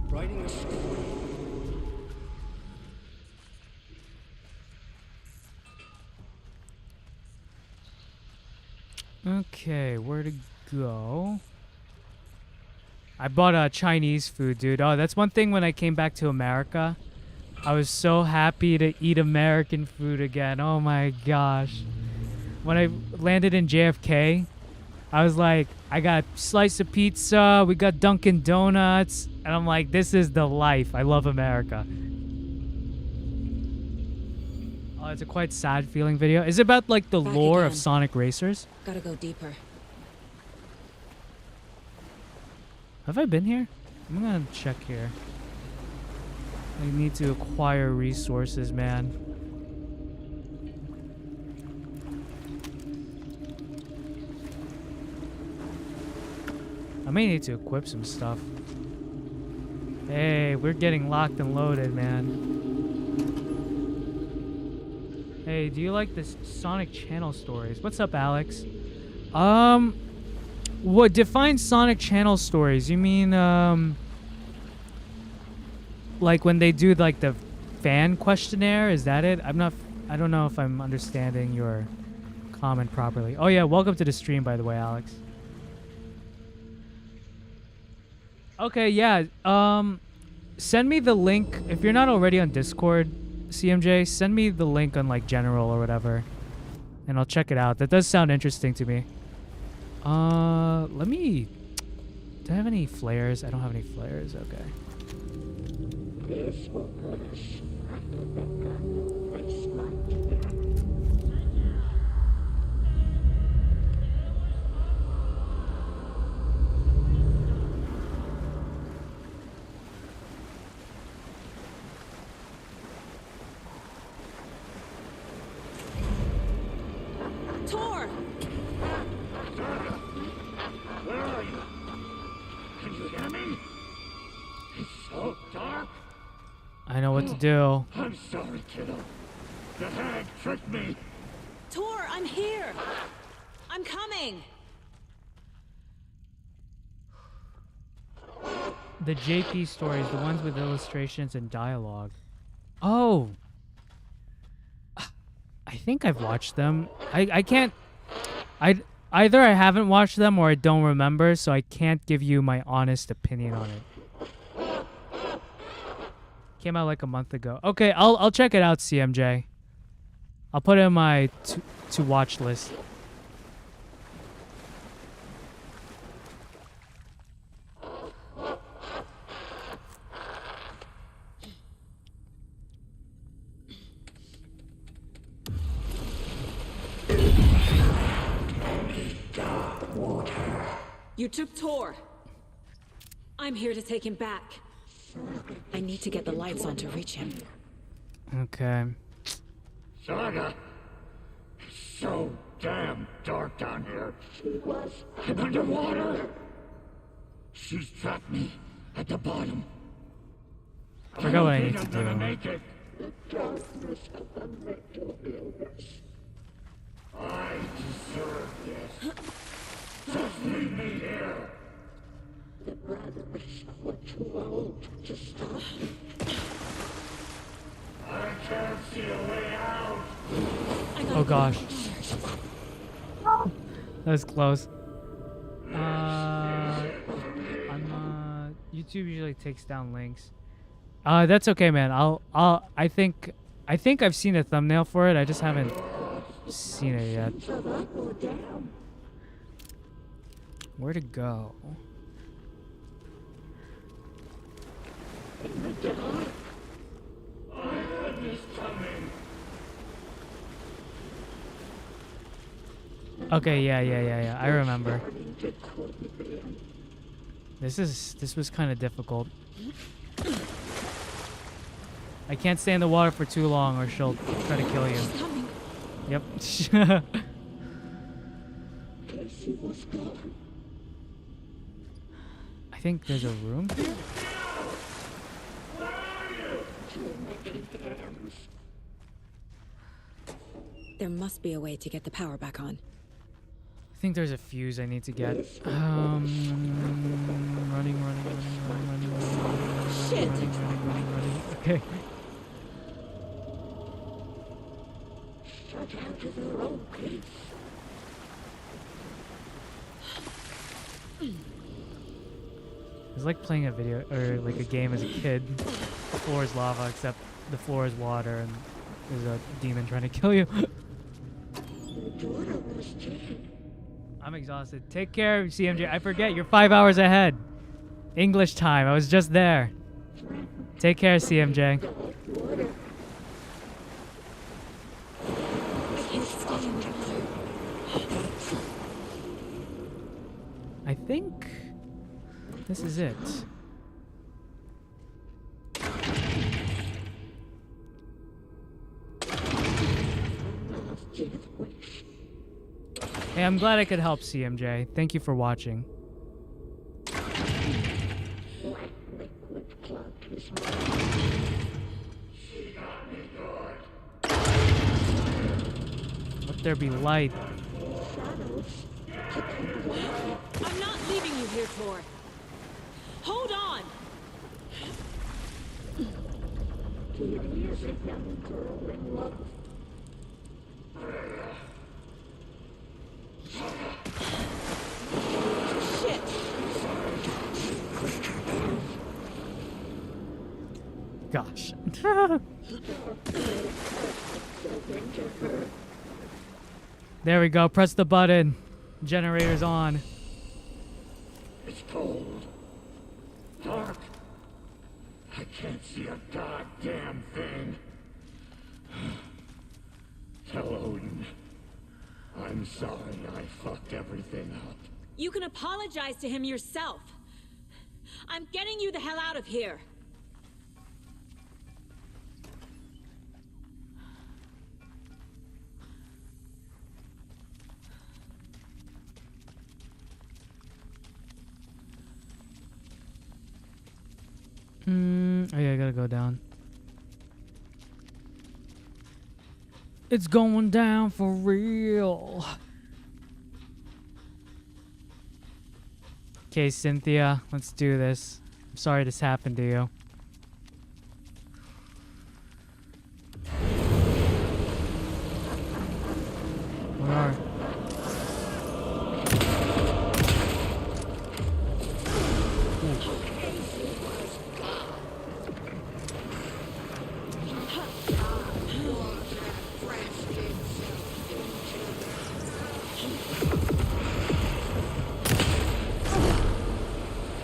Writing a story. Okay, where to go? I bought Chinese food, dude. Oh, that's one thing when I came back to America. I was so happy to eat American food again. Oh my gosh. When I landed in JFK, I was like, I got a slice of pizza, we got Dunkin' Donuts, and I'm like, this is the life. I love America. Oh, it's a quite sad feeling video. Is it about like the lore of Sonic Racers? Gotta go deeper. Have I been here? I'm gonna check here. I need to acquire resources, man. I may need to equip some stuff. Hey, we're getting locked and loaded, man. Hey, do you like this Sonic Channel stories? What's up, Alex? What defines Sonic Channel stories? You mean, like when they do like the fan questionnaire? Is that it? I don't know if I'm understanding your comment properly. Oh yeah, welcome to the stream, by the way, Alex. Okay, yeah. Send me the link if you're not already on Discord. CMJ, send me the link on like general or whatever, and I'll check it out. That does sound interesting to me. Let me. Do I have any flares? I don't have any flares. Okay. Tor! Where are you? Can you hear me? It's so dark. I know what to do. I'm sorry, kiddo. The hag tricked me. Tor, I'm here! I'm coming! The JP stories, the ones with illustrations and dialogue. Oh. I think I've watched them. I can't. Either I haven't watched them or I don't remember, so I can't give you my honest opinion on it. Came out like a month ago. Okay, I'll check it out, CMJ. I'll put it in my to watch list. You took Tor. I'm here to take him back. I need to get the lights on to reach him. Okay. Saga. It's so damn dark down here. And underwater. She's trapped me at the bottom. I forgot what I need to I'm gonna do. make it. The darkness of the mental illness. I deserve this. Just leave me here. The brothers were too old to stop me. I can't see a way out. Oh gosh. That was close. YouTube usually takes down links. That's okay, man. I think I've seen a thumbnail for it. I just haven't seen it yet. Where to go? Okay, yeah. I remember. This was kind of difficult. I can't stay in the water for too long or she'll try to kill you. Yep. I think there's a room here. There must be a way to get the power back on. I think there's a fuse I need to get. Running. Shit. Okay. It's like playing a video or like a game as a kid. The floor is lava, except the floor is water, and there's a demon trying to kill you. I'm exhausted. Take care, CMJ. I forget, you're 5 hours ahead. English time. I was just there. Take care, CMJ. I think this is it. Hey, I'm glad I could help, CMJ. Thank you for watching. Let there be light. I'm not leaving you here, Tor. Hold on! Shit! Gosh. There we go. Press the button. Generator's on. It's cold. Dark. I can't see a goddamn thing. Tell Odin. I'm sorry I fucked everything up. You can apologize to him yourself. I'm getting you the hell out of here. Oh yeah, I gotta go down. It's going down for real. Okay, Cynthia, let's do this. I'm sorry this happened to you. Where are?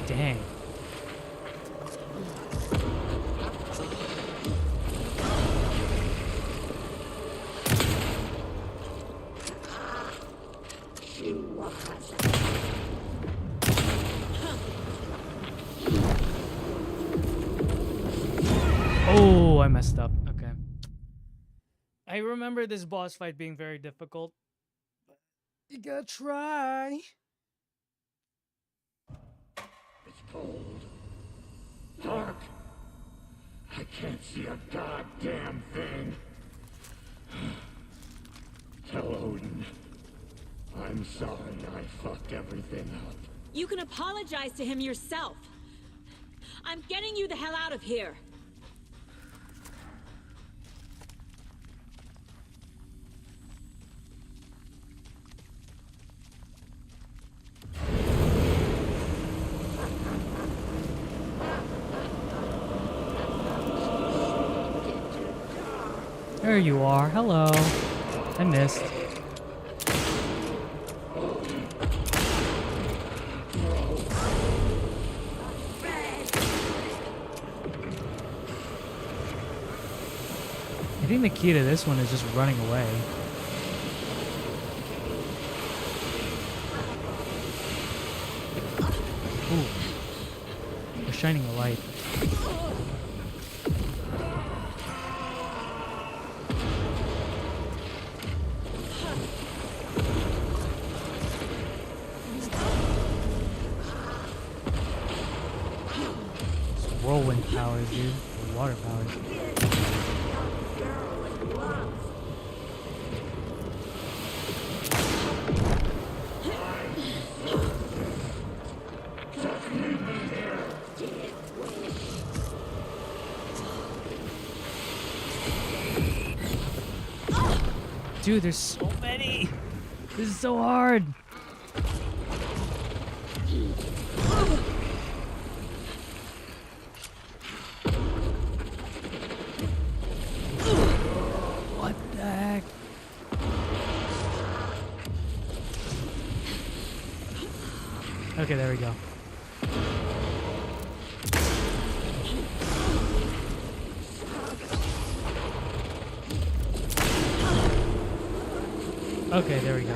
Dang. Oh, I messed up. Okay. I remember this boss fight being very difficult. You gotta try. cold. Dark. I can't see a goddamn thing. Tell Odin. I'm sorry I fucked everything up. You can apologize to him yourself. I'm getting you the hell out of here. There you are. Hello. I missed. I think the key to this one is just running away. Ooh. They're shining a light. Whirlwind powers, dude. Or water powers. Dude, there's so many. This is so hard. What the heck? Okay, there we go. Okay, there we go.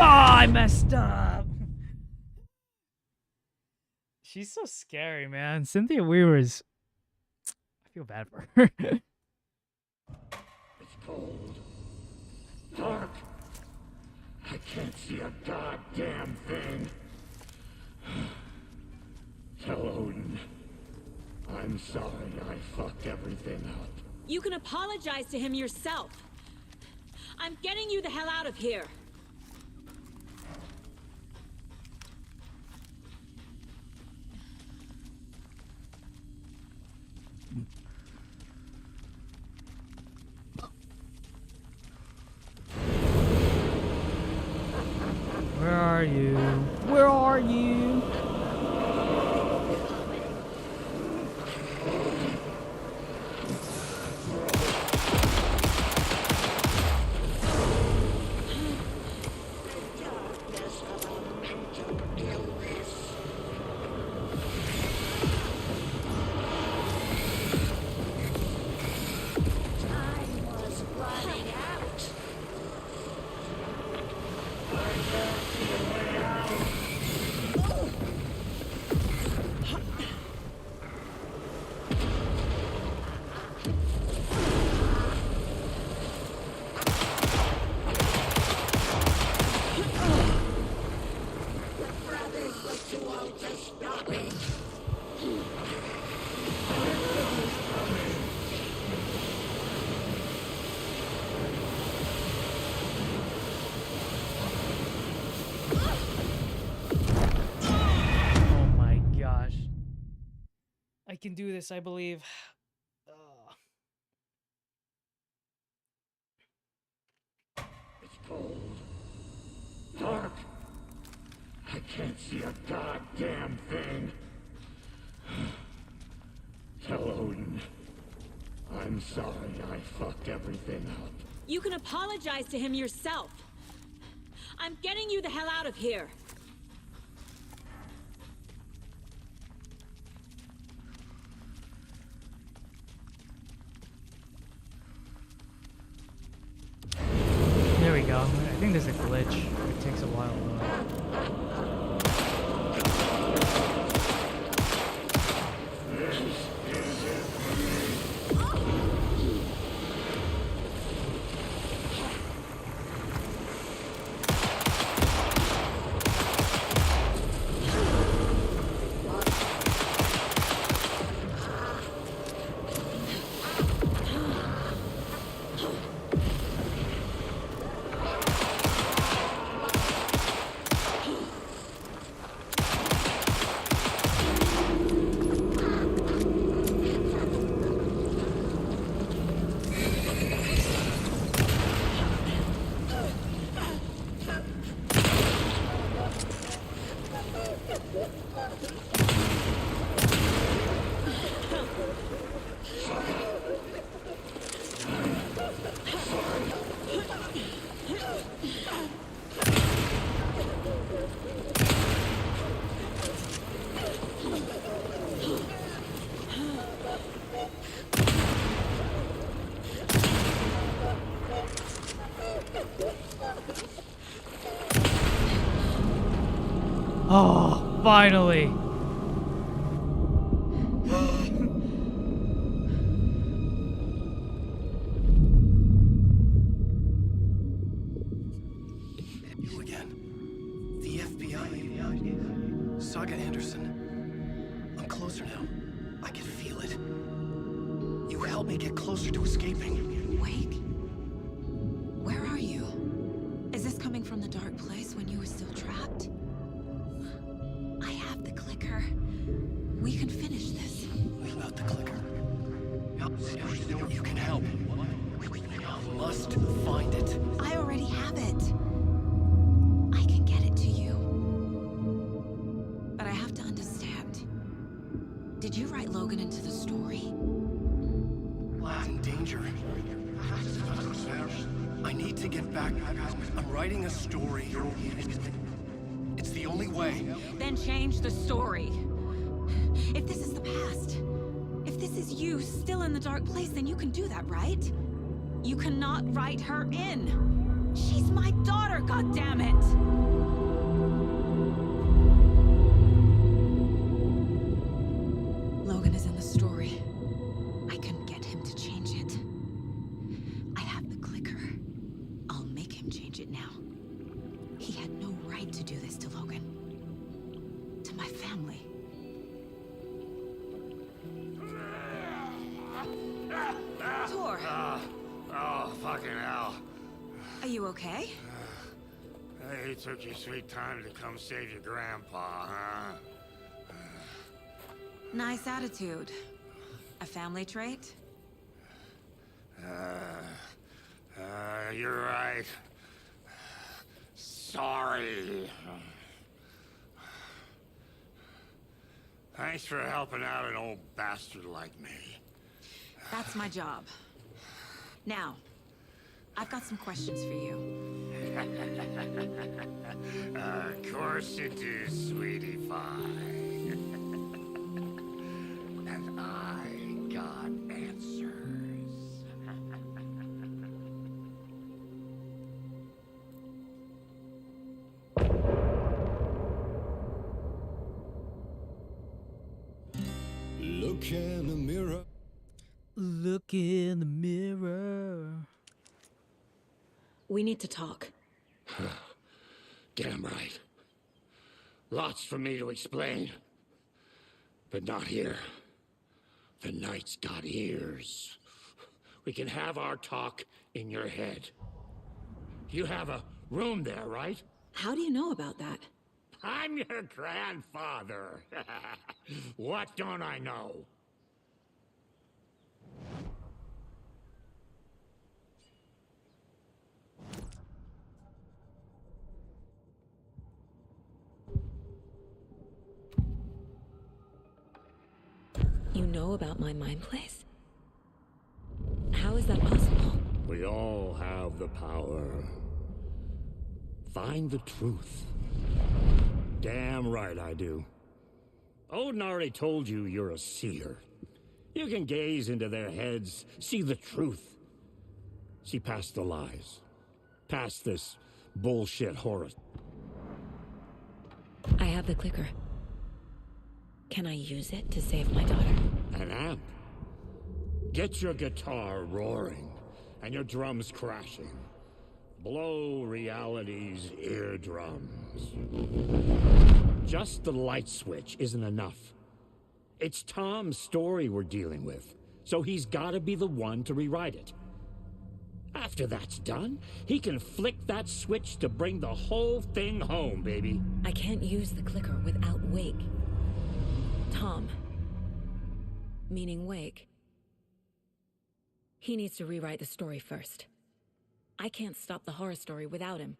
I messed up. She's so scary, man. Cynthia Weaver's. I feel bad for her. It's cold. Dark. I can't see a goddamn thing. Tell Odin. I'm sorry I fucked everything up. You can apologize to him yourself. I'm getting you the hell out of here. Where are you? Where are you? I can do this, I believe. It's cold. Dark. I can't see a goddamn thing. Tell Odin. I'm sorry I fucked everything up. You can apologize to him yourself. I'm getting you the hell out of here. think there's a glitch. It takes a while to load. Oh, finally. You again. The FBI. Saga Anderson. I'm closer now. I can feel it. You helped me get closer to escaping. Wake? Where are you? Is this coming from the dark place when you were still trapped? I have the clicker. We can finish this. Without the clicker. You can help. I must find it. I already have it. I can get it to you. But I have to understand. Did you write Logan into the story? In danger. I need to get back. I'm writing a story. It's the only way. Then change the story. If this is the past, if this is you still in the dark place, then you can do that, right? You cannot write her in. She's my daughter, goddammit! Logan is in the story. I can get him to change it. I have the clicker. I'll make him change it now. He had no right to do this to Logan. To my family. Tor! Oh, fucking hell. Are you okay? Hey, you took your sweet time to come save your grandpa, huh? Nice attitude. A family trait? You're right. Sorry. Thanks for helping out an old bastard like me. That's my job. Now, I've got some questions for you. Of course you do, sweetie pie. And I got answers. Look in the mirror. Look in the mirror. We need to talk. Damn right. Lots for me to explain. But not here. The night's got ears. We can have our talk in your head. You have a room there, right? How do you know about that? I'm your grandfather. What don't I know? You know about my mind place? How is that possible? We all have the power. Find the truth. Damn right I do. Odin already told you you're a seer. You can gaze into their heads, see the truth. See past the lies. Past this bullshit horror. I have the clicker. Can I use it to save my daughter? An amp. Get your guitar roaring and your drums crashing. Blow reality's eardrums. Just the light switch isn't enough. It's Tom's story we're dealing with, so he's gotta be the one to rewrite it. After that's done, he can flick that switch to bring the whole thing home, baby. I can't use the clicker without Wake. Tom, meaning Wake, he needs to rewrite the story first. I can't stop the horror story without him.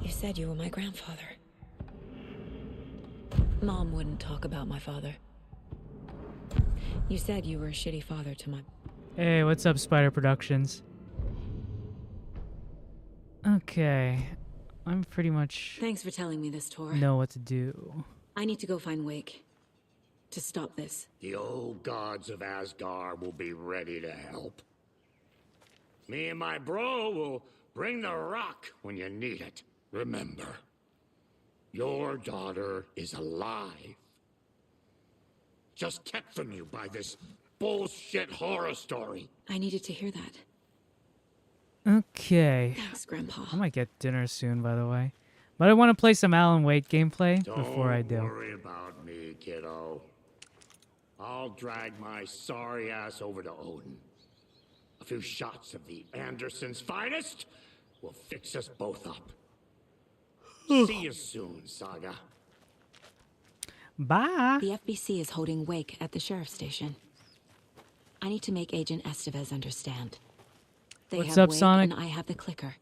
You said you were my grandfather. Mom wouldn't talk about my father. You said you were a shitty father to my... Hey, what's up, Spider Productions? Okay. I'm pretty much... Thanks for telling me this, Tor. know what to do. I need to go find Wake. To stop this. The old gods of Asgard will be ready to help. Me and my bro will bring the rock when you need it. Remember, your daughter is alive. Just kept from you by this bullshit horror story. I needed to hear that. Okay. Thanks, Grandpa. I might get dinner soon, by the way. But I want to play some Alan Wake gameplay before I do. Don't worry about me, kiddo. I'll drag my sorry ass over to Odin. A few shots of the Andersons' finest will fix us both up. See you soon, Saga. Bye. The FBC is holding Wake at the sheriff's station. I need to make Agent Estevez understand. They What's have up, Wake Sonic? and I have the clicker.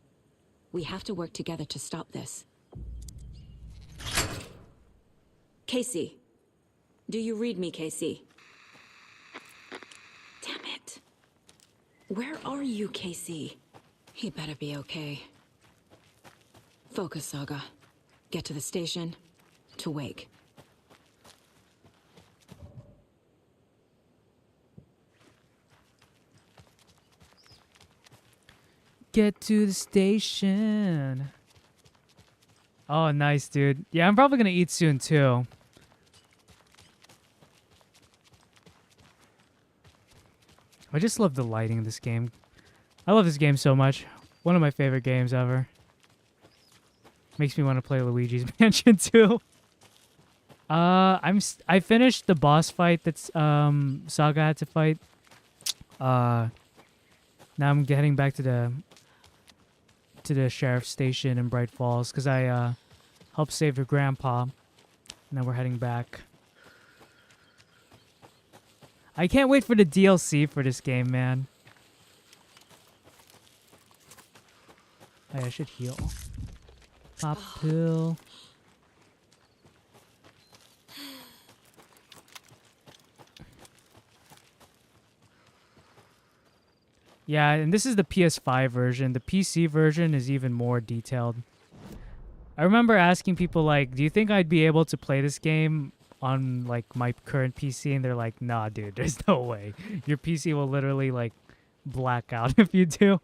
We have to work together to stop this. Casey. Do you read me, Casey? Damn it. Where are you, Casey? He better be okay. Focus, Saga. Get to the station, to Wake. Get to the station. Oh, nice, dude. Yeah, I'm probably gonna eat soon too. I just love the lighting in this game. I love this game so much. One of my favorite games ever. Makes me want to play Luigi's Mansion too. I finished the boss fight that's Saga had to fight. Now I'm getting back to the sheriff's station in Bright Falls because I helped save her grandpa. Now we're heading back. I can't wait for the DLC for this game, man. Hey, I should heal. Pop pill. Yeah, and this is the PS5 version. The PC version is even more detailed. I remember asking people, like, do you think I'd be able to play this game on, like, my current PC? And they're like, nah, dude, there's no way. Your PC will literally, like, black out if you do.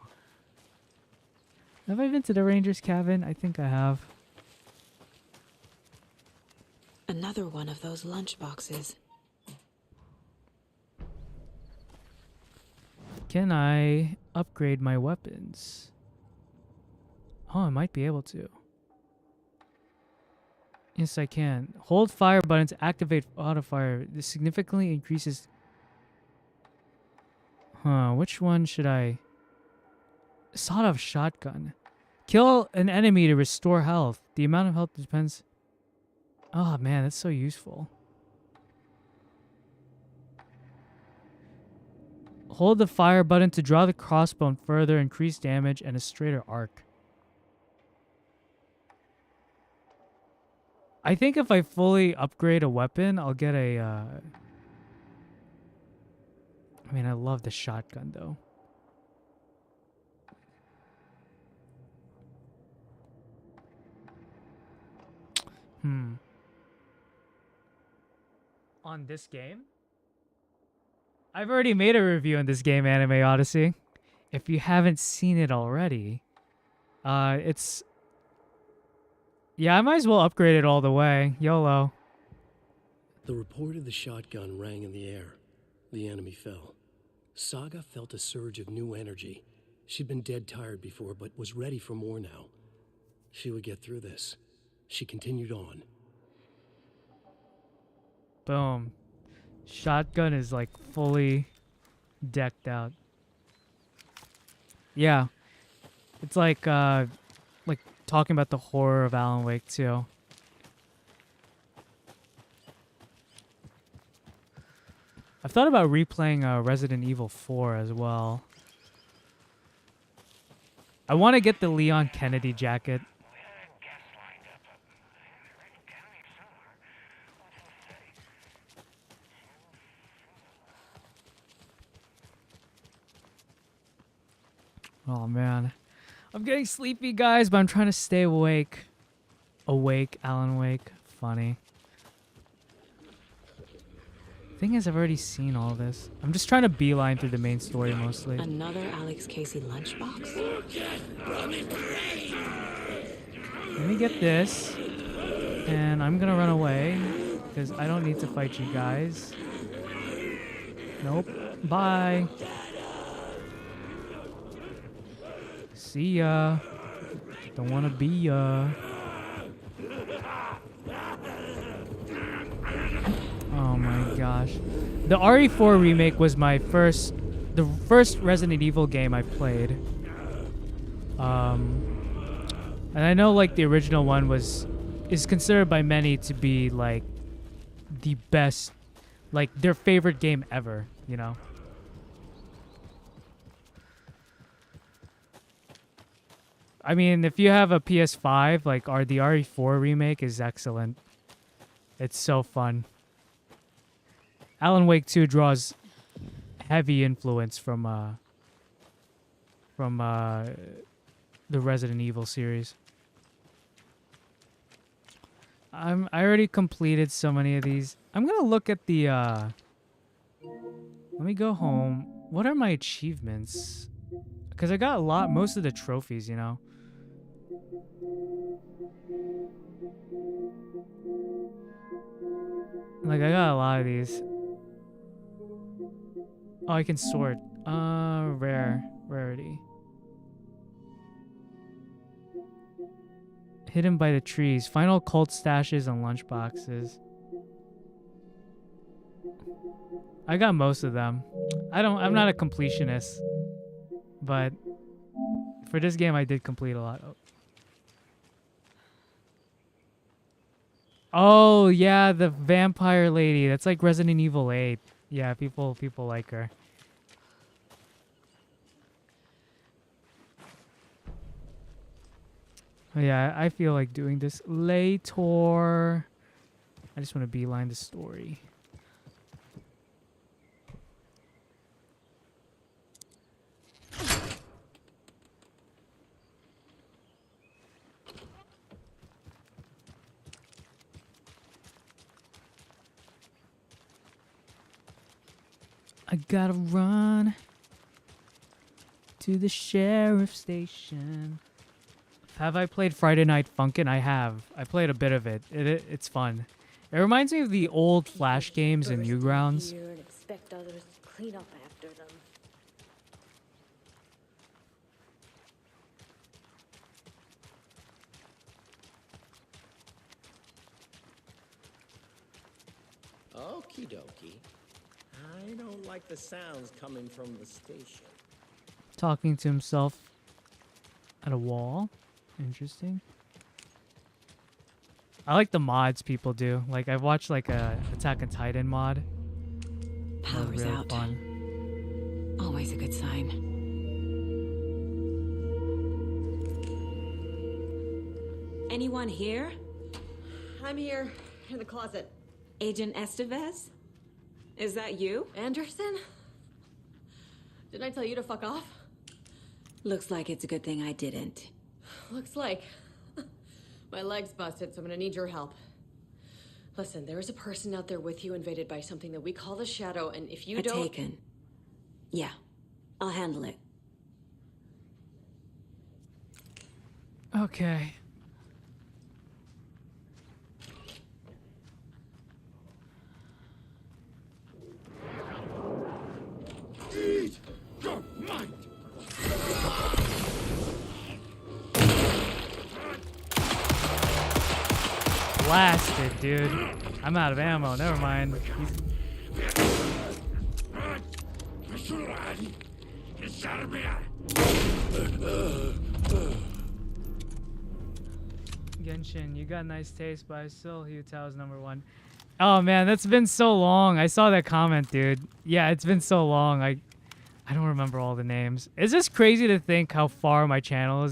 Have I been to the Ranger's cabin? I think I have. Another one of those lunch boxes. Can I upgrade my weapons? Oh, I might be able to. Yes, I can. Hold fire button to activate auto fire. This significantly increases... which one should I... Sawed-off shotgun. Kill an enemy to restore health. The amount of health depends... Oh, man, that's so useful. Hold the fire button to draw the crossbow further, increase damage, and a straighter arc. I think if I fully upgrade a weapon, I'll get a... I mean, I love the shotgun, though. On this game? I've already made a review on this game, Anime Odyssey. If you haven't seen it already, it's... Yeah, I might as well upgrade it all the way. YOLO. The report of the shotgun rang in the air. The enemy fell. Saga felt a surge of new energy. She'd been dead tired before, but was ready for more now. She would get through this. She continued on. Boom. Shotgun is like fully decked out. Yeah. It's like talking about the horror of Alan Wake 2. I've thought about replaying Resident Evil 4 as well. I want to get the Leon Kennedy jacket. Oh man. I'm getting sleepy, guys, but I'm trying to stay awake. Awake, Alan Wake. Funny. Thing is, I've already seen all this. I'm just trying to beeline through the main story mostly. Another Alex Casey lunchbox? Let me get this. And I'm gonna run away. Because I don't need to fight you guys. Nope. Bye. See ya. Don't wanna be ya. Oh my gosh. The RE4 remake was the first Resident Evil game I played. And I know like the original one is considered by many to be like the best, like their favorite game ever, you know? I mean, if you have a PS5, like the RE4 remake is excellent. It's so fun. Alan Wake 2 draws heavy influence from the Resident Evil series. I already completed so many of these. I'm gonna look at the let me go home. What are my achievements? Because I got most of the trophies, you know. Like I got a lot of these. Oh, I can sort. Rarity. Hidden by the trees. Final cult stashes and lunchboxes. I got most of them. I'm not a completionist. But for this game I did complete a lot. Oh yeah, the vampire lady. That's like Resident Evil 8. Yeah, people like her. Oh, yeah, I feel like doing this later. I just want to beeline the story. I gotta run to the sheriff's station. Have I played Friday Night Funkin'? I have. I played a bit of it. It's fun. It reminds me of the old Flash games in Newgrounds. And expect others to clean up after them. Okie dokie. I don't like the sounds coming from the station. Talking to himself at a wall. Interesting. I like the mods people do. Like I've watched like a Attack on Titan mod. Power's really out. Fun. Always a good sign. Anyone here? I'm here, in the closet. Agent Estevez? Is that you? Anderson? Didn't I tell you to fuck off? Looks like it's a good thing I didn't. Looks like. My leg's busted, so I'm gonna need your help. Listen, there is a person out there with you invaded by something that we call the Shadow, and if you don't... Taken. Yeah, I'll handle it. Okay. Eat your mind! Blasted, dude. I'm out of ammo. Never mind. Genshin, you got nice taste, but I still Hu Tao's #1. Oh man, that's been so long. I saw that comment, dude. Yeah, it's been so long. I don't remember all the names. It's just crazy to think how far my channel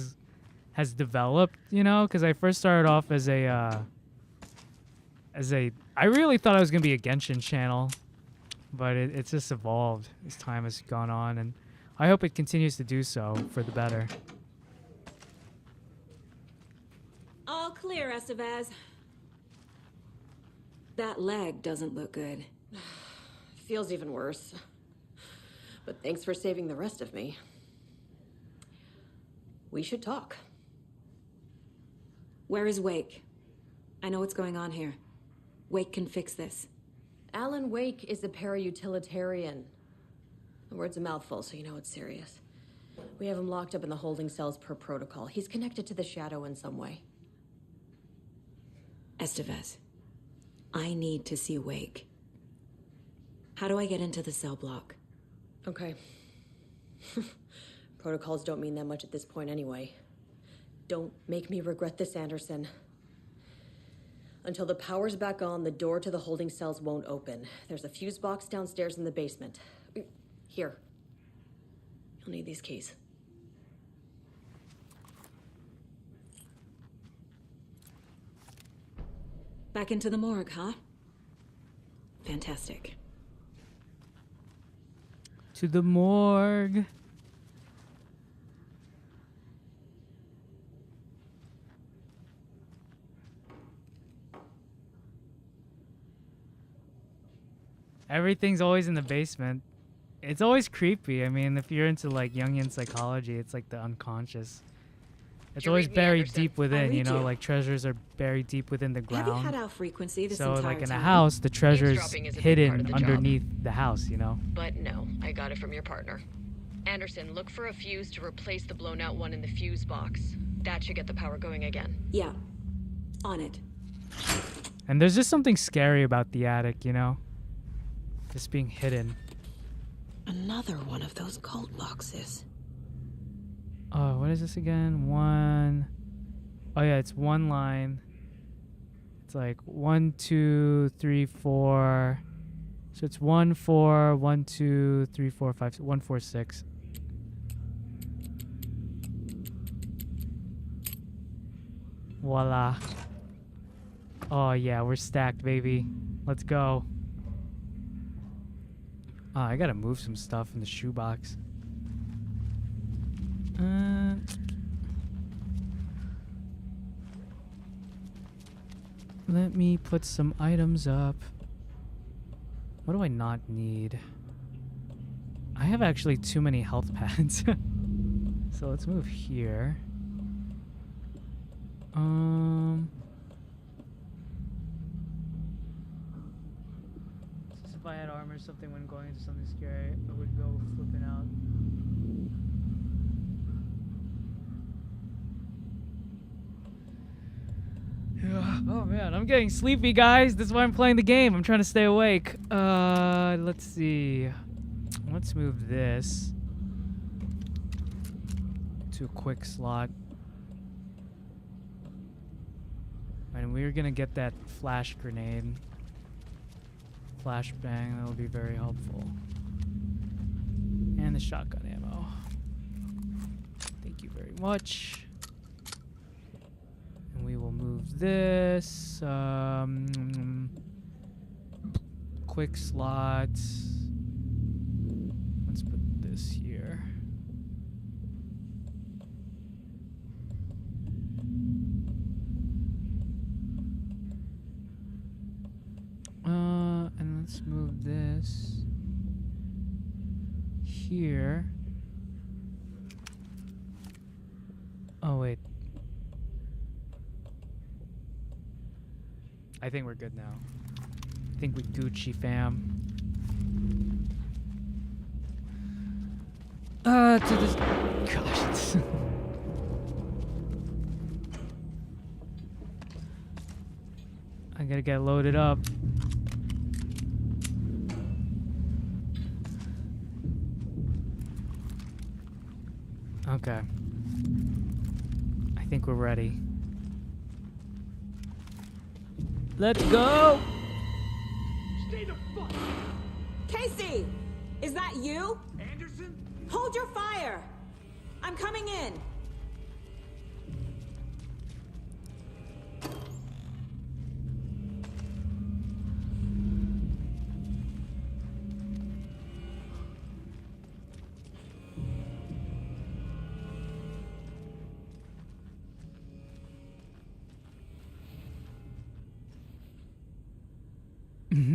has developed, you know, because I first started off as a I really thought I was gonna be a Genshin channel, but it's just evolved as time has gone on, and I hope it continues to do so for the better. All clear, Estevez. That leg doesn't look good. Feels even worse. But thanks for saving the rest of me. We should talk. Where is Wake? I know what's going on here. Wake can fix this. Alan Wake is a para-utilitarian. The word's a mouthful, so you know it's serious. We have him locked up in the holding cells per protocol. He's connected to the Shadow in some way. Estevez, I need to see Wake. How do I get into the cell block? Okay. Protocols don't mean that much at this point anyway. Don't make me regret this, Anderson. Until the power's back on, the door to the holding cells won't open. There's a fuse box downstairs in the basement. Here. You'll need these keys. Back into the morgue, huh? Fantastic. To the morgue. Everything's always in the basement. It's always creepy. I mean, if you're into like Jungian psychology, it's like the unconscious. It's always buried deep within, you know, like treasures are buried deep within the ground. Have you had our frequency this So entire like in a time? house, the treasure's Eavesdropping is a big part of hidden the underneath the house, you know? But no, I got it from your partner. Anderson, look for a fuse to replace the blown out one in the fuse box. That should get the power going again. Yeah. On it. And there's just something scary about the attic, you know? Just being hidden. Another one of those cult boxes. Oh, what is this again? Oh yeah, it's one line. It's like 1, 2, 3, 4. So it's 1, 4, 1, 2, 3, 4, 5, 1, 4, 6. Voila. Oh yeah, we're stacked, baby. Let's go. Oh, I gotta move some stuff in the shoebox. Let me put some items up. What do I not need? I have actually too many health pads. So let's move here. If I had armor or something when going into something scary, I would go flipping out. Yeah. Oh man, I'm getting sleepy, guys. This is why I'm playing the game. I'm trying to stay awake. Let's see. Let's move this to a quick slot. And we're gonna get that flash grenade. Flashbang, that'll be very helpful. And the shotgun ammo. Thank you very much. And we will move this. Quick slots. Let's put this here. here. Oh, wait. I think we're good now. I think we Gucci, fam. To this... Gosh, it's... I gotta get loaded up. Okay. I think we're ready. Let's go! Stay the fuck! Casey! Is that you? Anderson? Hold your fire! I'm coming in!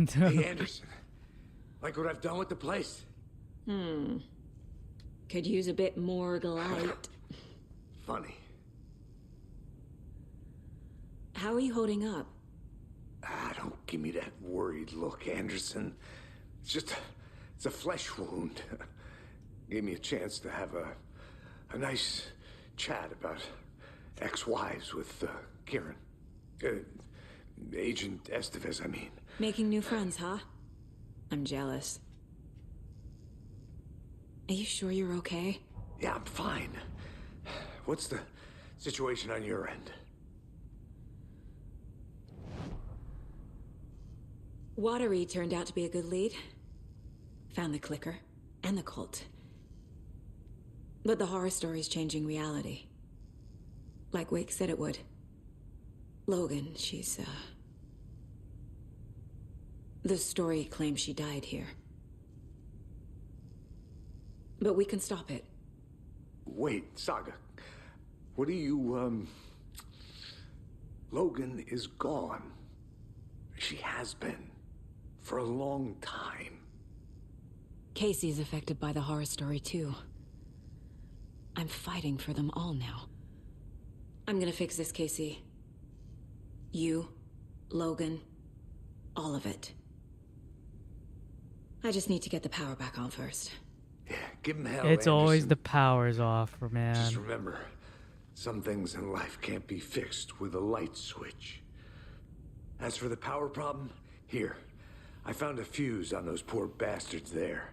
Hey, Anderson. Like what I've done with the place? Could use a bit more light. Funny. How are you holding up? Don't give me that worried look, Anderson. It's a flesh wound. Gave me a chance to have a nice chat about ex-wives with Kieran. Agent Estevez, I mean. Making new friends, huh? I'm jealous. Are you sure you're okay? Yeah, I'm fine. What's the situation on your end? Watery turned out to be a good lead. Found the clicker and the cult. But the horror story's changing reality. Like Wake said it would. Logan, she's, the story claims she died here. But we can stop it. Wait, Saga. What do you, Logan is gone. She has been. For a long time. Casey's affected by the horror story, too. I'm fighting for them all now. I'm gonna fix this, Casey. You, Logan, all of it. I just need to get the power back on first. Yeah, give him hell, It's always Anderson. the powers off, man. Just remember, some things in life can't be fixed with a light switch. As for the power problem, here. I found a fuse on those poor bastards there.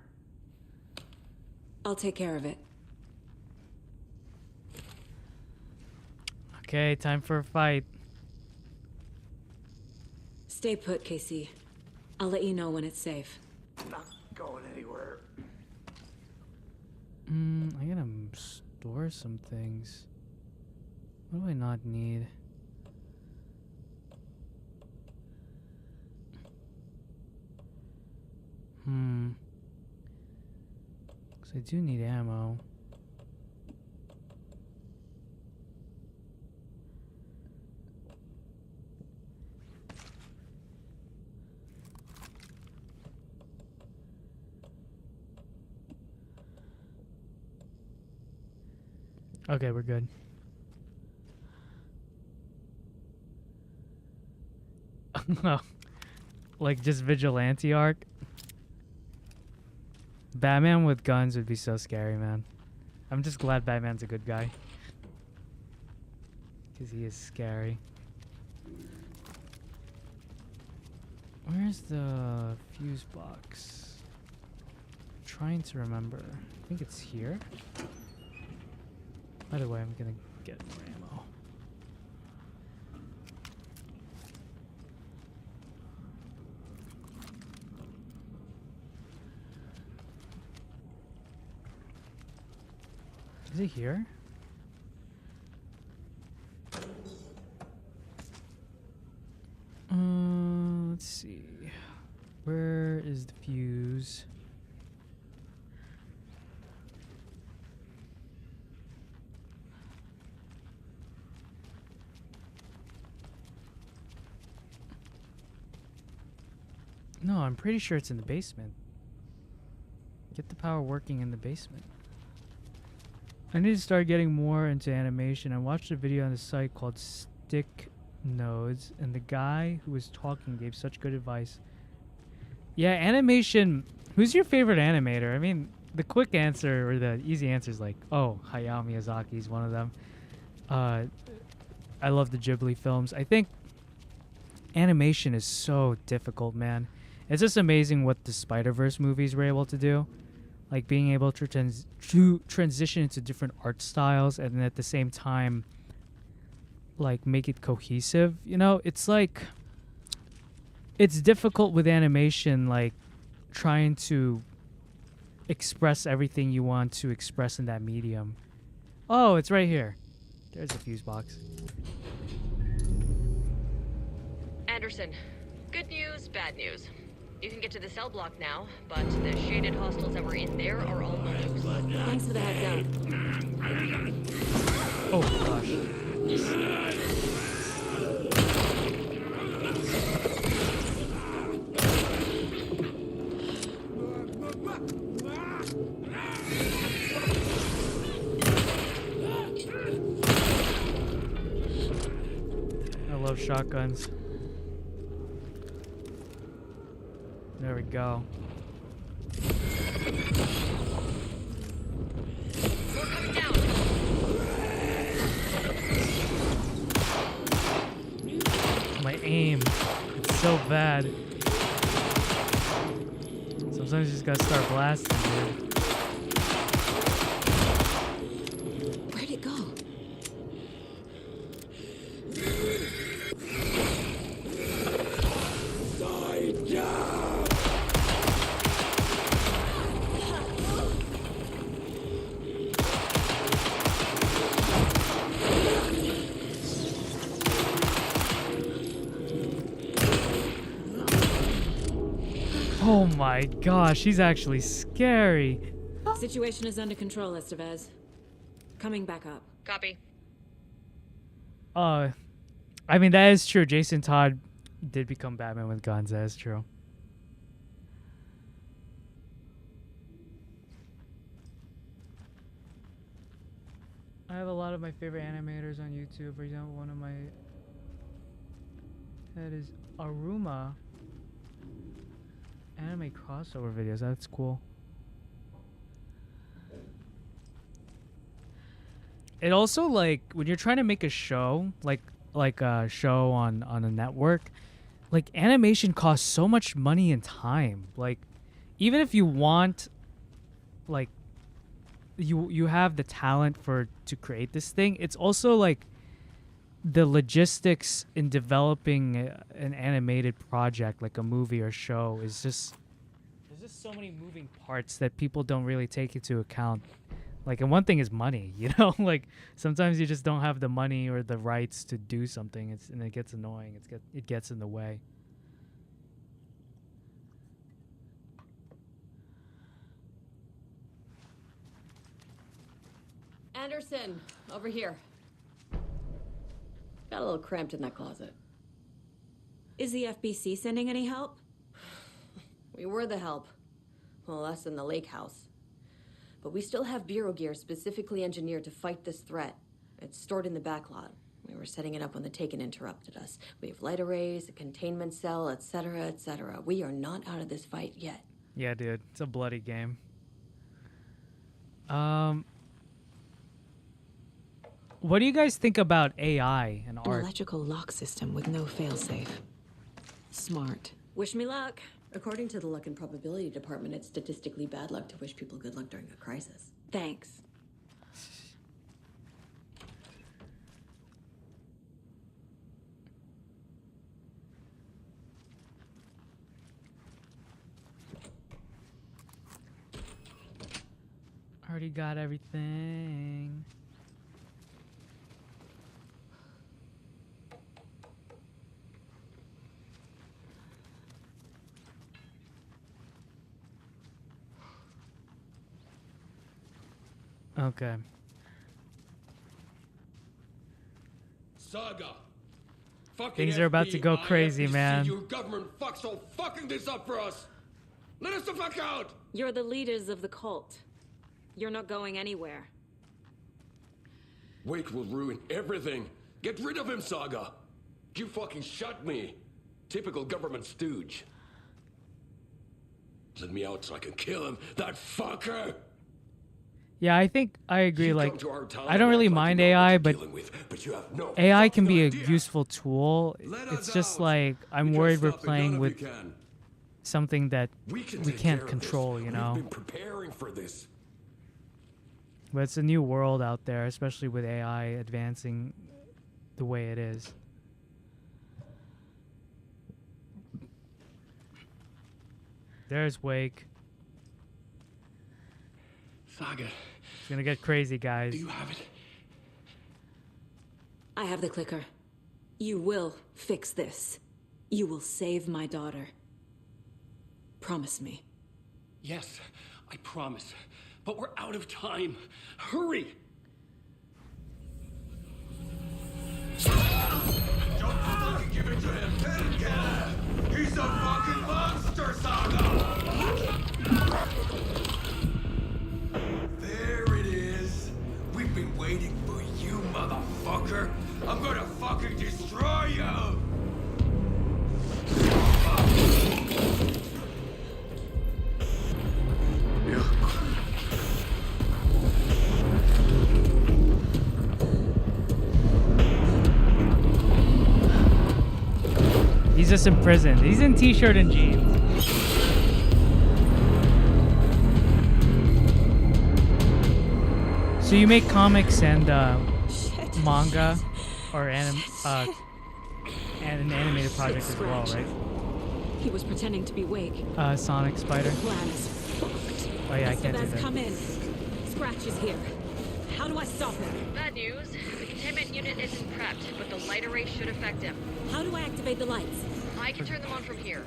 I'll take care of it. Okay, time for a fight. Stay put, Casey. I'll let you know when it's safe. Not going anywhere. I gotta store some things. What do I not need? Because I do need ammo. Okay, we're good. Like just vigilante arc. Batman with guns would be so scary, man. I'm just glad Batman's a good guy. Because he is scary. Where's the fuse box? I'm trying to remember. I think it's here. By the way, I'm gonna get more ammo. Is it here? Let's see. Where is the fuse? No, I'm pretty sure it's in the basement. Get the power working in the basement. I need to start getting more into animation. I watched a video on a site called Stick Nodes, and the guy who was talking gave such good advice. Yeah, animation. Who's your favorite animator? I mean, the quick answer or the easy answer is like, oh, Hayao Miyazaki is one of them. I love the Ghibli films. I think animation is so difficult, man. It's just amazing what the Spider-Verse movies were able to do. Like being able to transition into different art styles and then at the same time like make it cohesive. You know, it's like it's difficult with animation, like trying to express everything you want to express in that medium. Oh, it's right here. There's a fuse box. Anderson, good news, bad news. You can get to the cell block now, but the shaded hostiles that were in there are all loose. Thanks for the heads up. Oh gosh. I love shotguns. There we go. We're coming down. My aim, it's so bad. Sometimes you just gotta start blasting, dude. Where'd it go? Oh my gosh, he's actually scary. Situation is under control, Estevez. Coming back up. Copy. I mean, that is true. Jason Todd did become Batman with guns. That is true. I have a lot of my favorite animators on YouTube. For example, one of my that is Aruma anime crossover videos. That's cool. It also, like, when you're trying to make a show, like a show on a network, like, animation costs so much money and time. Like, even if you want, like, you have the talent to create this thing, it's also like the logistics in developing an animated project, like a movie or show, is just there's just so many moving parts that people don't really take into account. Like, and one thing is money, you know. Like, sometimes you just don't have the money or the rights to do something, and it gets annoying. It gets in the way. Anderson, over here. Got a little cramped in that closet. Is the FBC sending any help? We were the help. Well, less than the lake house. But we still have bureau gear specifically engineered to fight this threat. It's stored in the backlot. We were setting it up when the Taken interrupted us. We have light arrays, a containment cell, etc., etc. We are not out of this fight yet. Yeah, dude. It's a bloody game. What do you guys think about AI and An art? electrical lock system with no failsafe. Smart. Wish me luck. According to the Luck and Probability Department, it's statistically bad luck to wish people good luck during a crisis. Thanks. Already got everything. Okay. Saga. Fucking Things are about to go FBI, crazy, FBC, man. Your government fucks all fucking this up for us. Let us the fuck out. You're the leaders of the cult. You're not going anywhere. Wake will ruin everything. Get rid of him, Saga. You fucking shot me. Typical government stooge. Let me out so I can kill him, that fucker! Yeah, I think I agree. You Like, come to our town I don't and really act like mind you know what AI, you're but dealing with, but you have no AI can fucking be a idea. useful tool. It's just like I'm worried we're playing with something that we take can't care of control, this. you know. We've been preparing for this. But it's a new world out there, especially with AI advancing the way it is. There's Wake. Saga. It's gonna get crazy, guys. Do you have it? I have the clicker. You will fix this. You will save my daughter. Promise me. Yes, I promise. But we're out of time. Hurry! Don't fucking give it to him! Let him get it! He's a fucking monster, Saga! There it is! We've been waiting for you, motherfucker! I'm gonna fucking destroy you! He's just in prison. He's in t-shirt and jeans. So you make comics and manga or and an animated project as well, right? He was pretending to be Wake. Sonic Spider. The plan is fucked. Oh yeah, I can't do Estevez, that. come in. Scratch is here. How do I stop him? Bad news. The containment unit isn't prepped, but the light array should affect him. How do I activate the lights? I can turn them on from here,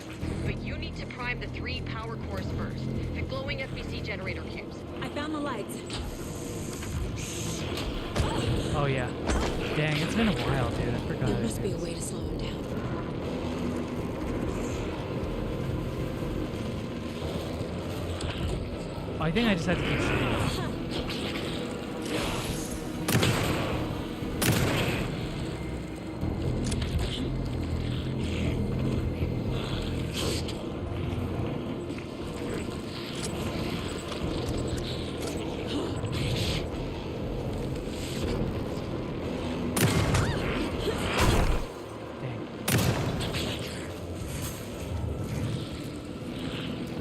but you need to prime the 3 power cores first. The glowing FBC generator cubes. I found the lights. Oh yeah. Dang, it's been a while, dude. I forgot. There must be a way to slow him down. I think I just had to keep shooting.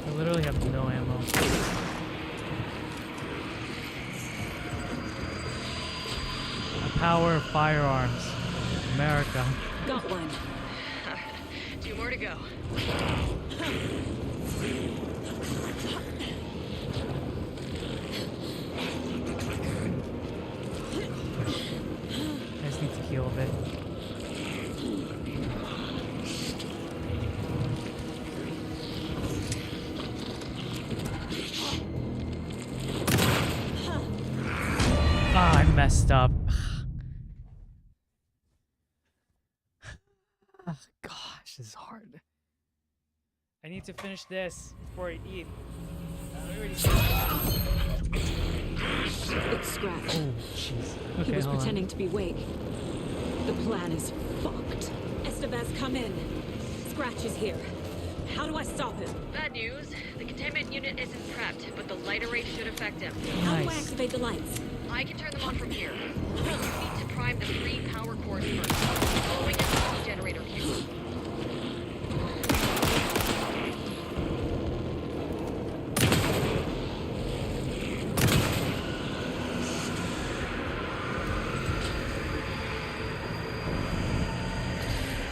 I literally have no ammo. The power of firearms. America. Got one. 2 more to go. I just need to heal a bit. Ah, I messed up. Oh, gosh, this is hard. I need to finish this before I eat. It's Scratch. Oh, jeez. Okay, He was hold on. pretending to be Wake. The plan is fucked. Estevez, come in. Scratch is here. How do I stop him? Bad news. The containment unit isn't prepped, but the light array should affect him. How do I activate the lights? I can turn them on from here. You need to prime the 3 power cores first. The glowing FBC generator cubes.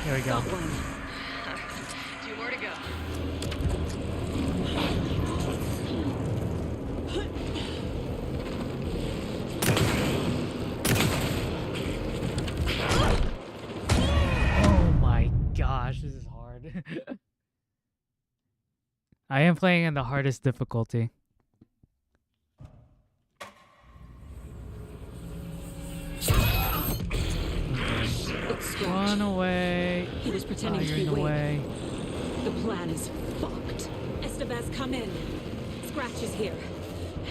There we go. Got one. 2 more to go. Oh my gosh, this is hard. I am playing in the hardest difficulty. Run away. He was pretending Oh, to you're be in the Wake. way. The plan is fucked. Estevez, come in. Scratch is here.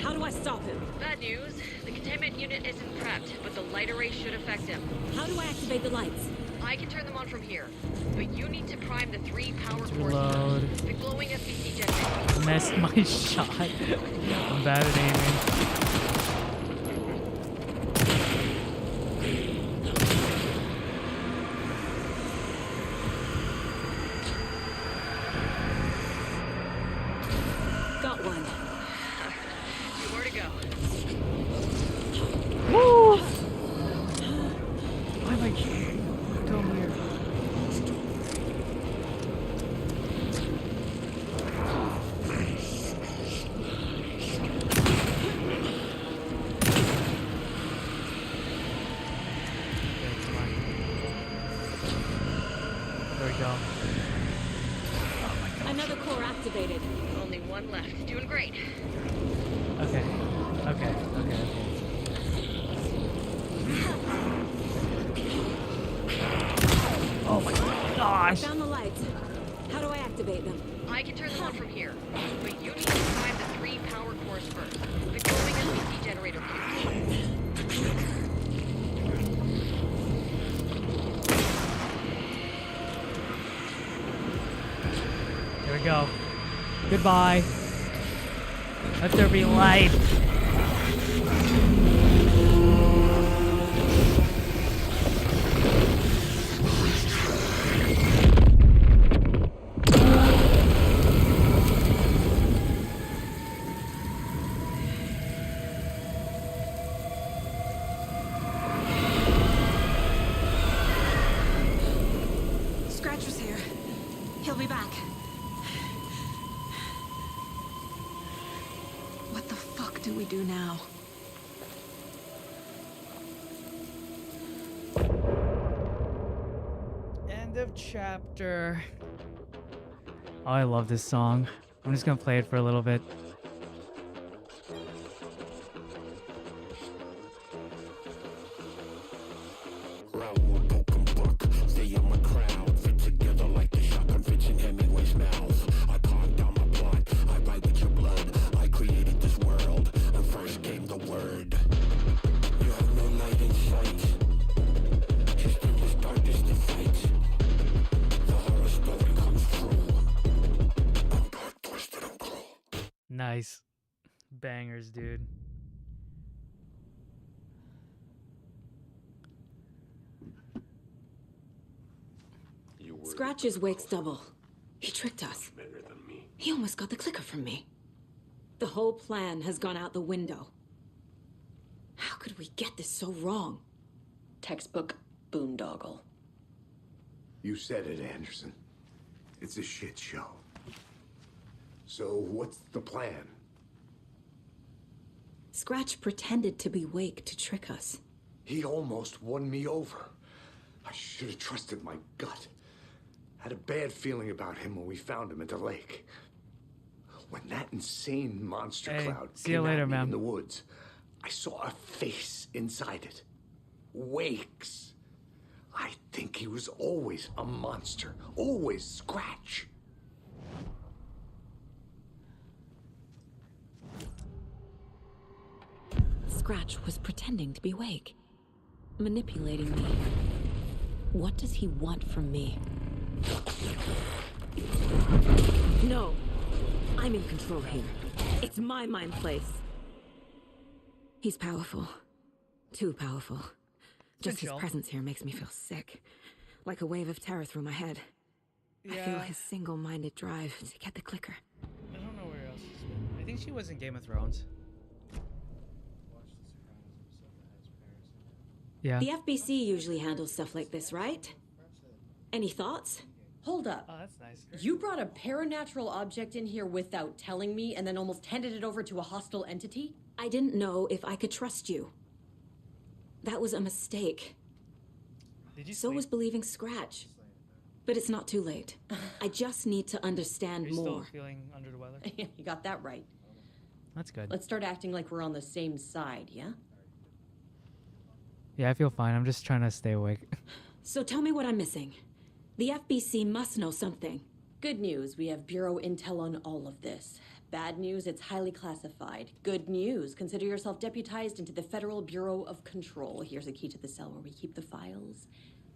How do I stop him? Bad news. The containment unit isn't prepped, but the light array should affect him. How do I activate the lights? I can turn them on from here, but you need to prime the 3 power cores Reload. first. The glowing SBC generator. Missed my shot. I'm bad at aiming. Got one. Two more to go. Woo! Why am I going here? There we go. Another core activated. Only one left. Doing great. Okay. Okay. Okay. Oh my gosh. Found the lights. How do I activate them? I can turn them on from here, but you need to prime the 3 power cores first. The glowing SBC generator fuse. Here we go. Goodbye. Let there be light. Scratch was here. He'll be back. What the fuck do we do now? End of chapter. Oh, I love this song. I'm just gonna play it for a little bit. Stay on my crowd, fit together like the shotgun fits in Hemingway's mouth. I calm down my plot, I ride with your blood. I created this world, and first came the word. You have no light in sight, just endless darkness to fight. The horror story comes true. I'm dark, twisted, and cruel. Nice. Bangers, dude. Scratch's wake's double. He tricked us. He almost got the clicker from me. The whole plan has gone out the window. How could we get this so wrong? Textbook boondoggle. You said it, Anderson. It's a shit show. So what's the plan? Scratch pretended to be Wake to trick us. He almost won me over. I should have trusted my gut. Had a bad feeling about him when we found him at the lake. When that insane monster cloud see you came later, at me ma'am. in the woods, I saw a face inside it. Wake's. I think he was always a monster. Always Scratch. Scratch was pretending to be Wake. Manipulating me. What does he want from me? No. I'm in control here. It's my mind place. He's powerful. Too powerful. Just his Potential. presence here makes me feel sick. Like a wave of terror through my head. I feel Yeah. his single-minded drive to get the clicker. I don't know where else she's been. I think she was in Game of Thrones. Yeah. The FBC usually handles stuff like this, right? Any thoughts? Hold up. Oh, that's nice. You brought a paranatural object in here without telling me and then almost handed it over to a hostile entity? I didn't know if I could trust you. That was a mistake. Did you So sleep? was believing Scratch. But it's not too late. I just need to understand You're still more. feeling under the weather? You got that right. That's good. Let's start acting like we're on the same side, yeah? Yeah, I feel fine. I'm just trying to stay awake. So tell me what I'm missing. The FBC must know something. Good news, we have Bureau intel on all of this. Bad news, it's highly classified. Good news, consider yourself deputized into the Federal Bureau of Control. Here's a key to the cell where we keep the files.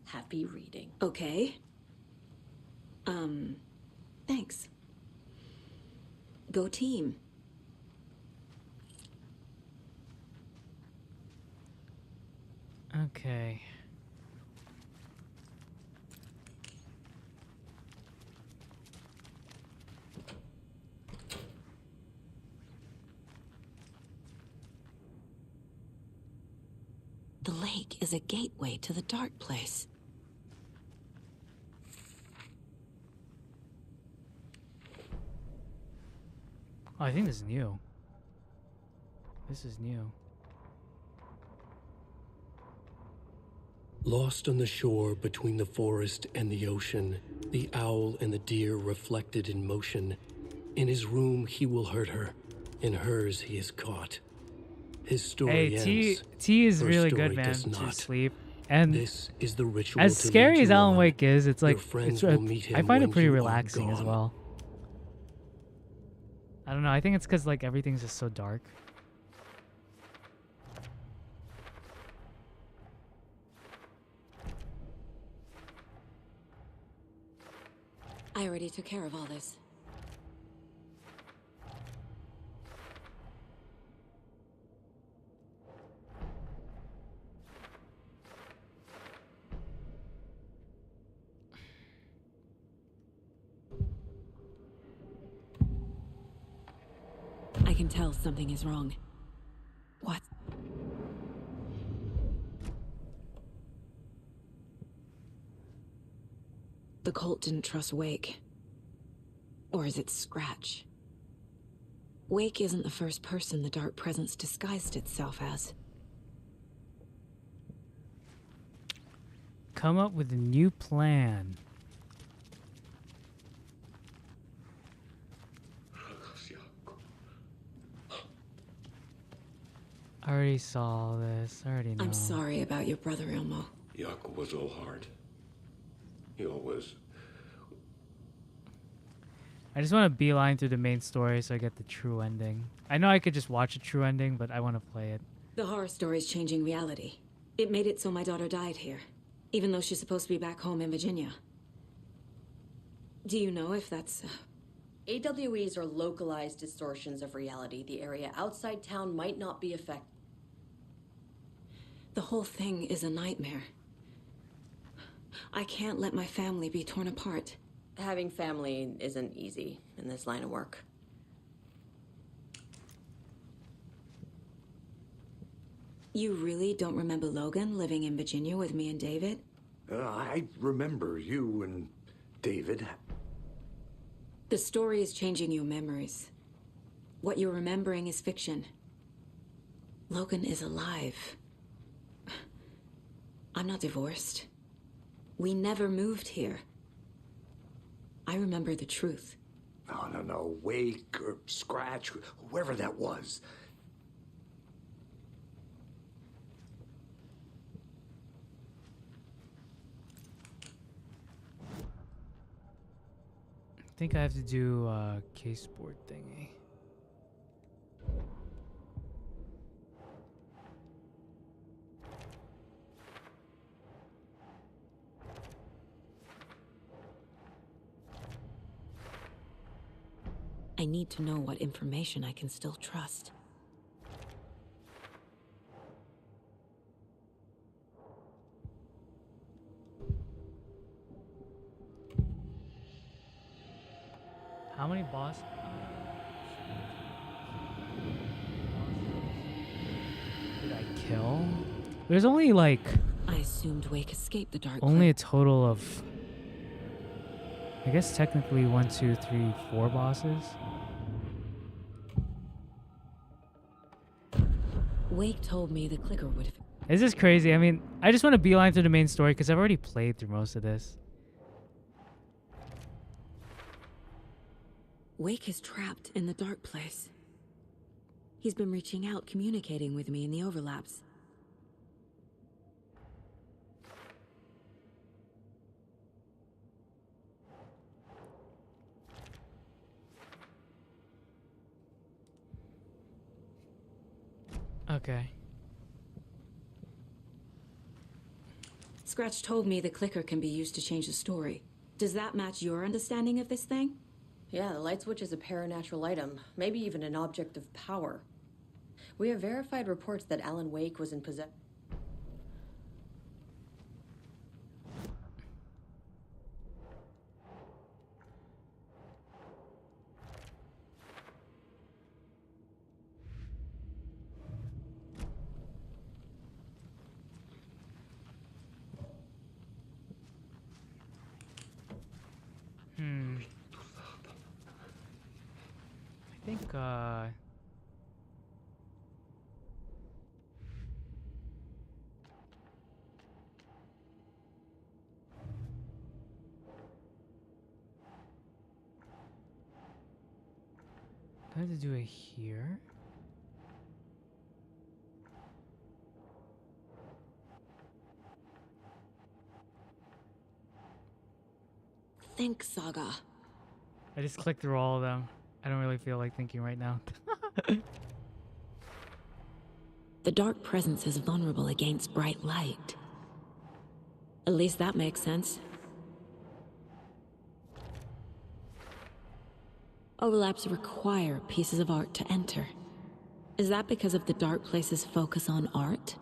Happy reading. Okay. Thanks. Go team. Okay. The lake is a gateway to the dark place. Oh, I think this is new. This is new. Lost on the shore between the forest and the ocean, the owl and the deer reflected in motion. In his room he will hurt her, in hers he is caught. His story Hey, ends. T is Her really story good, man, does to not. sleep. And This is the ritual as to scary lead as you Alan on. Wake is, it's like Your friends it's, will meet I him find it when pretty you are relaxing as gone. well. I don't know. I think it's because like everything's just so dark. I already took care of all this. I can tell something is wrong. What? The cult didn't trust Wake. Or is it Scratch? Wake isn't the first person the Dark Presence disguised itself as. Come up with a new plan. I already saw this. I already know. I'm sorry about your brother, Ilmo. Yak was all hard. He always. I just want to beeline through the main story so I get the true ending. I know I could just watch a true ending, but I want to play it. The horror story's changing reality. It made it so my daughter died here, even though she's supposed to be back home in Virginia. Do you know if that's... AWEs are localized distortions of reality. The area outside town might not be affected. The whole thing is a nightmare. I can't let my family be torn apart. Having family isn't easy in this line of work. You really don't remember Logan living in Virginia with me and David? I remember you and David. The story is changing your memories. What you're remembering is fiction. Logan is alive. I'm not divorced. We never moved here. I remember the truth. No. Wake or Scratch, whoever that was. I think I have to do a case board thingy. I need to know what information I can still trust. How many boss? Did I kill? There's only like... I assumed Wake escaped the dark only a total of... I guess technically 1, 2, 3, 4 bosses. Wake told me the clicker would... This is crazy. I mean, I just want to beeline through the main story because I've already played through most of this. Wake is trapped in the dark place. He's been reaching out, communicating with me in the overlaps. Okay. Scratch told me the clicker can be used to change the story. Does that match your understanding of this thing? Yeah, the light switch is a paranatural item, maybe even an object of power. We have verified reports that Alan Wake was in possession. I think, I have to do it here. Think, Saga. I just clicked through all of them. I don't really feel like thinking right now. The dark presence is vulnerable against bright light. At least that makes sense. Overlaps require pieces of art to enter. Is that because of the dark place's focus on art?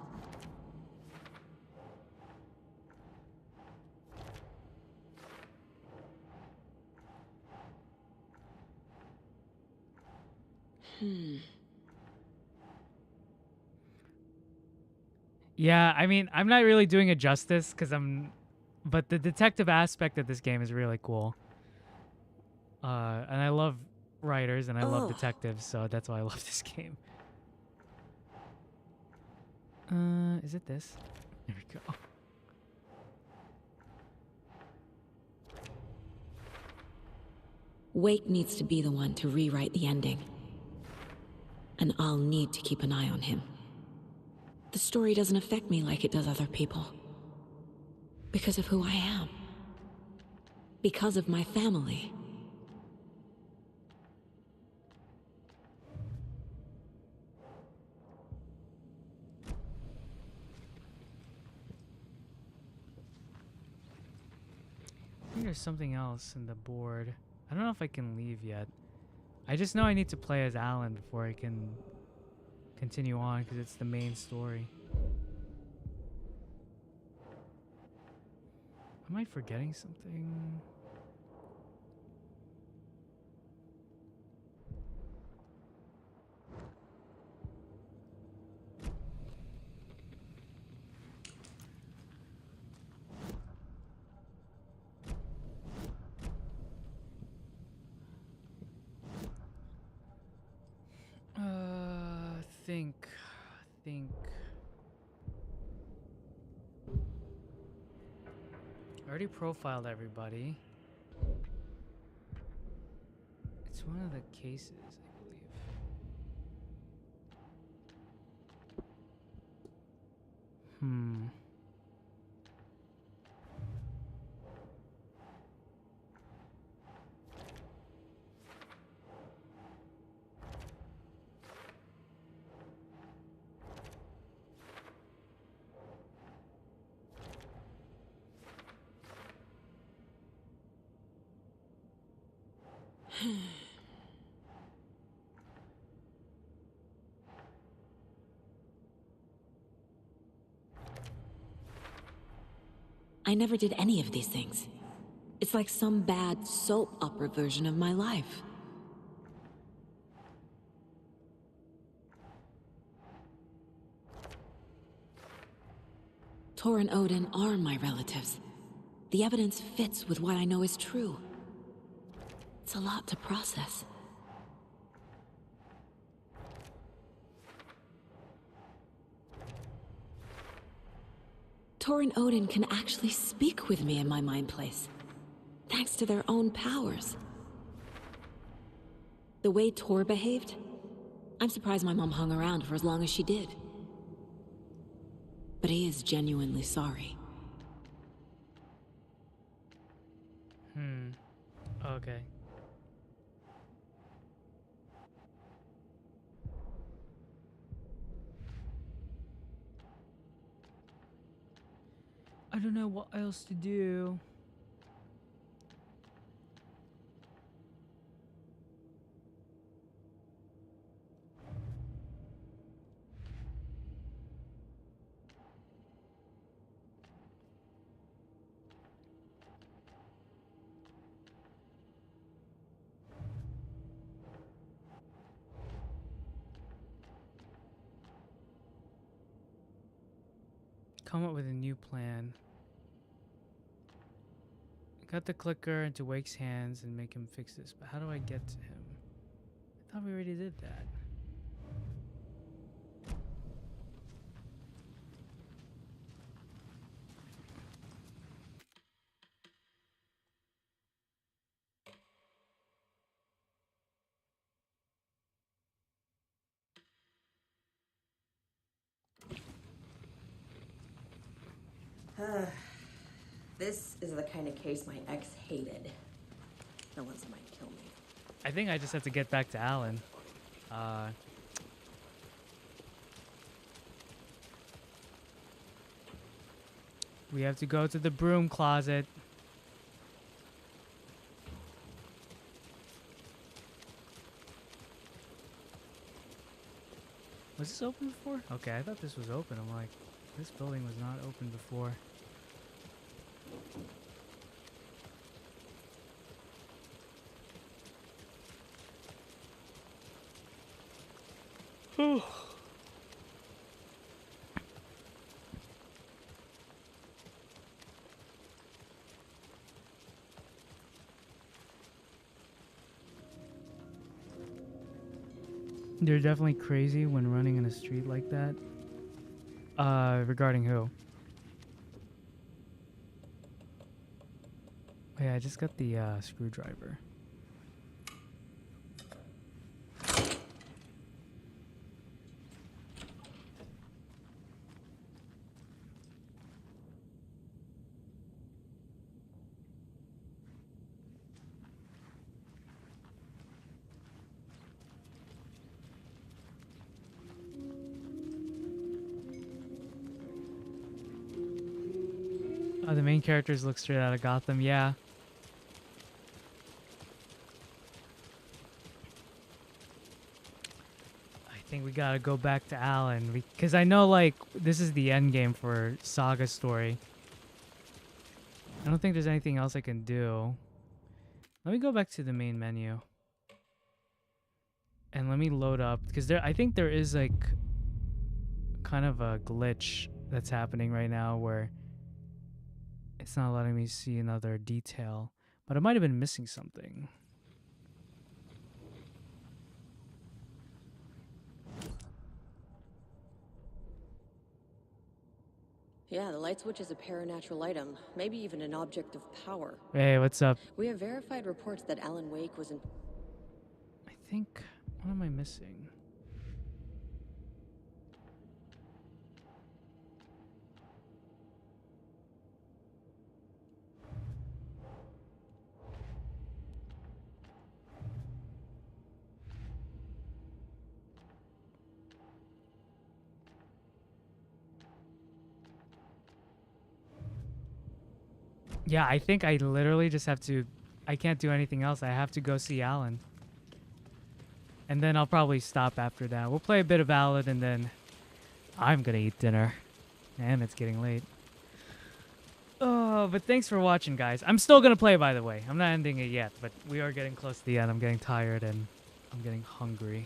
Yeah, I mean, I'm not really doing it justice because but the detective aspect of this game is really cool. And I love writers and I love detectives, so that's why I love this game. Is it this? There we go. Wake needs to be the one to rewrite the ending. And I'll need to keep an eye on him. The story doesn't affect me like it does other people. Because of who I am. Because of my family. I think there's something else in the board. I don't know if I can leave yet. I just know I need to play as Alan before I can continue on because it's the main story. Am I forgetting something? Think. I already profiled everybody. It's one of the cases, I believe. I never did any of these things. It's like some bad soap opera version of my life. Tor and Odin are my relatives. The evidence fits with what I know is true. It's a lot to process. Tor and Odin can actually speak with me in my mind place, thanks to their own powers. The way Tor behaved, I'm surprised my mom hung around for as long as she did. But he is genuinely sorry. Okay. I don't know what else to do. Come up with a new plan. Cut the clicker into Wake's hands and make him fix this. But how do I get to him? I thought we already did that. This is the kind of case my ex hated. The ones that might kill me. I think I just have to get back to Alan. We have to go to the broom closet. Was this open before? Okay, I thought this was open. I'm like, this building was not open before. They're definitely crazy when running in a street like that. Regarding who? Oh, yeah, I just got the screwdriver. Oh, the main characters look straight out of Gotham, yeah. I think we gotta go back to Alan, because I know, like, this is the end game for Saga story. I don't think there's anything else I can do. Let me go back to the main menu. And let me load up, because I think there is, like, kind of a glitch that's happening right now where it's not letting me see another detail, but I might have been missing something. Yeah, the light switch is a paranatural item, maybe even an object of power. Hey, what's up? We have verified reports that Alan Wake was in... I think... What am I missing? Yeah, I think I literally just have to... I can't do anything else. I have to go see Alan. And then I'll probably stop after that. We'll play a bit of Alan and then I'm gonna eat dinner. And it's getting late. Oh, but thanks for watching, guys. I'm still gonna play, by the way. I'm not ending it yet, but we are getting close to the end. I'm getting tired and I'm getting hungry.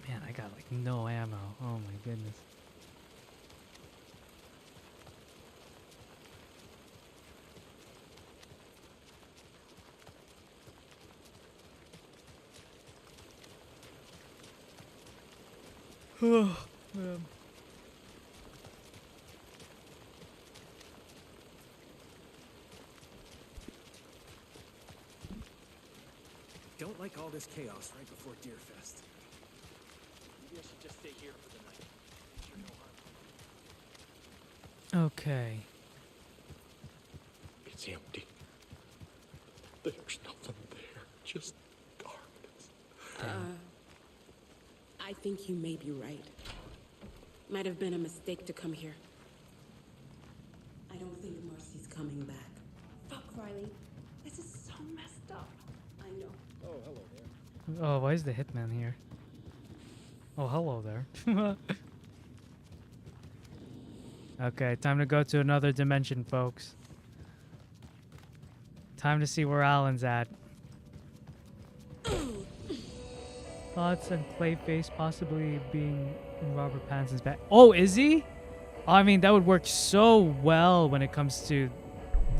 Man, I got like no ammo. Oh my goodness. Oh, man. Don't like all this chaos right before Deerfest. Maybe I should just stay here for the night. You're no harm. Okay. It's empty. There's nothing there. Just darkness. I think you may be right. Might have been a mistake to come here. I don't think Marcy's coming back. Fuck, Riley. This is so messed up. I know. Oh, hello there. Oh, why is the hitman here? Oh, hello there. Okay, time to go to another dimension, folks. Time to see where Alan's at. Thoughts on Clayface possibly being in Robert Pattinson's back. Oh, is he? I mean, that would work so well when it comes to,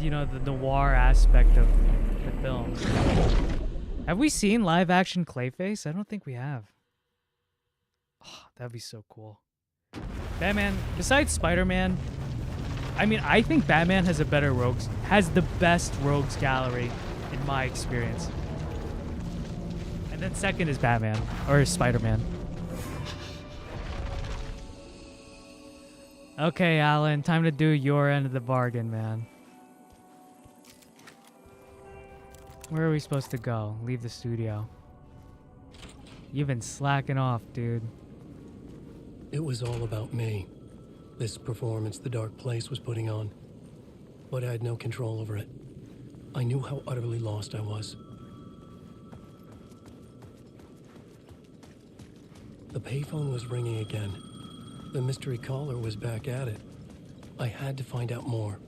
you know, the noir aspect of the film. Have we seen live action Clayface? I don't think we have. Oh, that'd be so cool. Batman, besides Spider-Man, I mean, I think Batman has the best rogues gallery in my experience. And then second is Batman, or Spider-Man. Okay, Alan, time to do your end of the bargain, man. Where are we supposed to go? Leave the studio. You've been slacking off, dude. It was all about me. This performance the Dark Place was putting on. But I had no control over it. I knew how utterly lost I was. The payphone was ringing again. The mystery caller was back at it. I had to find out more.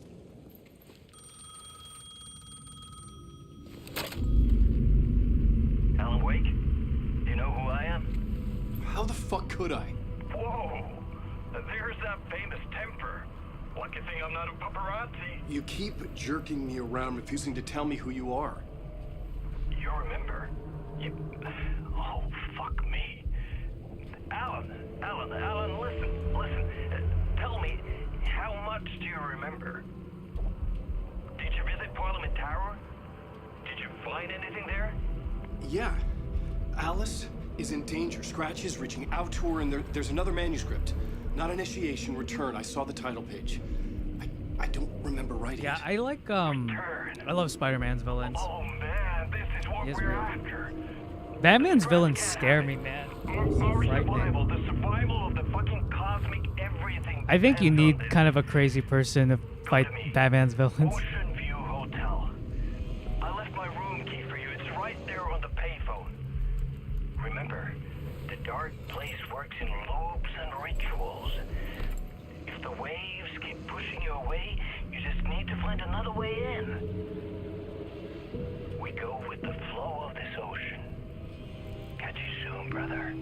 Alan Wake? Do you know who I am? How the fuck could I? Whoa! There's that famous temper. Lucky thing I'm not a paparazzi. You keep jerking me around, refusing to tell me who you are. You remember? Oh, fuck me. Alan, listen. Tell me, how much do you remember? Did you visit Parliament Tower? Did you find anything there? Yeah. Alice is in danger. Scratch is reaching out to her, and there's another manuscript. Not initiation, return. I saw the title page. I don't remember writing Yeah, it. I like, I love Spider-Man's villains. Oh man, this is what we're after. Batman's villains scare me, man. So frightening. The survival of the fucking cosmic everything. I think you need kind of a crazy person to fight Batman's villains. Ocean View Hotel. I left my room key for you. It's right there on the payphone. Remember, the Dark Place works in loops and rituals. If the waves keep pushing you away, you just need to find another way in. We go with the flow of this ocean. Catch you soon, brother.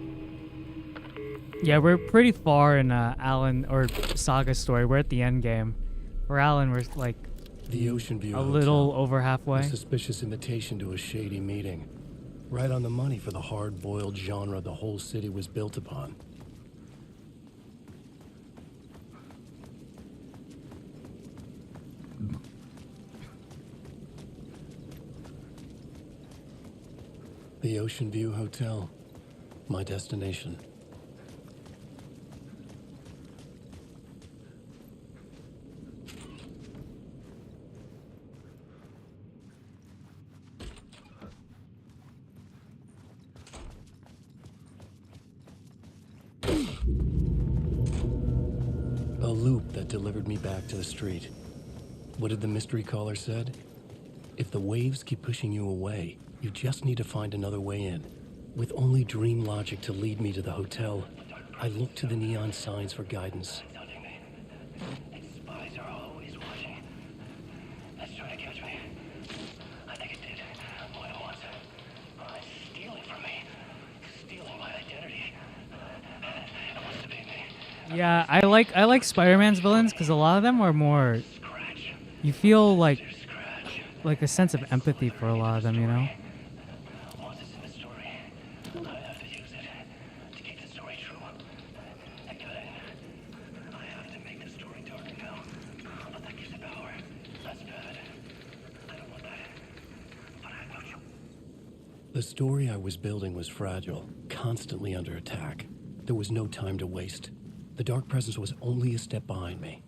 Yeah, we're pretty far in Alan or Saga's story. We're at the end game. For Alan, we're like The Ocean View a little over halfway. A suspicious invitation to a shady meeting. Right on the money for the hard-boiled genre the whole city was built upon. The Ocean View Hotel, my destination. A loop that delivered me back to the street. What did the mystery caller said? If the waves keep pushing you away, you just need to find another way in. With only dream logic to lead me to the hotel, I looked to the neon signs for guidance. Spies are always watching. That's trying to catch me. I think it did. More than once. It's stealing from me. Stealing my identity. It wants to be me. Yeah, I like Spider-Man's villains because a lot of them are more. You feel like a sense of empathy for a lot of them, you know. The story I was building was fragile, constantly under attack. There was no time to waste. The Dark Presence was only a step behind me.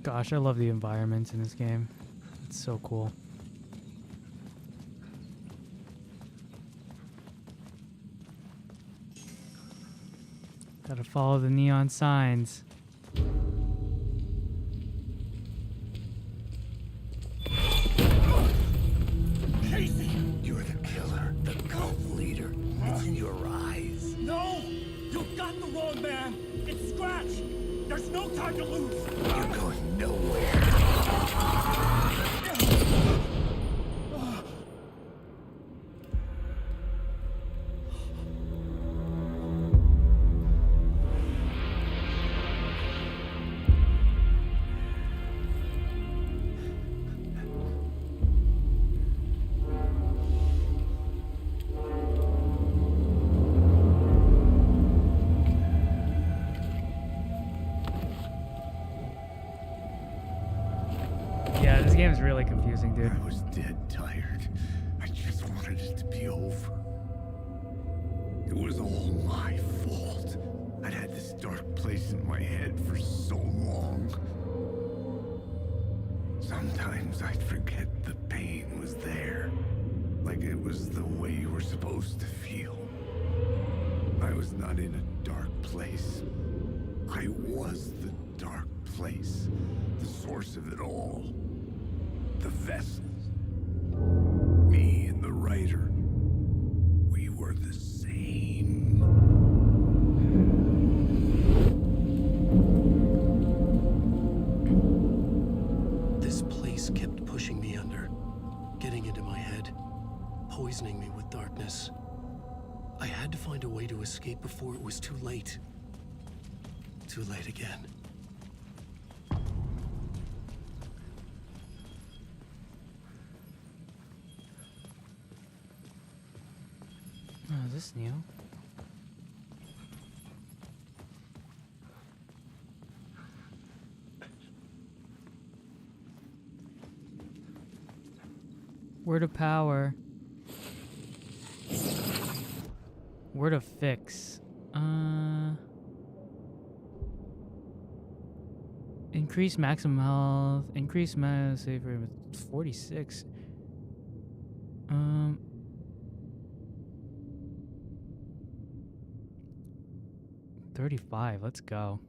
Gosh, I love the environments in this game. It's so cool. Gotta follow the neon signs. Casey! You're the killer, the cult leader. It's in your eyes. No! You got the wrong man! It's Scratch! There's no time to lose! You're going nowhere. Yeah, this game is really confusing, dude. I was dead tired. I just wanted it to be over. It was all my fault. I'd had this dark place in my head for so long. Sometimes I'd forget the pain was there. Like it was the way you were supposed to feel. I was not in a dark place. I was the dark place. The source of it all. The vessel. Me and the writer. We were the same. This place kept pushing me under, getting into my head, poisoning me with darkness. I had to find a way to escape before it was too late. Too late again. Oh, is this new? Word of power. Word of fix. Increase maximum health. Increase maximum save rate with 46. 35. Let's go.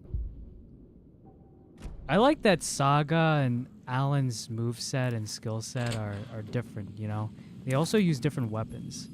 I like that Saga and Alan's moveset and skill set are different, you know? They also use different weapons.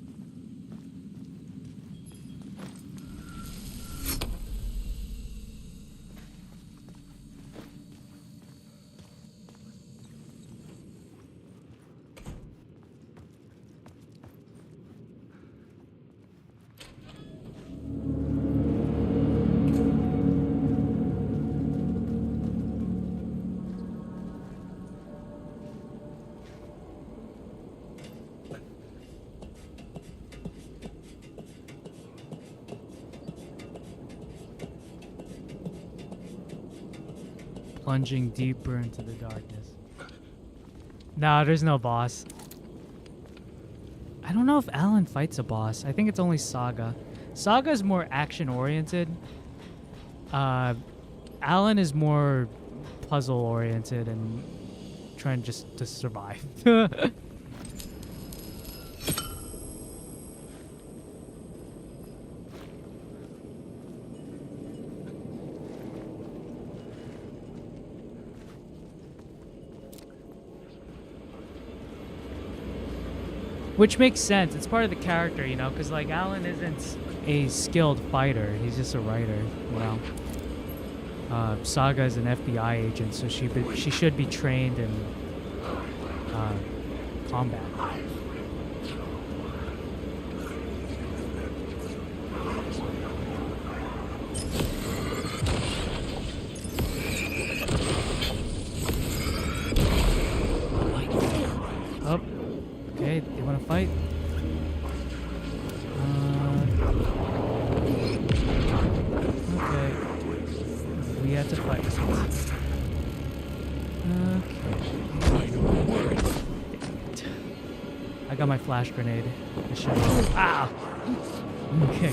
Plunging deeper into the darkness. No, there's no boss. I don't know if Alan fights a boss. I think it's only Saga. Saga's more action-oriented. Alan is more puzzle-oriented and trying just to survive. Which makes sense. It's part of the character, you know, because like Alan isn't a skilled fighter. He's just a writer, you know. Saga is an FBI agent, so she should be trained in combat. Oh, okay. You want to fight? Okay. We have to fight. Okay. I got my flash grenade. I should. Ah! Okay.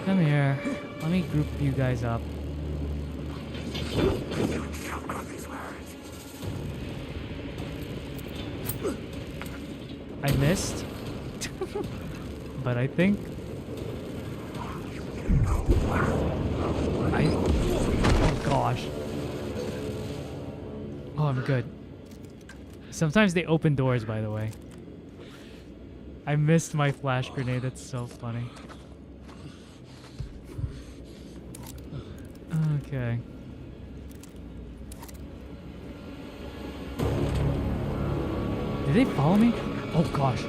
Come here. Let me group you guys up. I missed. But I think Oh gosh. Oh, I'm good. Sometimes they open doors, by the way. I missed my flash grenade. That's so funny. Okay. Did they follow me? Oh gosh.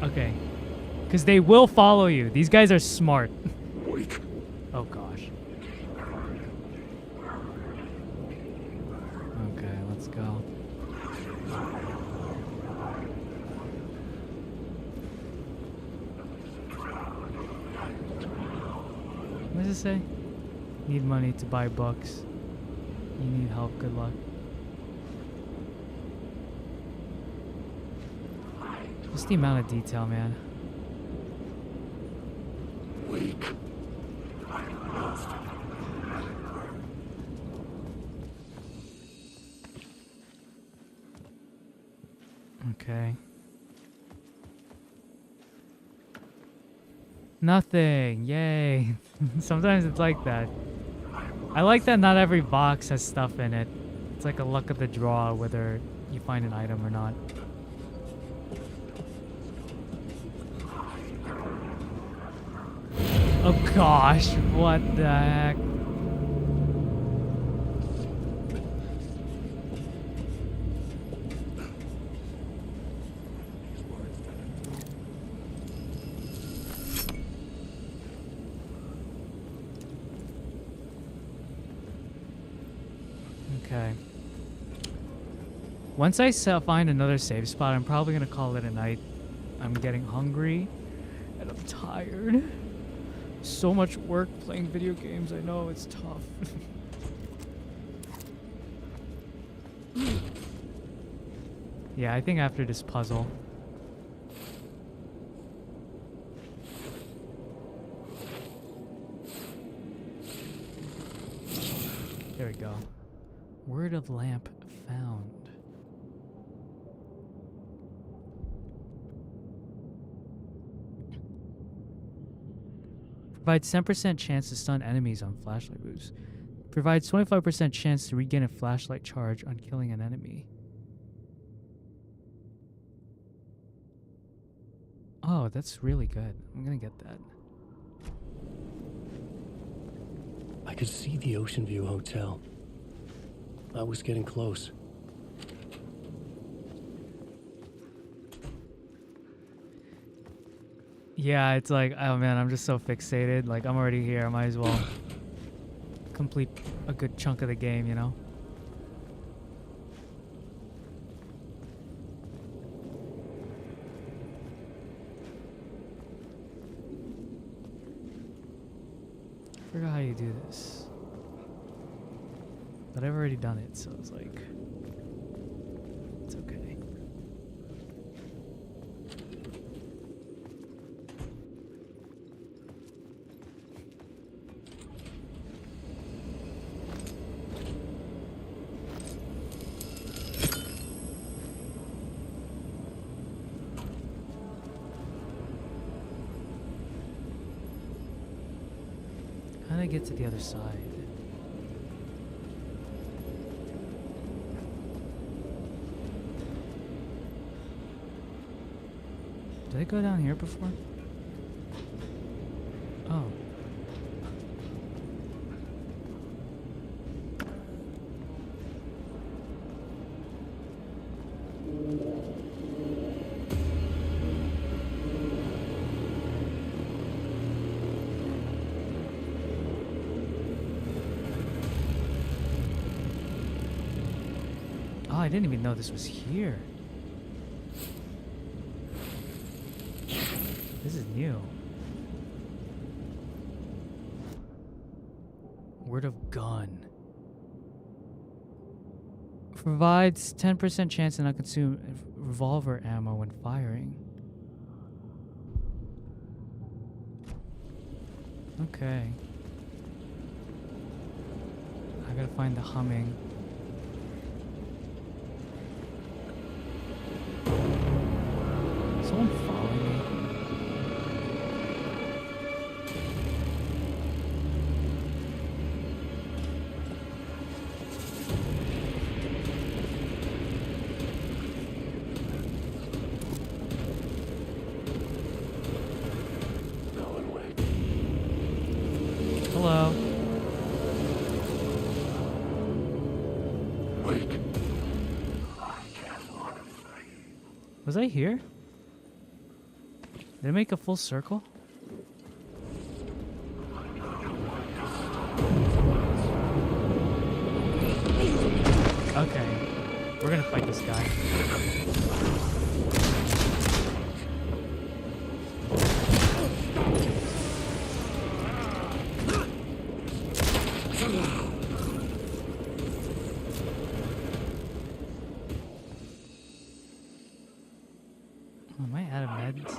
Okay. Because they will follow you. These guys are smart. Oh gosh. Okay, let's go. What does it say? Need money to buy books. You need help, good luck. Just the amount of detail, man. Weak. Okay. Nothing. Yay. Sometimes it's like that. I like that not every box has stuff in it. It's like a luck of the draw whether you find an item or not. Oh gosh, what the heck? Okay. Once I find another save spot, I'm probably gonna call it a night. I'm getting hungry and I'm tired. So much work playing video games. I know it's tough. Yeah, I think after this puzzle. There we go. Word of lamp found. Provides 10% chance to stun enemies on flashlight boost. Provides 25% chance to regain a flashlight charge on killing an enemy. Oh, that's really good. I'm gonna get that. I could see the Ocean View Hotel. I was getting close. Yeah, it's like, oh man, I'm just so fixated. Like, I'm already here. I might as well complete a good chunk of the game, you know? I forgot how you do this. But I've already done it, so it's like, it's okay. How do I get to the other side? Did I go down here before? Oh. Oh, I didn't even know this was here. This is new. Word of gun. Provides 10% chance to not consume revolver ammo when firing. Okay. I gotta find the humming. Someone following me? Was I here? Did I make a full circle? Okay. We're gonna fight this guy. Oh, am I out of meds?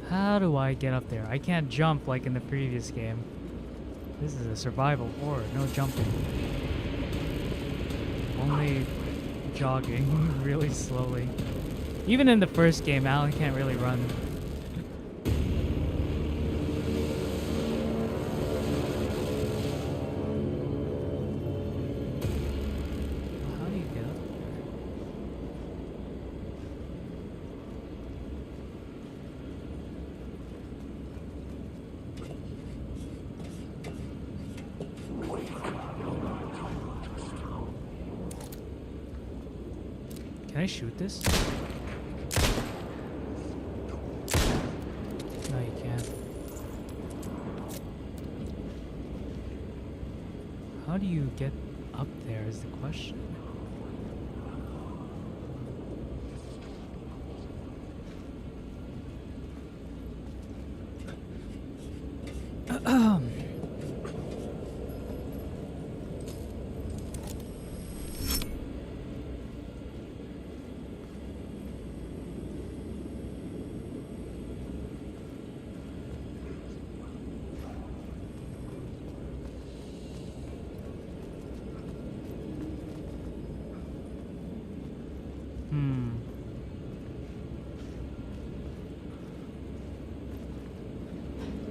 How do I get up there? I can't jump like in the previous game. This is a survival horror, no jumping. Only jogging really slowly. Even in the first game, Alan can't really run. How do you get up there? Can I shoot this? No, you can't. How do you get up there is the question.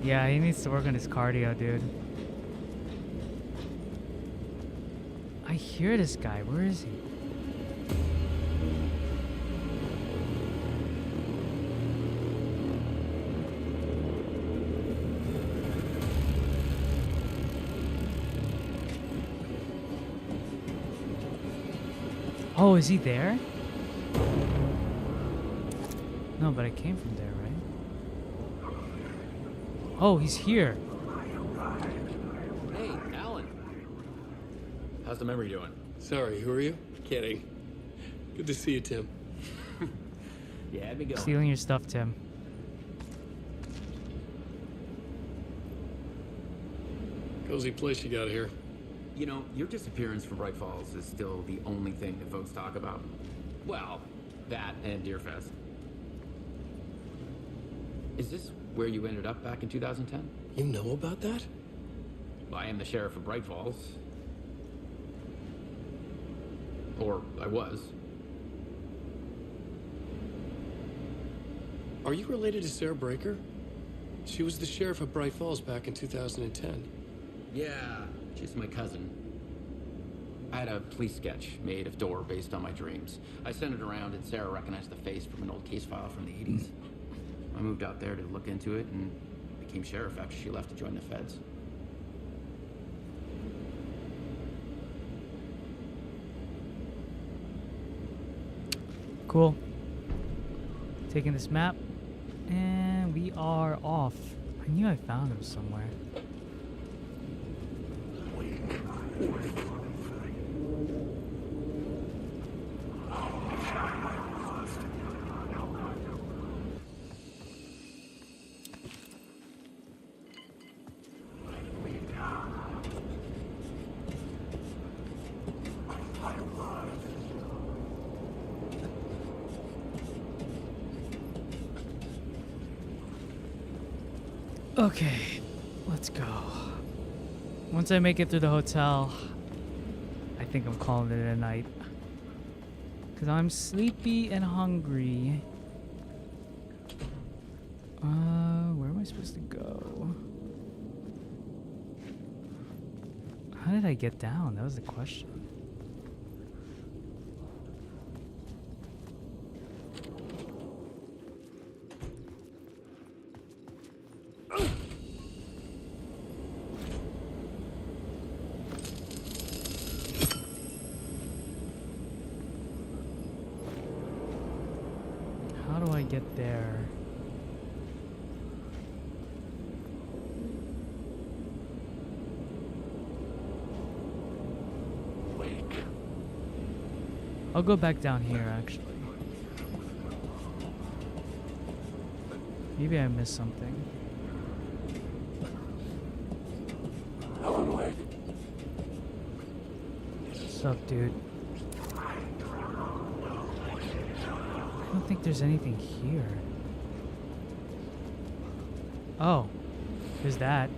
Yeah, he needs to work on his cardio, dude. I hear this guy. Where is he? Oh, is he there? No, but I came from there, right? Oh, he's here. Hey, Alan. How's the memory doing? Sorry, who are you? Kidding. Good to see you, Tim. Yeah, had me going. Stealing your stuff, Tim. Cozy place you got here. You know, your disappearance from Bright Falls is still the only thing that folks talk about. Well, that and Deerfest. Is this where you ended up back in 2010? You know about that? I am the sheriff of Bright Falls. Or I was. Are you related to Sarah Breaker? She was the sheriff of Bright Falls back in 2010. Yeah, she's my cousin. I had a police sketch made of Door based on my dreams. I sent it around and Sarah recognized the face from an old case file from the 80s. I moved out there to look into it and became sheriff after she left to join the feds. Cool. Taking this map, and we are off. I knew I found him somewhere. Okay, let's go. Once I make it through the hotel, I think I'm calling it a night. Because I'm sleepy and hungry. Where am I supposed to go? How did I get down? That was the question. get there? I'll go back down here, actually. Maybe I missed something. Alan Wake. What's up, dude? I don't think there's anything here. Oh, there's that.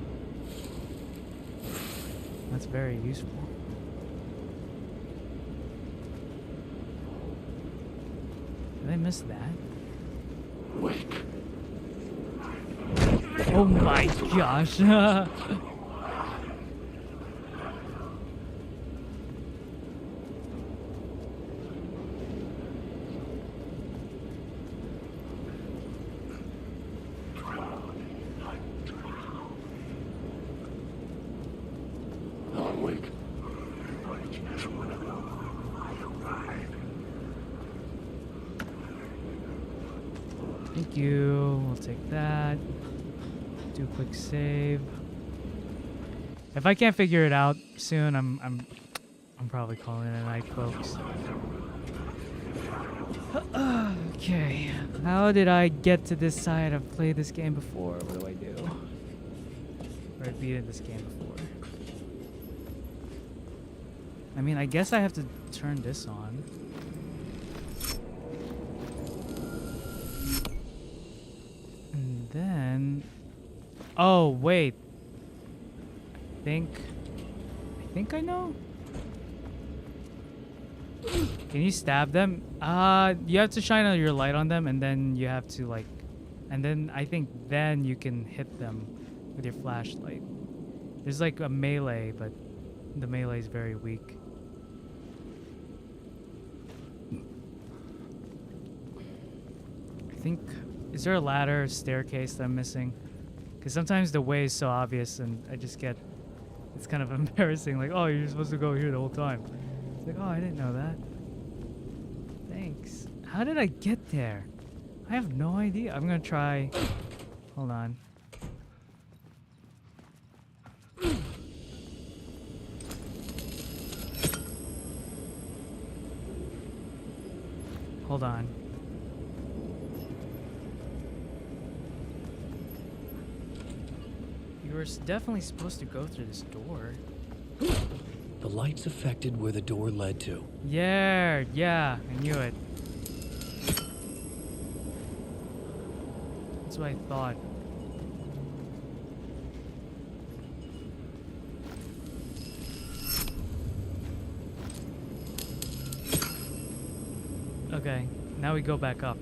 That's very useful. Did I miss that? Wake. Oh my gosh. Alan Wake. Thank you. We'll take that. Do a quick save. If I can't figure it out soon, I'm probably calling it a night, folks. Okay. How did I get to this side? I've played this game before. What do I do? Or I've beaten this game before. I mean, I guess I have to turn this on. And then... Oh, wait. I think I know. Can you stab them? You have to shine your light on them, and then you have to like, and then I think then you can hit them with your flashlight. There's like a melee, but the melee is very weak. I think, is there a ladder or staircase that I'm missing? Because sometimes the way is so obvious, and I just get, it's kind of embarrassing. Like, oh, you're supposed to go here the whole time. It's like, oh, I didn't know that. Thanks. How did I get there? I have no idea. I'm gonna try. Hold on. Hold on. You were definitely supposed to go through this door. The light's affected where the door led to. Yeah, I knew it. That's what I thought. Okay, now we go back up.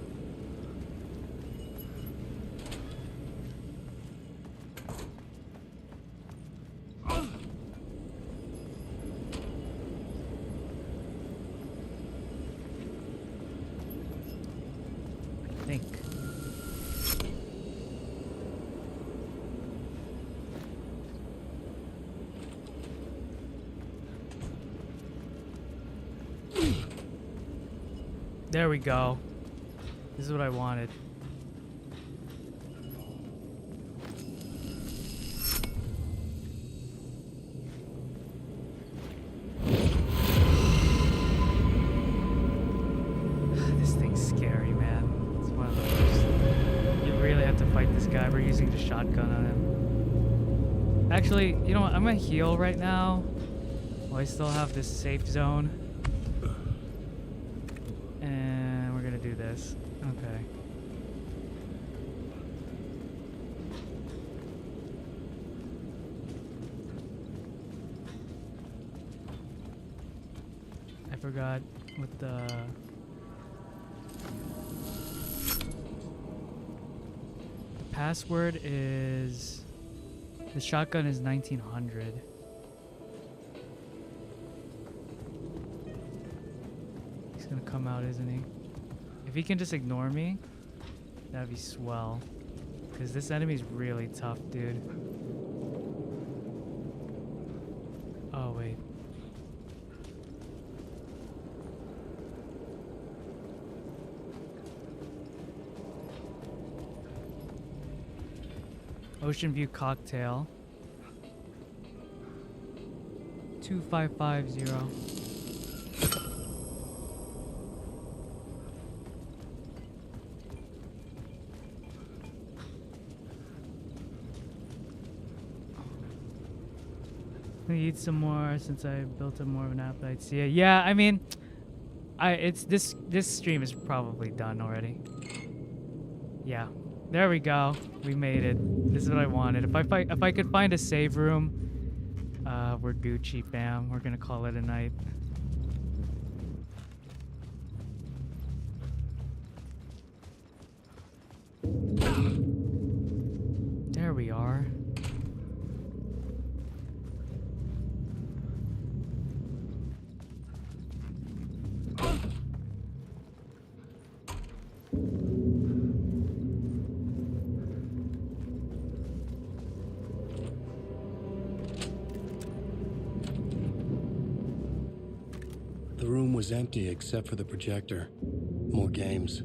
There we go. This is what I wanted. This thing's scary, man. It's one of the worst. You really have to fight this guy. We're using the shotgun on him. Actually, you know what? I'm gonna heal right now while I still have this safe zone. And we're gonna do this. Okay. I forgot what the password is. The shotgun is 1900. He's gonna come out, isn't he? If he can just ignore me, that'd be swell. Because this enemy's really tough, dude. Oh, wait. Ocean View Cocktail. 2550. Gonna eat some more since I built up more of an appetite. See, yeah, I mean, it's this stream is probably done already. Yeah, there we go. We made it. This is what I wanted. If I could find a save room, we're Gucci, fam. We're gonna call it a night. There we are. The room was empty except for the projector. More games.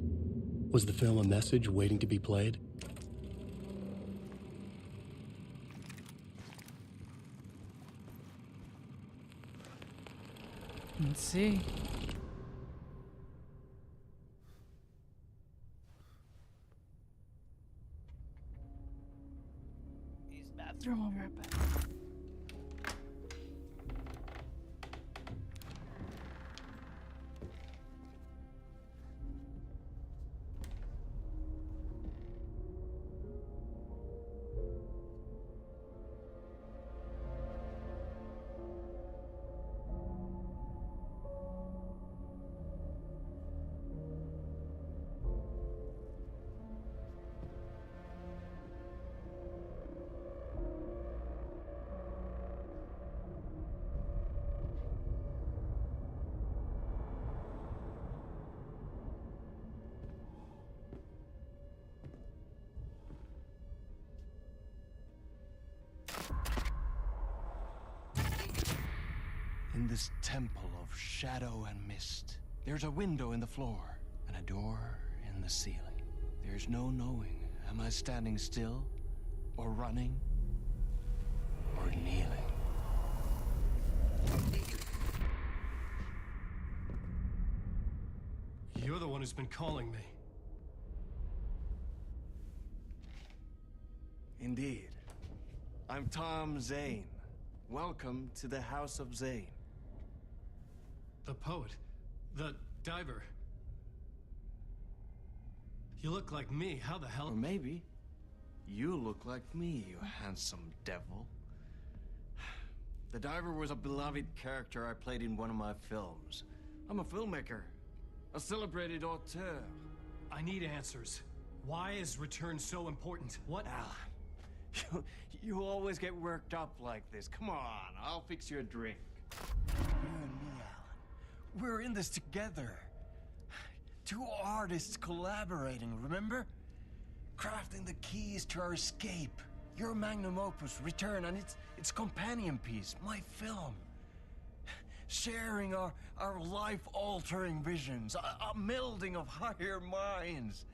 Was the film a message waiting to be played? Let's see. Use the bathroom. I'll be right back. In this temple of shadow and mist, there's a window in the floor and a door in the ceiling. There's no knowing, am I standing still, or running, or kneeling? You're the one who's been calling me. Indeed. I'm Tom Zane. Welcome to the House of Zane. The poet. The diver. You look like me. How the hell? Or maybe you look like me, you handsome devil. The diver was a beloved character I played in one of my films. I'm a filmmaker, a celebrated auteur. I need answers. Why is Return so important? What? Alan, you always get worked up like this. Come on, I'll fix you a drink. You and me, Alan. We're in this together. Two artists collaborating, remember? Crafting the keys to our escape. Your magnum opus, Return, and its companion piece, my film. Sharing our life-altering visions, a melding of higher minds.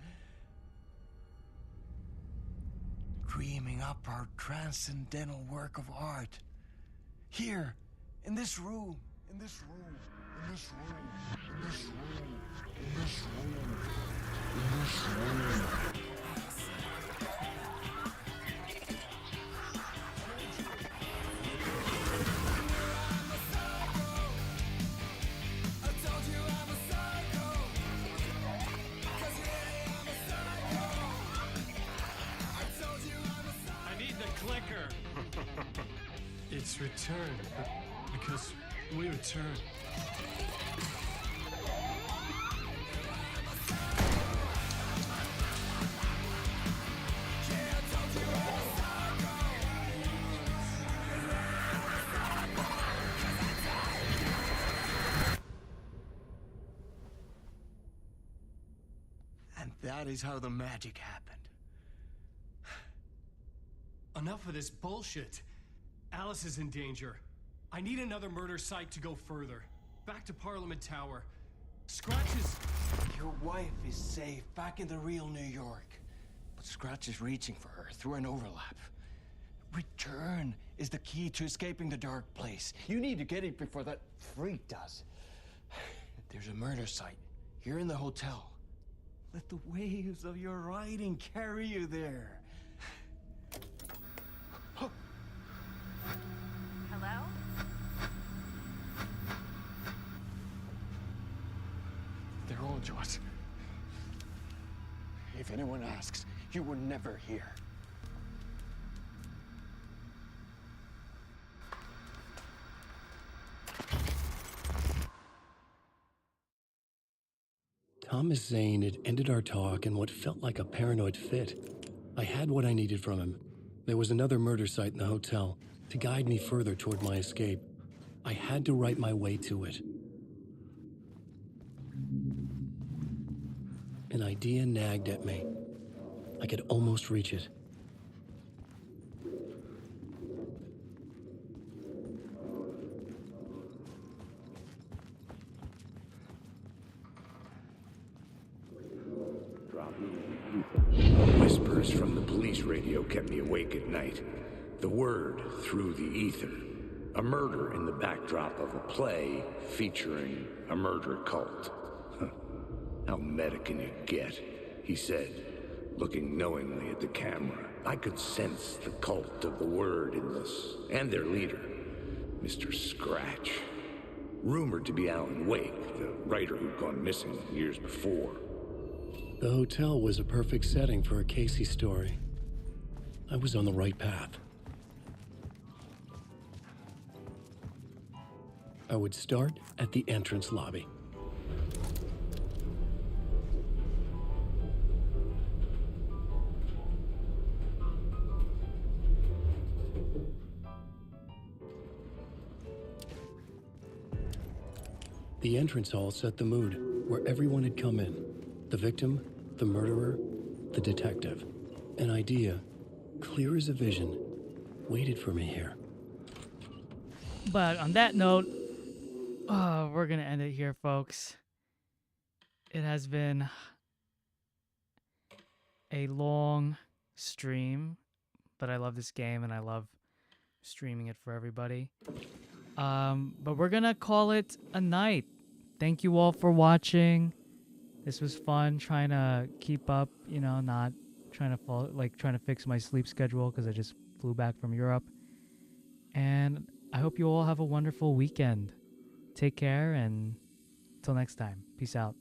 Dreaming up our transcendental work of art. Here, in this room, in this room, in this room, in this room, in this room, in this room. It's Return, because we return. And that is how the magic happened. Enough of this bullshit. Alice is in danger. I need another murder site to go further. Back to Parliament Tower. Scratch is... Your wife is safe, back in the real New York. But Scratch is reaching for her through an overlap. Return is the key to escaping the dark place. You need to get it before that freak does. There's a murder site here in the hotel. Let the waves of your riding carry you there. Hello? They're all yours. If anyone asks, you were never here. Thomas Zane had ended our talk in what felt like a paranoid fit. I had what I needed from him. There was another murder site in the hotel to guide me further toward my escape. I had to write my way to it. An idea nagged at me. I could almost reach it. Whispers from the police radio kept me awake at night. The word through the ether. A murder in the backdrop of a play featuring a murder cult. How meta can you get? He said, looking knowingly at the camera. I could sense the cult of the word in this, and their leader, Mr. Scratch. Rumored to be Alan Wake, the writer who'd gone missing years before. The hotel was a perfect setting for a Casey story. I was on the right path. I would start at the entrance lobby. The entrance hall set the mood, where everyone had come in. The victim, the murderer, the detective. An idea, clear as a vision, waited for me here. But on that note, we're going to end it here, folks. It has been a long stream, but I love this game and I love streaming it for everybody. But we're going to call it a night. Thank you all for watching. This was fun trying to keep up, not trying to fix my sleep schedule because I just flew back from Europe. And I hope you all have a wonderful weekend. Take care, and till next time. Peace out.